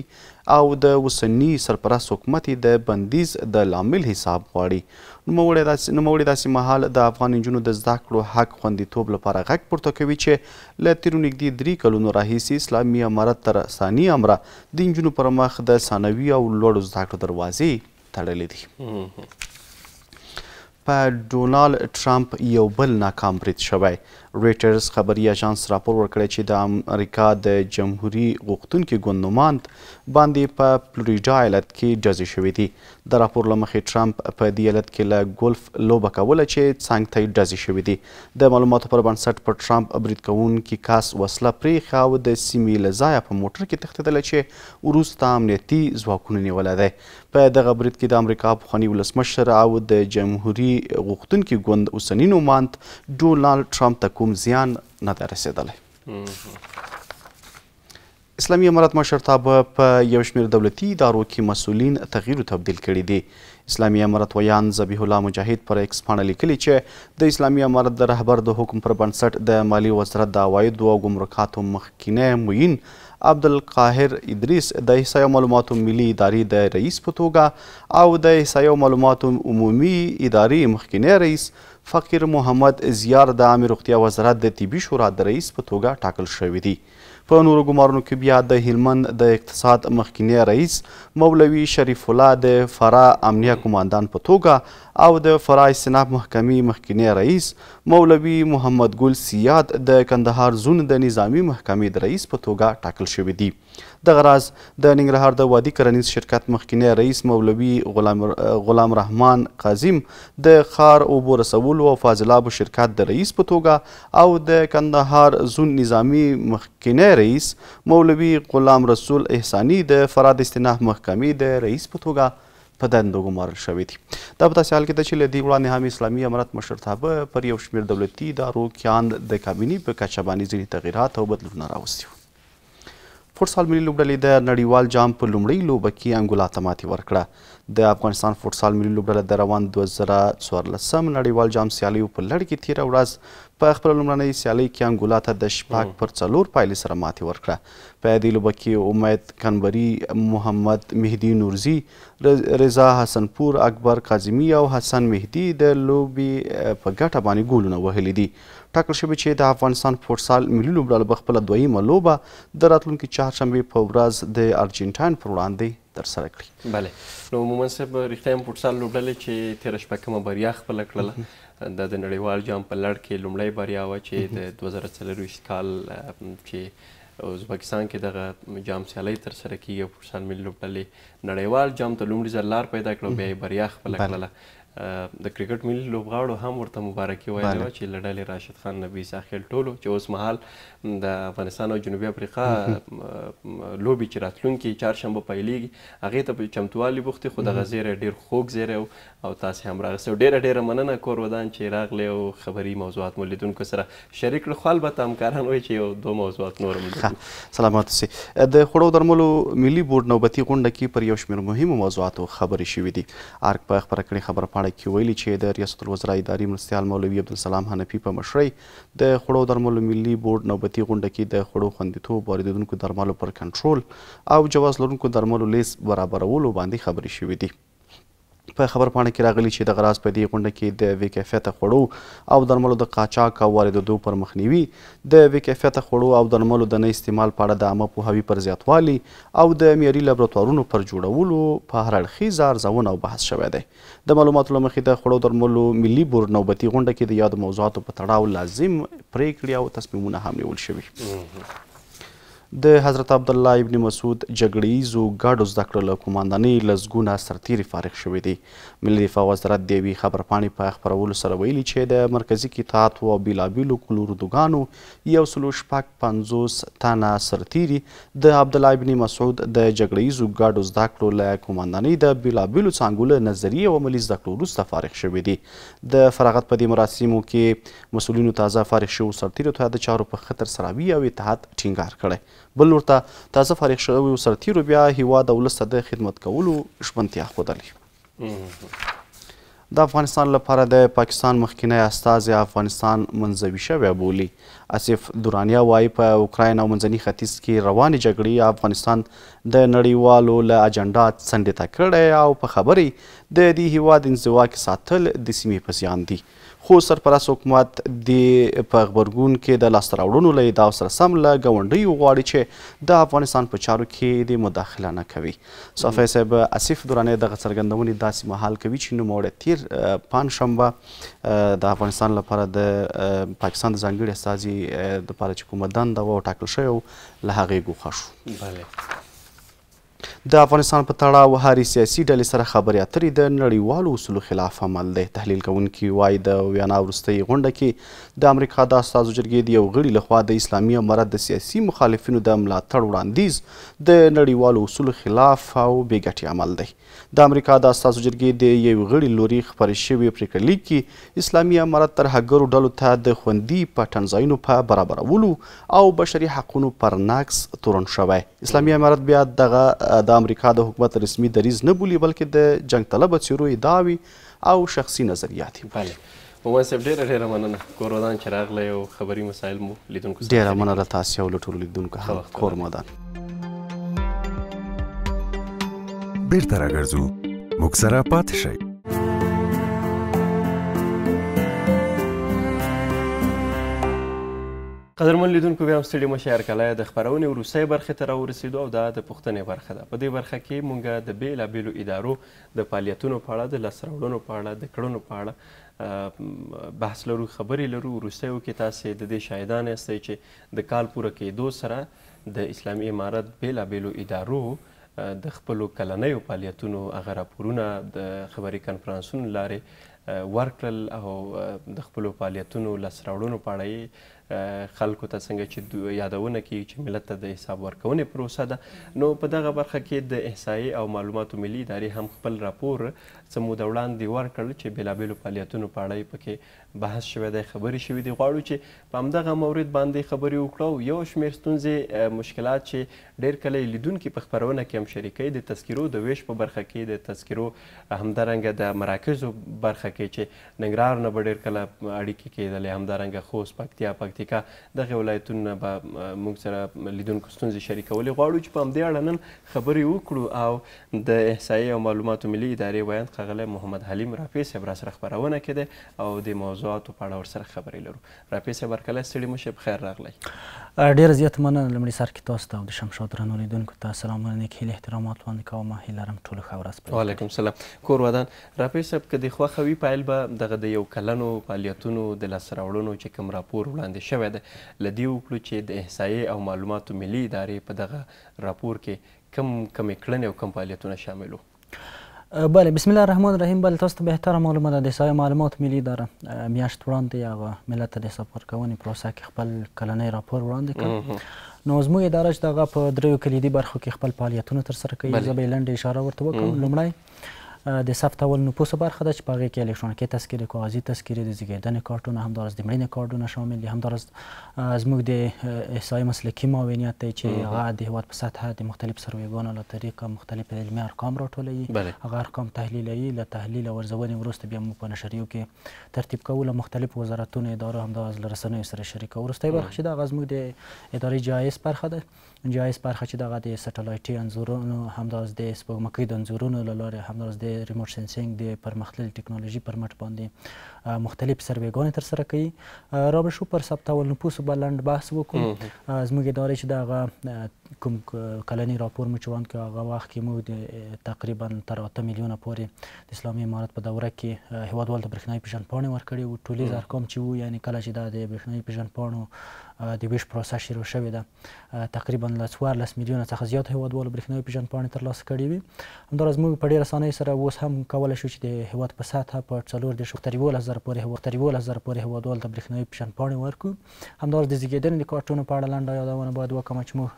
S10: او د اوسني سرپرست حکومت د بندیز د لامل حساب غواړي. نوموړی داسې مهال د افغان نجونو د زده کړو حق خوندیتوب لپاره غږ پورته کوي چې له تېرو نږدې 3 کلونو راهیسې اسلامي امارت تر ثاني امره د نجونو پر مخ د ثانوي او لوړو زده کړو دروازې تړلې دي. په ډونالډ ټرمپ یو بل ناکام برید شوی. ریټرز خبري اژانس راپور ورکړی چې د امریکا د جمهوري غوښتونکي ګوند نوماند باندې په فلوریډا ایالت کې ډزې شوې دي. د راپور له مخې ټرمپ په دې ایالت کې له ګولف لوبه کوله چې څنګ ته یې ډزې شوې دي. د معلوماتو پر بنسټ په ټرمپ برید کوونکي کس وسله پرېښه او د سیمې له ځایه په موټر کې تښتېدلی چې وروسته امنیتي ځواکونو نیولی دی. په دغه برید کې د امریکا پخواني ولسمشر او د جمهوري غوښتونکي ګوند اوسني نوماند ډونالډ ټرمپ ته کوم زیان نه دی رسېدلی. اسلامي امارت مشرتابه په یو شمېر دولتي ادارو کې مسؤلین تغییر تبدیل کړي دي. اسلامي امارت ویان ذبیح الله مجاهد پر ایکس پاڼه لیکلي چې د اسلامي امارت د رهبر د حکم پر بنسټ د مالی وزارت د عوایدو او ګمرکاتو مخکینی معین عبدالقاهر ادریس د احصایو معلوماتو ملي ادارې د رئیس په توګه او د احصایو معلوماتو عمومي ادارې مخکینی رئیس فقیر محمد زیار د عامې روغتیا وزارت د طبي شورا د رئیس په توګه ټاکل شوي دي. په نورو ګمارونو کې بیا د هلمند د اقتصاد مخکینی رئیس مولوي شریف الله د فرا امنیه قماندان په توګه او د فرا استناف محکمې مخکینی رئیس مولوي محمد ګل سیاد د کندهار زون د نظامی محکمې د رئیس په توګه ټاکل شوي دي. دغه راز د ننګرهار د وادي کرنیز شرکت مخکینی رئیس مولوي غلام رحمان قاظم د ښار اوبو رسولو او فاضلابو شرکت د رئیس په توګه او د کندهار زون نظامی مخکینی رئیس مولوي غلام رسول احساني د فراد استناف محکمې د رئیس په توګه په دندو ګمارل شوي دي. دا په داسې حال کې ده چې له دې وړاندې هم اسلامي امارت مشرتابه پر یو شمېر دولتي ادارو کې د کابینې په کچه باندې ځینې تغییرات او بدلونونه راوستي وو. فوټسال ملي لوبډلې د نړیوال جام په لومړۍ لوبه کې انګولا ته ماتې ورکړه. د افغانستان فوټسال ملي لوبډله د روان 2014 نړیوال جام سیالیو په لړ کې تېره ورځ په خپله لومړنۍ سیالۍ کې انګولا ته د 6-4 پایلې سره ماتې ورکړه. په دې لوبه کې امید کنبري، محمد مهدي نورزي، رضا حسنپور، اکبر کاظمي او حسن مهدي د لوبې په ګټه باندې ګولونه وهلي دي. ټاکل شوي چې د افغانستان فوټسال ملي لوبډله به خپله دویمه لوبه د راتلونکي چهارشنبې په ورځ د ارجنټاین پر وړاندې ترسره کړي.
S1: بله، نو عموما صاحب رښتیا هم فوټسال لوبډلې چې تېره شپه کومه بریا خپله کړله دا د نړیوال جام په لړ کې لومړی بریا وه چې د 2024 کال چې ازبکستان کې دغه جام سیالۍ ترسره کېږي. فوټسال ملي لوبډلې نړیوال جام ته لومړي ځل لار پیدا کړه او بیا یې بریا خپله کړله. د کرکټ ملي لوبغاړو هم ورته مبارکي ویلې وه چې له ډلې راشد خان، نبي ساحل ټولو چې اوس مهال د افغانستان او جنوبي افریقا لوبې چې راتلونکي چهارشنبه پیلیږي هغې ته په چمتووالي بوخت دي. خو دغه زیری ډېر خوږ زیری او تاسې هم راغستې او ډېره مننه کور ودان چې راغلی او خبري موضوعات مو لیدونکو سره شریک کړل. خو البته همکاران وایي چې یو دوه موضوعات نور هم
S10: سلامات اوسئ. د خوړو درملو ملي بورډ نوبتي غونډه کې پر یو شمېر مهمو موضوعاتو خبرې شوي دي. ارګ په خپره کړې خبرپاڼه اړه کې ویلي چې د ریاست الوزرا اداري مرستیال مولوي عبدالسلام حنفي په مشرۍ د خوړو درملو ملي بورډ نوبتي غونډه کې د خوړو خوندیتوب، واردېدونکو درملو پر کنټرول او جواز لرونکو درملو لیست برابرولو باندې خبرې شوې دي. په خبرپاڼه کې راغلي چې دغه راز په دې غونډه کې د بې کیفیته خوړو او درملو د قاچاق او واردېدو پر مخنیوي، د بې کیفیته خوړو او درملو د نه استعمال په اړه د عامه پوهاوي پر زیاتوالي او د معیاري لابراتوارونو پر جوړولو په هر اړخیزه ارزونه او بحث شوی دی. د معلوماتو له مخې د خوړو درملو ملي بورډ نوبتي غونډه کې د یادو موضوعاتو په تړاو لازم پریکړې او تصمیمونه هم نیول شوي. د حضرت عبدالله ابن مسعود جګړه ییزو ګاډو زده کړو له قوماندانۍ لسګونه سرتیري فارغ شوي دي. ملي دفاع وزارت د یوې خبرپاڼې په خپرولو سره ویلي چې د مرکزي قطاعاتو او بېلابېلو کلو اردوګانو 156 تنه سرتیري د عبدالله ابن مسعود د جګړه ییزو ګاډو زده کړو له قوماندانۍ د بېلابېلو څانګو له نظري او عملي زده کړو وروسته فارغ شوي دي. د فراغت په دې مراسمو کې مسؤلینو تازه فارغ شوو سرتیرو ته د چارو په ښه ترسروي او اتحاد ټینګار کړی. بل لور ته تازه فارغ شویو سرتیرو بیا هیواد او ولس ته د خدمت کولو ژمنتیا ښودلې. د افغانستان لپاره د پاکستان مخکینی استازی افغانستان منزوي شوی بولي. اسف دورانیا وایي په اوکراین او منځني ختیځ کې روانې جګړې افغانستان د نړیوالو له اجنډا څنډې ته کړی او په خبرې د دې هیواد انزوا کې ساتل د سیمې په زیان دي. خو سرپرست حکومت د په غبرګون کې د لاسته راوړنو له ادعاو سره سم له ګاونډیو غواړي چې د افغانستان په چارو کې د مداخله نه کوي. صافی صاحب اسف دوراني دغه څرګندونې داسې مهال کوي چې نوموړی تیر پنجشنبه د افغانستان لپاره د پاکستان د ځانګړي استازي دپاره چې کومه دنده وه ټاکل شوې وه له هغې ګوښه شو. د افغانستان په تړاو هرې سیاسي ډلې سره خبرې اترې د نړیوالو اصولو خلاف عمل دی. تحلیل کوونکي وایي د ویانا وروستۍ غونډه کې د امریکا د استازو جرګې د یو غړي لخوا د اسلامي امارت د سیاسي مخالفینو د ملاتړ وړاندیز د نړیوالو اصولو خلاف او بې ګټې عمل دی. د امریکا د استازو جرګې د یو غړي لوري خپرې شوې پریکړه لیک کې اسلامي امارت ترهګرو ډلو ته د خوندي پټن ځایونو په برابرولو او بشري حقونو پر نقض تورن شوی. اسلامي امارت بیا دغه د امریکا د حکومت رسمي دریځ نه بولي بلکې د جنګ طلبه څیرو ادعاوې او شخصي نظریات دي.
S1: مومن صاحب ډېره مننه کور ودان چې راغلی او خبري مسایل مو لیدونکو
S10: ډېره مننه تاسې او له ټولو لیدونکو هم کور ودان.
S5: بیرته راګرځو موږ سره پاتې شئ.
S1: قدرمن لیدونکو بیا هم ستړي مه شئ. هرکلی د خپرونې وروستۍ برخې ته راورسېدو او دا د پوښتنې برخه ده. په دې برخه کې موږ د بېلابېلو ادارو د فعالیتونو په اړه، د لاسته راوړنو په اړه، د کړنو په اړه بحث لرو، خبرې لرو. وروستیو کې تاسې د دې شاهدان یاستئ چې د کال پوره کېدو سره د اسلامي امارت بېلابېلو ادارو د خپلو کلنیو فعالیتونو هغه راپورونه د خبري کنفرانسونو لارې ورکړل او د خپلو فعالیتونو لاسته راوړنو په اړه یې خلکو ته څنګه چې یادونه کوي چې ملت ته د حساب ورکونې پروسه ده. نو په دغه برخه کې د احصایې او معلوماتو ملي ادارې هم خپل راپور څه موده وړاندې ورکړل چې بېلابېلو فعالیتونو په اړه یې پکې بحث شوی دی، خبرې شوي دي. غواړو چې په همدغه مورد باندې خبرې وکړو او یو شمېر ستونزې، مشکلات چې ډېر کله یې لیدونکي په خپرونه کې هم شریکوي، د تذکرو د ویش په برخه کې، د تذکرو همدارنګه د مراکزو برخه کې چې ننګرهار نه به ډېر کله اړیکې کېدلې، همدارنګه خوست، پکتیا، پکتیکا دغه ولایتونه به موږ سره لیدونکو ستونزې شریکولې. غواړو چې په همدې اړه نن خبرې وکړو او د احصایې او معلوماتو ملي ادارې ویاند ښاغلی محمد حلیم رافع صاحب را سره خپرونه کې دی او د موضوعاتو په اړه ورسره خبرې لرو. رافع صاحب هرکلی ستړي مه شئ، بخیر راغلی.
S11: ډېره زیاته مننه. لومړي سر کې تاسو ته او د شمشاد درنو لیدونکو ته سلامونه، نیک هیلې، احترامات وړاندې کوم. هیله لرم ټولو ښه ورځ پیل.
S1: وعلیکم السلام. کور ودان. رافع صاحب که د خوښه وي پیل به دغه د یو کلنو فعالیتونو د لاسته راوړنو چې کوم راپور وړاندې شوی دی له دې وکړو چې د احصایې او معلوماتو ملي ادارې په دغه راپور کې کمې کړنې او کم فعالیتونه شامل وو.
S11: بله، بسم الله الرحمن الرحیم. بله، تاسو ته بهتره معلومه ده د احصایې معلومات ملي اداره میاشت وړاندې هغه ملت ته د حساب ورکونې پروسه کې خپل کلنی راپور وړاندې کړ. نو زموږ اداره چې دغه په دریو کلیدي برخو کې خپل فعالیتونه ترسره کوي، زه به یې لنډه اشاره ورته وکړم. لومړی د ثبت اول نفوسو برخه ده چې په هغې کې الکترونیکي تذکرې، کاغذي تذکرې، د زیږېدنې کارتونه، همداراز د مړینې کارډونه شامل دي. همداراز زموږ د احصایې مسلکي معاونیت دی چې هغه د هېواد په سطحه د مختلف سرویګانو له طریقه مختلف علمي ارقام راټولوي. هغه ارقام تحلیلوي، له تحلیل او ارزونې وروسته بیا موږ په نشریو کې ترتیب کوو، له مختلفو وزارتونو، ادارو، همداراز له رسنیو سره شریکوو. وروستۍ برخه چې ده هغه زموږ د ادارې GIS برخه ده. GIS برخه چې دغه د سټلایټي انځورونو، همداراز د سپوږمکۍ د انځورونو له لارې، همداراز د ریموټ سنسینګ د پرمختللې ټکنالوژي پر مټ باندې مختلف سرویګانې ترسره کوي. را به شو پر ثبت اول نفوسو به لنډ بحث وکړو. زموږ ادارې چې د هغه کوم کلني راپور مو چې وړاندې کړ، هغه وخت کې موږ تقریبا تر 8 میلیونه پورې د اسلامي امارت په دوره کې هېوادوالو ته برېښنایي پېژندپاڼې ورکړې وو. ټولیز ارقام چې وو، یعنې کله چې دا د برېښنایي پېژندپاڼو د ویش پروسه شروع شوې ده، تقریبا له 14 میلیونه څخه زیات هېوادوالو برېښنایي پېژندپاڼې ترلاسه کړې وي. همداراز موږ په ډېره اسانۍ سره اوس هم کولی شو چې د هېواد په سطحه په 14,000 پورې هېوادوالو ته برېښنایي پېژندپاڼې ورکړو. همداراز د زیږېدنې د کارتونو په اړه لنډه یادونه باید وکړم چې موږ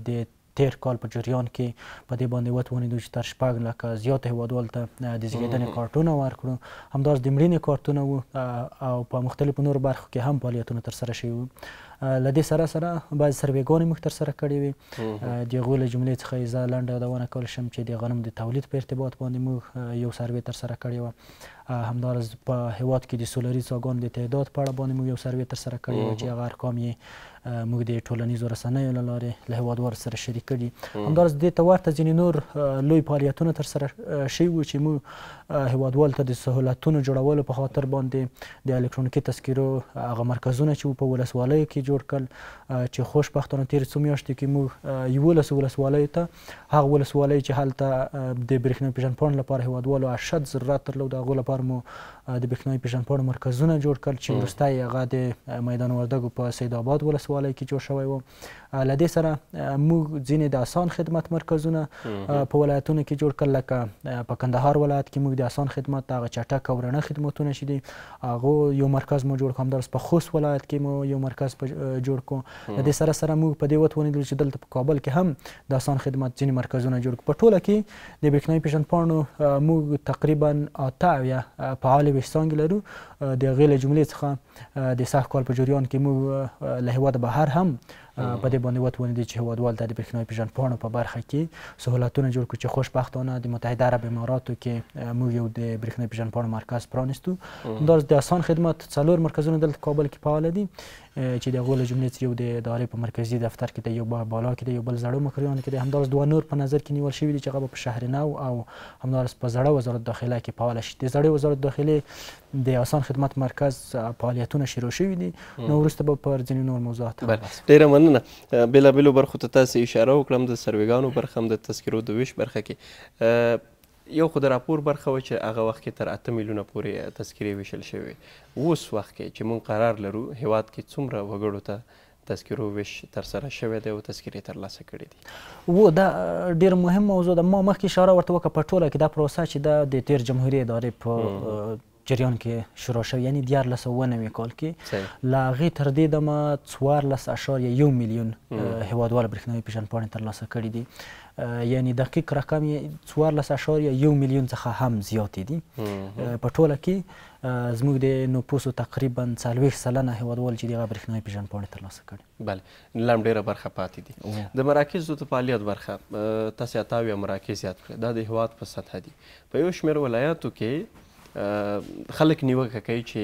S11: د تیر کال په جریان کې په دې باندې وتوانېدو چې تر 6 لکه زیاتو هېوادوالو ته د زیږېدنې کارتونه ورکړو. همداراز د مړینې کارتونه وو او په مختلفو نورو برخو کې هم فعالیتونه ترسره شوي وو. له دې سره سره بعضې سرویګانې موږ ترسره کړې وې. د هغو له جملې څخه یې زه لنډه یادونه کولی شم چې د غنمو د تولید په ارتباط باندې موږ یو سروې ترسره کړې وه. همداراز په هېواد کې د سولري څاګانو د تعداد په اړه باندې موږ یو سروې ترسره کړې وه چې هغه ارقام یې موږ د ټولنیزو رسنیو له لارې له هېوادوالو سره شریک کړي. همداراز دې ته ورته ځینې نور لوی فعالیتونه ترسره شوي وو چې موږ هېوادوالو ته د سهولتونو جوړولو په خاطر باندې د الکترونیکي تذکرو هغه مرکزونه چې وو په ولسوالیو کې جوړ کړل، چې خوشبختانه تېرې څو میاشتې کې موږ 11 ولسوالیو ته، هغه ولسوالیو چې هلته د برېښنایي پېژندپاڼو لپاره هېوادوالو اشد ضرورت درلود، د هغو لپاره مو د برېښنایي پېژندپاڼو مرکزونه جوړ کړل چې وروستی هغه د میدان وردګو په سید آباد ولسوالۍ کې جوړ شوی و. له دې سره موږ ځینې د اسان خدمت مرکزونه په ولایتونو کې جوړ کړل، لکه په کندهار ولایت کې موږ د اسان خدمت هغه چټک او رڼه خدمتونه چې دي هغو یو مرکز مو جوړ کړ. همداراز په خوست ولایت کې مو یو مرکز جوړ کړو. له دې سره سره موږ په دې وتوانېدلو چې دلته په کابل کې هم د اسان خدمت ځینې مرکزونه جوړ کړو. په ټوله کې د برېښنایي پېژندپاڼو موږ تقریبا 8 فعالې ویشتانګې لرو. د هغې له جملې څخه د سږ کال په جریان کې موږ له هېواده بهر هم په دې باندې وتوانېدو چې هېوادوالو ته د برېښنایي پېژندپاڼو په برخه کې سهولتونه جوړ کړو، چې خوشبختانه د متحده عرب اماراتو کې موږ یو د برېښنایي پېژندپاڼو مرکز پرانیستو. همداراز د اسان خدمت 4 مرکزونه دلته کابل کې فعاله دي، چې د هغو له جملې څخه یو د ادارې په مرکزي دفتر کې دی، یو بالا کې دی، یو بل زړو مکریانو کې دی. همداراز 2 نور په نظر کې نیول شوي دي چې هغه به په شهر نو او همداراز په زړه وزارت داخله کې فعاله شي. د زړې وزارت داخلې د اسان خدمت مرکز فعالیتونه شروع شوي دي، نو وروسته به پر ځینې نور موضوعات هم بحث.
S1: ډېره مننه. بېلابېلو برخو ته تاسې اشاره وکړم، د سرویګانو برخه هم د تذکرو د ویش برخه کې یو خو د راپور برخه وه چې هغه وخت کې تر 8 میلیونه پورې تذکرې ویشل شوې. اوس وخت کې چې موږ قرار لرو هېواد کې څومره وګړو ته تذکرو ویش ترسره شوی دی او تذکرې ترلاسه کړي دي؟
S11: و دا ډېر مهم موضوع ده. ما مخکې اشاره ورته وکړه په ټوله کې دا پروسه چې ده د تېر جمهوري ادارې په جریان کې شروع شوی، یعنی 1490 کال کې له هغې تر دې دمه 14.1 میلیون هېوادوالو برېښنایي پېژندپاڼې ترلاسه کړي دي. یعنی دقیق رقم یې 14.1 میلیون څخه هم زیاتې دي. په ټوله کې زموږ د نفوسو تقریبا 40% هېوادوال چې دغه برېښنایي پېژندپاڼې ترلاسه کړي.
S1: بله، لم ډېره برخه پاتې دي. د مراکزو د فعالیت برخه تاسې 28 مراکز یاد کړئ، دا د هېواد په سطحه دي. په یو شمېر ولایاتو کې خلک نیوکه کوي چې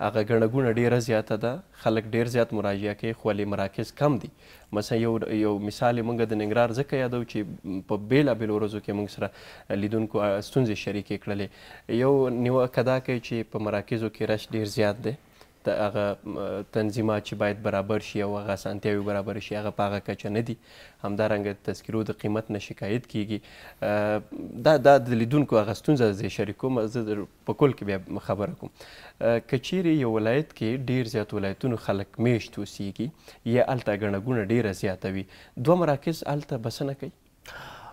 S1: هغه ګڼه ګوڼه ډېره زیاته ده، خلک ډېر زیات مراجعه کوي خو ولې مراکز کم دي. مثلا یو مثال یې موږ د ننګرهار ځکه یادو چې په بېلابېلو ورځو کې موږ سره لیدونکو ستونزې شریکې کړلې. یو نیوکه دا کوي چې په مراکزو کې رش ډېر زیات دی، د هغه تنظیمات چې باید برابر شي او هغه اسانتیاوې برابر شي هغه په هغه کچه نه دي. همدارنګه تذکرو د قیمت نه شکایت کیږي. دا د لیدونکو هغه ستونزه زه شریکوم، زه په کل کې بیا خبره کوم. که چیرې یو ولایت کې ډېر زیات ولایتونو خلک میشت اوسیږي یا هلته ګڼه ګوڼه ډېره زیاته وي، 2 مراکز هلته بسنه کوي؟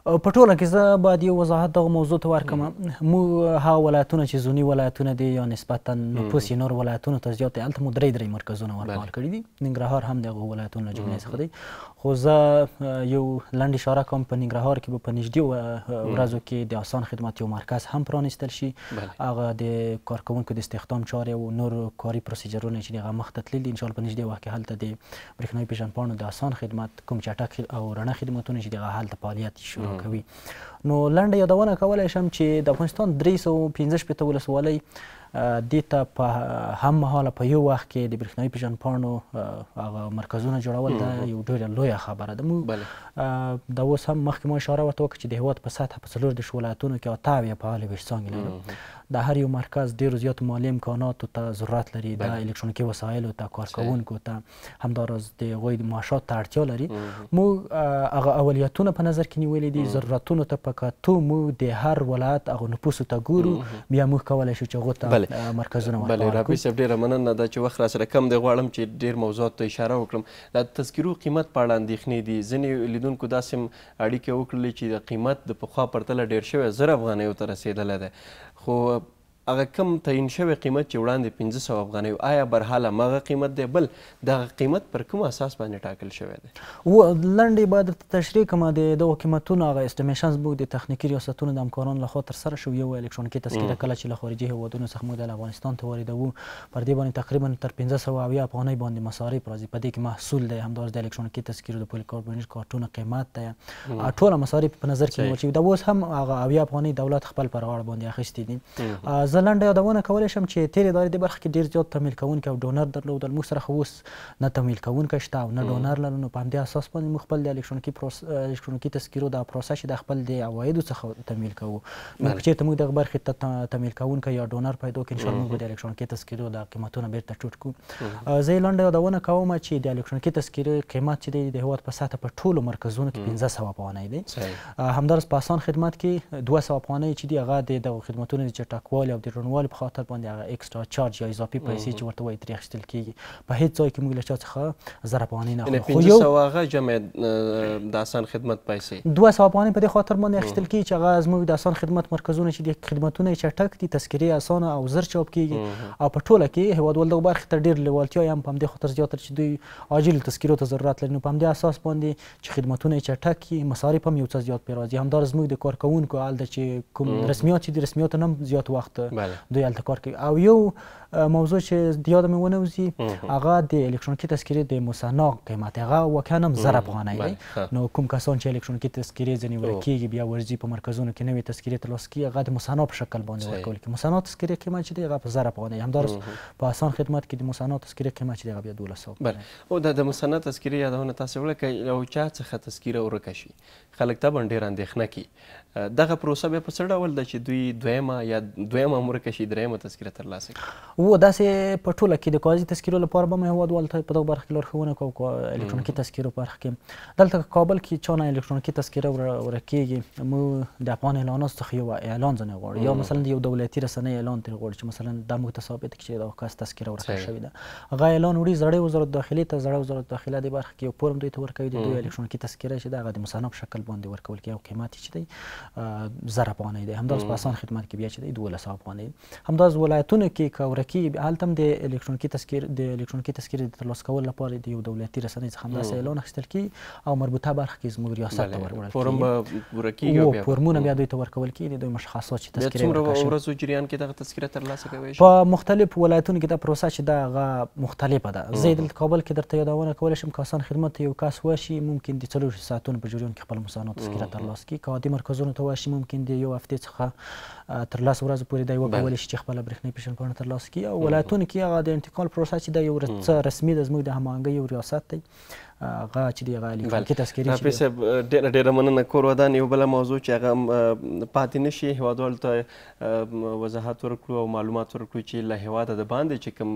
S11: په ټوله کې زه باید یو وضاحت دغه موضوع ته ورکړم. موږ هغه ولایتونه چې زوني ولایتونه دي یا نسبتا نفوس یې نور ولایتونو ته زیات دی، هلته مو درې مرکزونه ورفعال کړي دي. ننګرهار هم د هغو ولایتونو له جملې څخه دی. خو زه یو لنډ اشاره کوم، په ننګرهار کې به په نږدې ورځو کې د آسان خدمت یو مرکز هم پرانیستل شي. هغه د کارکوونکو د استخدام چارې او نور کاري پروسیجرونه چې هغه مخ ته تللي دي، انشاءالله په نږدې وخت کې هلته د برېښنایي پېژندپاڼو د آسان خدمت کوم چټک او رڼه خدمتونه چې هغه هلته فعالیت شروع کوي. نو لنډه یادونه کولی شم چې د افغانستان 345 ولسوالۍ دې ته په هم مهاله په یو وخت کې د برېښنایي پېژندپاڼو هغه مرکزونه جوړول دا یو ډېره لویه خبره ده. موږ دا اوس هم مخکې ما اشاره ورته وکړه چې د هېواد په سطحه په 14 ولایتونو کې 78 فعالې ویش څانګې لرو. د هر یو مرکز ډېرو زیاتو مالي امکاناتو ته ضرورت لري، د الکترونیکي وسایلو ته، کارکوونکو ته، همداراز د هغوی د معاشاتو ته اړتیا لري. موږ هغه اولویتونه په نظر کې نیولي دي، ضرورتونو ته په کتو موږ د هر ولایت هغو نفوسو ته ګورو، بیا موږ کولی شو چې هغو ته مرکزونه ورفعال کړو.
S1: رافي صاحب ډېره مننه دا چې وخت راسره کم دی. غواړم چې ډېر موضوعاتو ته اشاره وکړم. د تذکرو قیمت په اړه اندېښنې دي. ځینې لیدونکو داسې اړیکې وکړلې چې د قیمت د پخوا پرتله ډېر شوی 1000 افغانیو ته رسېدلی دی، خو هغه کم تعین شوی قیمت چې وړاندې 500 افغانیو، آیا برحاله هماغه قیمت دی؟ بل دغه قیمت پر کوم اساس باندې ټاکل شوی دی؟
S11: لنډې باید تشریح کړم. د دغو قیمتونو هغه اسټیمیشن زموږ د تخنیکي ریاستونو د همکارانو لخوا ترسره شو. یو الکترونیکي تذکره کله چې له خارجي هېوادونو څخه موږ د افغانستان ته واردوو، پر دې باندې تقریبا تر 570 افغانۍ باندې مصارف راځي. په دې کې محصول دی، همداراز د الکترونیکي تذکرو د پولیکاربونیټ کارتونه قیمت دی، ټوله مصارف په نظر کې نیول شوي. دا اوس هم هغه 70 افغانۍ دولت خپل پر غاړه باندې اخیستي دي. زه لنډه یادونه کولی شم چې تېرې دورې دې برخه کې ډېر زیات تمویل کوونکي او ډونر درلودل. موږ سره خو اوس نه تمویل کوونکی شته او نه ډونر لرو. نو په همدې اساس باندې موږ خپل د الکترونیکي تذکرو دا پروسه چې د خپل د عوایدو څخه تمویل کوو. نو که چېرته موږ دغه برخې ته تمویل کوونکی یا ډونر پیدا کړو، انشاءالله موږ به د الکترونیکي تذکرو د قیمتونه بېرته ټوټ کړو. زه یې لنډه یادونه کوم چې د الکترونیکي تذکرې قیمت چې دی د هېواد په سطحه په ټولو مرکزونو کې 1500 افغانۍ دی. همداراز په آسان خدمت کې 200 افغانۍ چې دي هغه د دغو خدمتونو د چټکوالي او د روڼوالي په خاطر باندې هغه ایکسترا چارج یا اضافي پیسې چې ورته وایي ترې اخیستل کېږي. په هېڅ ځای کې موږ له چا څخه 1000 افغانۍ نه اخلو.
S1: 500 هغه جمع د آسان خدمت پیسې
S11: 200 افغانۍ په دې خاطر باندې اخیستل کېږي چې هغه زموږ د آسان خدمت مرکزونه چې دي خدمتونه یې چټک دي، تذکرې اسانه او زر چاپ کېږي، او په ټوله کې هېوادوال دغو برخې ته ډېر لیوالتیا یې هم په همدې خاطر زیاته چې دوی عاجلو تذکرو ته ضرورت لري. نو په همدې اساس باندې چې خدمتونه یې چټک وي، مصارف هم یو څه زیات پرې راځي. همداراز زموږ د کارکوونکو هلته چې کوم رسمیات چې دي، رسمیاتو نه هم زیات وخت دوی هلته کار کوي. او یو موضوع چې د یاده مې ونه وځي، هغه د الکترونیکي تذکرې د مصنع قیمت هغه واقعا هم 1000 افغانۍ دی. نو کوم کسان چې الکترونیکي تذکرې ځینې ورکېږي، بیا ورځي په مرکزونو کې نوې تذکرې ترلاسه کړي، هغه د مصنع په شکل باندې ورکول کېږي. مصنع تذکرې قیمت چې دی هغه په 1000 افغانۍ. همداراز په آسان خدمت کې د مصنع تذکرې قیمت چې دی هغه بیا 1200.
S1: بله، او د مصنع تذکرې یادونه تاسې وکړه، یو چا څخه تذکره ورکه شي، خلک طبعا ډېره اندېښنه کوي. دغه پروسه بیا په څه ډول ده چې دوی دویمه ورکه شي، درېیمه تذکره ترلاسه کړي؟
S11: داسې په ټوله کې د کاغذي تذکرو لپاره به مو هېوادوالو ته په دغه برخه کې لارښوونه کوو. الکترونیکي تذکرو په برخه کې دلته کابل کې چا نه الکترونیکي تذکره ورکېږي، موږ د افغان اعلاناتو څخه یو اعلان ځنې غواړو، یا مثلا د یو دولتي رسنۍ اعلان ترې غواړو چې مثلا دا موږ ته ثابت کړي چې دغه کس تذکره ورکړل شوې ده. هغه اعلان وړي زړې وزارت داخلې ته. زړې وزارت داخله دې برخه کې یو فورم دوی ته ورکوي، د دوی الکترونیکي تذکره چې ده هغه د مصنع په شکل باندې ورکول کېږي، او قیمت یې چې دی 1000 افغانۍ دی. همداراز په آسان خدمت کې بیا چې دی 1200 افغانۍ. همداراز ولایتونو کې که ورکېږي، هلته هم د الکترونیکي تذکرې د ترلاسه کولو لپاره د یو دولتي رسنۍ څخه همداسې اعلان اخیستل کېږي، او مربوطه برخه کې زموږ ریاست ته وروړل
S1: فورم به ورکېږي، او
S11: فورمونه بیا دوی ته ورکول کېږي د دوی مشخصات چې تذکرې
S1: څومره ورځو جریان کې دغه تذکره ترلاسه کولی شي؟
S11: په مختلفو ولایتونو کې دا پروسه چې ده هغه مختلفه ده. زه دلته کابل کې درته یادونه کولی شم که آسان خدمت ته یو کس واشي، ممکن د 4 ساعتونو په جریان کې خپل مصنع تذکره ترلاسه کړي. که عادي مرکزونو ته واشي، ممکن د یو هفتې څخه تر 10 ورځو پورې دی وکولی شي چې خپله برېښنایي پېژندپاڼه ترلاسه کړي. او ولایتونو کې هغه د انتقال پروسه چې ده یو څه رسمي ده، زموږ د هماهنګۍ یو ریاست دی، هغه چې دی هغه الکترونیکي تذکرې
S1: رافي صاحب ډېره مننه. کور ودان یو بله موضوع چې هغه پاتې نه شي، هېوادوالو ته وضاحت ورکړو او معلومات ورکړو چې له هېواده د باندې چې کوم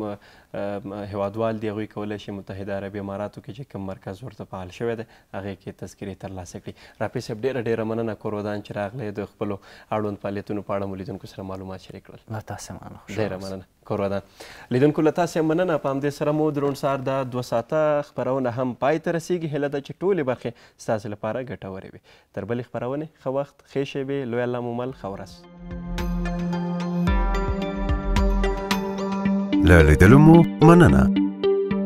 S1: هېوادوال دي هغوی کولی شي متحده عربي اماراتو کې چې کوم مرکز ورته فعال شوی دی هغې کې تذکرې ترلاسه کړي. رافي صاحب ډېره مننه کور ودان چې راغلی د خپلو اړوند فعالیتونو په اړه مو لیدونکو سره معلومات شریک کړل.
S11: تاسې مننه.
S1: ډېره مننه. کوروا ده. لیدونکو له تاسې مننه. په همدې سره مو د روڼ سهار دا 2 ساعته خپرونه هم پای ته رسیږي. هیله ده چې ټولې برخې ستاسې لپاره ګټورې وي. تر بلې خپرونې ښه وخت، ښې شېبې، لوی الله مو مل، ښه ورځ.
S5: له لیدلو مو مننه.